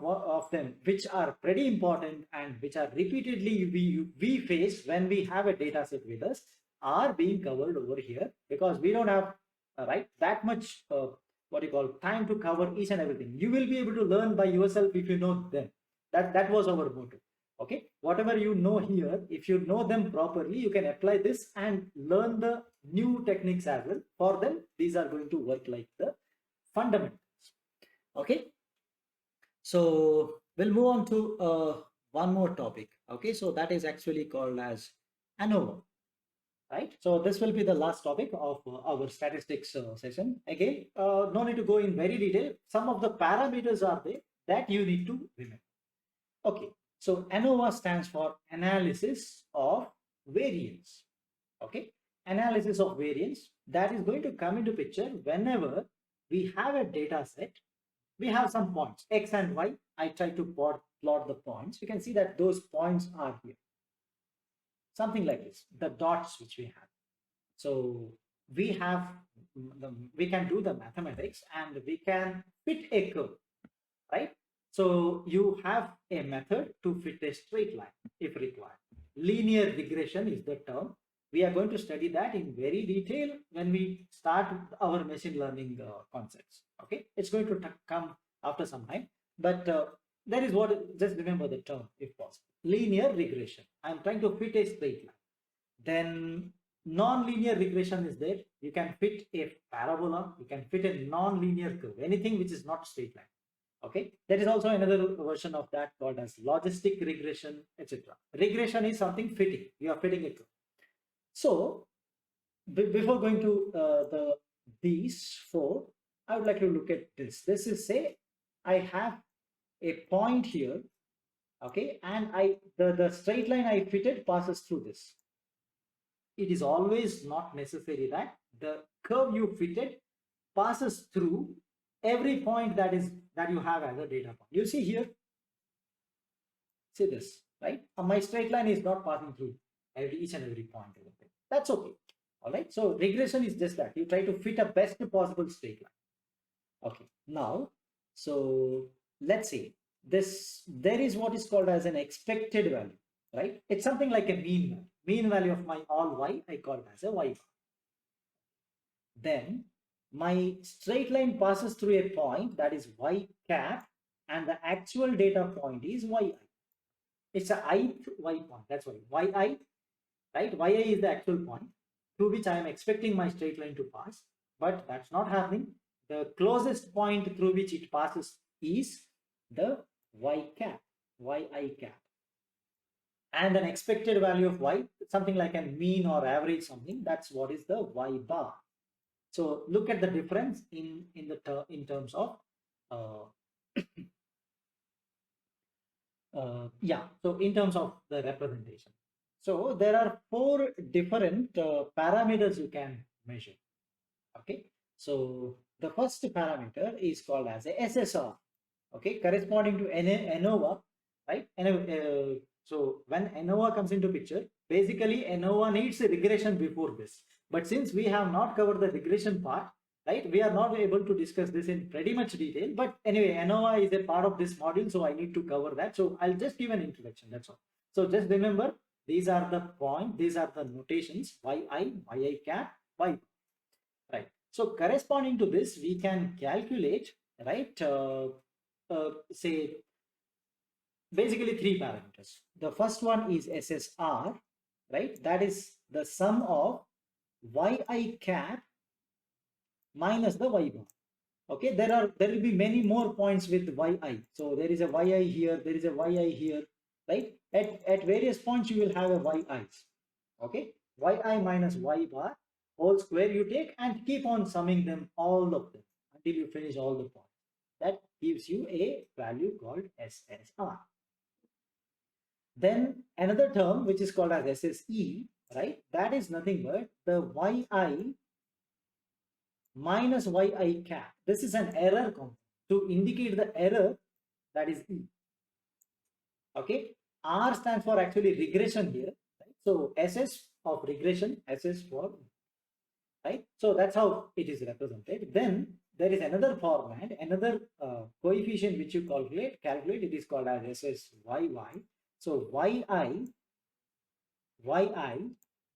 them, which are pretty important and which are repeatedly we face when we have a data set with us, are being covered over here, because we don't have right that much what you call time to cover each and everything. You will be able to learn by yourself if you know them. That was our motto. Okay, whatever you know here, if you know them properly, you can apply this and learn the new techniques as well. For them, these are going to work like the fundamentals. Okay, so we'll move on to one more topic. Okay, so that is actually called as ANOVA, right? So this will be the last topic of our statistics session. Again, no need to go in very detail. Some of the parameters are there that you need to remember. Okay, so ANOVA stands for analysis of variance. Okay, analysis of variance, that is going to come into picture whenever we have a data set. We have some points X and Y. I try to plot the points. You can see that those points are here, something like this, the dots which we have. So we can do the mathematics and we can fit a curve, right? So you have a method to fit a straight line if required. Linear regression is the term. We are going to study that in very detail when we start our machine learning concepts. Okay, it's going to come after some time, but that is what, just remember the term if possible. Linear regression. I'm trying to fit a straight line. Then non-linear regression is there. You can fit a parabola, you can fit a non-linear curve, anything which is not straight line. Okay, there is also another version of that called as logistic regression, etc. Regression is something fitting. You are fitting a curve. So before going to these four, I would like to look at this. This is, say I have a point here, okay, and the straight line I fitted passes through this. It is always not necessary that the curve you fitted passes through every point that you have as a data point. You see here, see this, right? My straight line is not passing through each and every point. That's okay. All right. So regression is just that you try to fit a best possible straight line. Okay. Now, so let's say this, there is what is called as an expected value, right? It's something like a mean value. Mean value of my all y, I call it as a y bar. Then my straight line passes through a point that is y cap, and the actual data point is yi. It's a ith y point. That's why yi, right? Yi is the actual point through which I am expecting my straight line to pass, but that's not happening. The closest point through which it passes is the y cap, yi cap. And an expected value of y, something like a mean or average something, that's what is the y bar. So look at the difference in terms of yeah, so in terms of the representation. So there are four different parameters you can measure. Okay, so the first parameter is called as a SSR. Okay, corresponding to ANOVA, right? So when ANOVA comes into picture, basically ANOVA needs a regression before this. But since we have not covered the regression part, right, we are not able to discuss this in pretty much detail. But anyway, ANOVA is a part of this module, so I need to cover that. So I'll just give an introduction, that's all. So just remember, these are the points, these are the notations, yi cap, y. Right. So corresponding to this, we can calculate, right, say basically three parameters. The first one is SSR, right? That is the sum of yi cap minus the y bar. Okay, there will be many more points with yi. So there is a yi here, there is a yi here, right? At various points you will have a yi's. Okay, yi minus y bar whole square you take and keep on summing them, all of them, until you finish all the points. That gives you a value called SSR. Then another term which is called as SSE, right? That is nothing but the yi minus yi cap. This is an error component to indicate the error, that is E. Okay, R stands for actually regression here, right? So SS of regression, SS for, right? So that's how it is represented. Then there is another format, another coefficient which you calculate. It is called as SSYY. So yi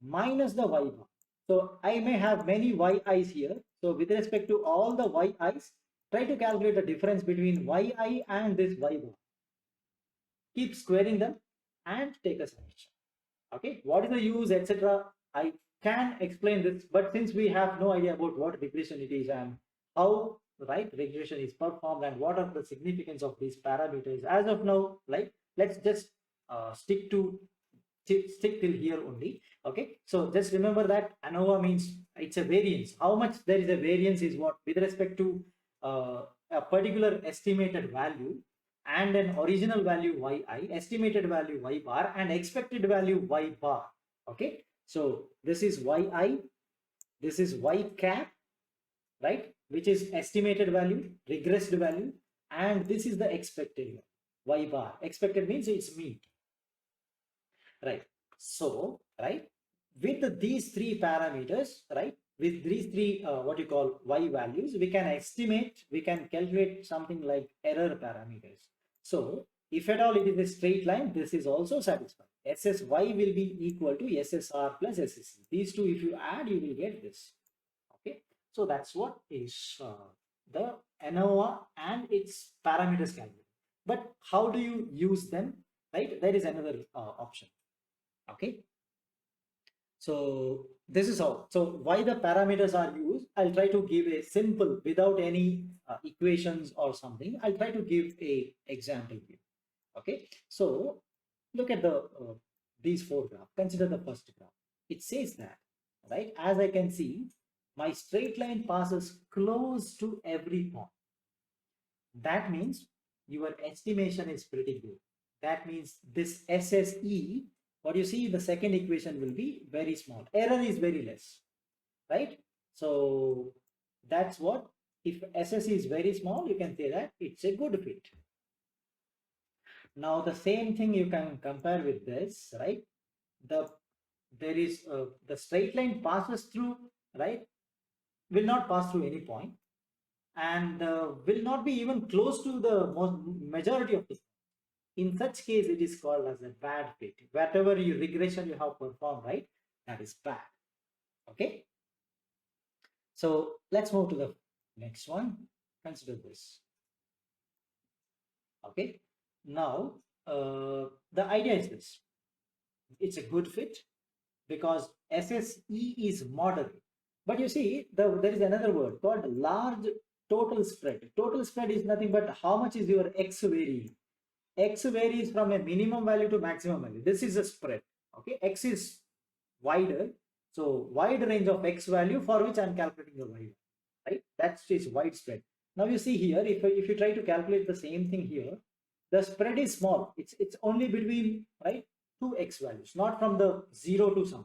minus the y bar. So I may have many yi's here. So with respect to all the yi's, try to calculate the difference between yi and this y bar. Keep squaring them and take a solution. Okay, what is the use, etc. I can explain this, but since we have no idea about what regression it is and how, right, regression is performed and what are the significance of these parameters, as of now, like, let's just stick till here only. Okay, so just remember that ANOVA means it's a variance. How much there is a variance is what with respect to a particular estimated value and an original value yi, estimated value y bar, and expected value y bar. Okay, so this is yi, this is y cap, right, which is estimated value, regressed value, and this is the expected value, y bar. Expected means it's mean, right? So, right, with these three parameters, right, with these three what you call y values, we can estimate, we can calculate something like error parameters. So if at all it is a straight line, this is also satisfied. SSY will be equal to SSR plus SSE. These two, if you add, you will get this. Okay, so that's what is the ANOVA and its parameters calculated. But how do you use them? Right, there is another option. Okay, so this is how. So why the parameters are used, I'll try to give a simple, without any equations or something. I'll try to give a example here. Okay, so look at the these four graphs. Consider the first graph. It says that, right, as I can see, my straight line passes close to every point. That means your estimation is pretty good. That means this SSE, what you see, the second equation will be very small. Error is very less, right? So that's what, if SSE is very small, you can say that it's a good fit. Now the same thing you can compare with this, right? There is the straight line passes through, right? Will not pass through any point and will not be even close to the majority of the. In such case, it is called as a bad fit. Whatever you regression you have performed, right, that is bad. Okay, so let's move to the next one. Consider this. Okay, now the idea is this. It's a good fit because SSE is moderate. But you see, there is another word called large total spread. Total spread is nothing but how much is your X varying. X varies from a minimum value to maximum value. This is a spread. Okay, X is wider. So wide range of X value for which I am calculating the Y, right? That is widespread. Now you see here, if you try to calculate the same thing here, the spread is small. It's only between, right, two X values, not from the 0 to some,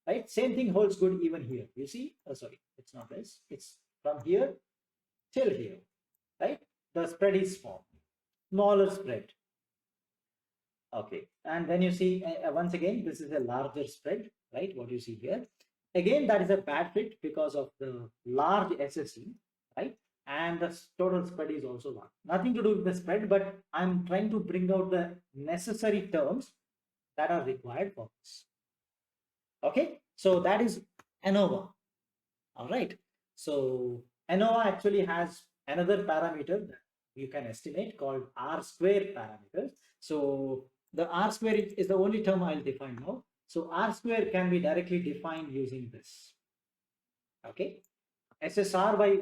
right? Same thing holds good even here. You see, sorry, it's not this. It's from here till here, right? The spread is small, smaller spread. Okay, and then you see once again, this is a larger spread, right? What you see here, again, that is a bad fit because of the large SSE, right? And the total spread is also large. Nothing to do with the spread, but I'm trying to bring out the necessary terms that are required for this. Okay, so that is ANOVA. All right, so ANOVA actually has another parameter that you can estimate called R square parameters. So the R square is the only term I'll define now. So R square can be directly defined using this. Okay, SSR by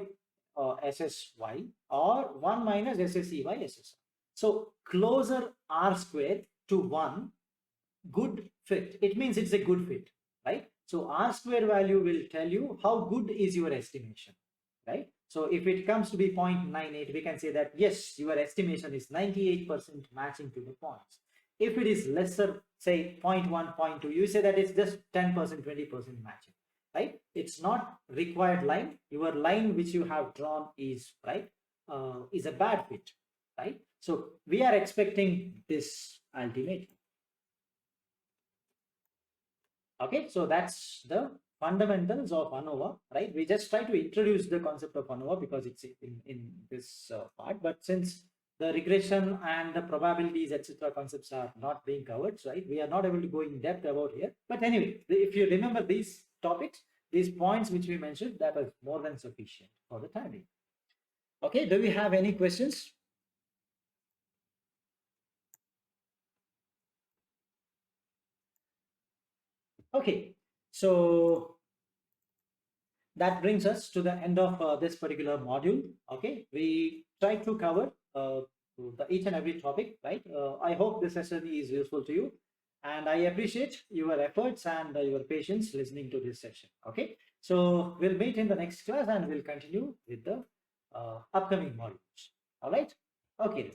SSY or 1 minus SSE by SSR. So closer R square to 1, good fit. It means it's a good fit, right? So R square value will tell you how good is your estimation, right? So if it comes to be 0.98, we can say that yes, your estimation is 98% matching to the points. If it is lesser, say 0.1, 0.2, you say that it's just 10%, 20% matching, right? It's not required line. Your line which you have drawn is right, is a bad fit, right? So we are expecting this ultimately. Okay, so that's the fundamentals of ANOVA, right? We just try to introduce the concept of ANOVA because it's in this part, but since the regression and the probabilities, etc., concepts are not being covered, right? We are not able to go in depth about here. But anyway, if you remember these topics, these points which we mentioned, that is more than sufficient for the time being. Okay, do we have any questions? Okay, so that brings us to the end of this particular module. Okay, we try to cover each and every topic, right? I hope this session is useful to you, and I appreciate your efforts and your patience listening to this session. Okay, so we'll meet in the next class and we'll continue with the upcoming modules. All right. Okay.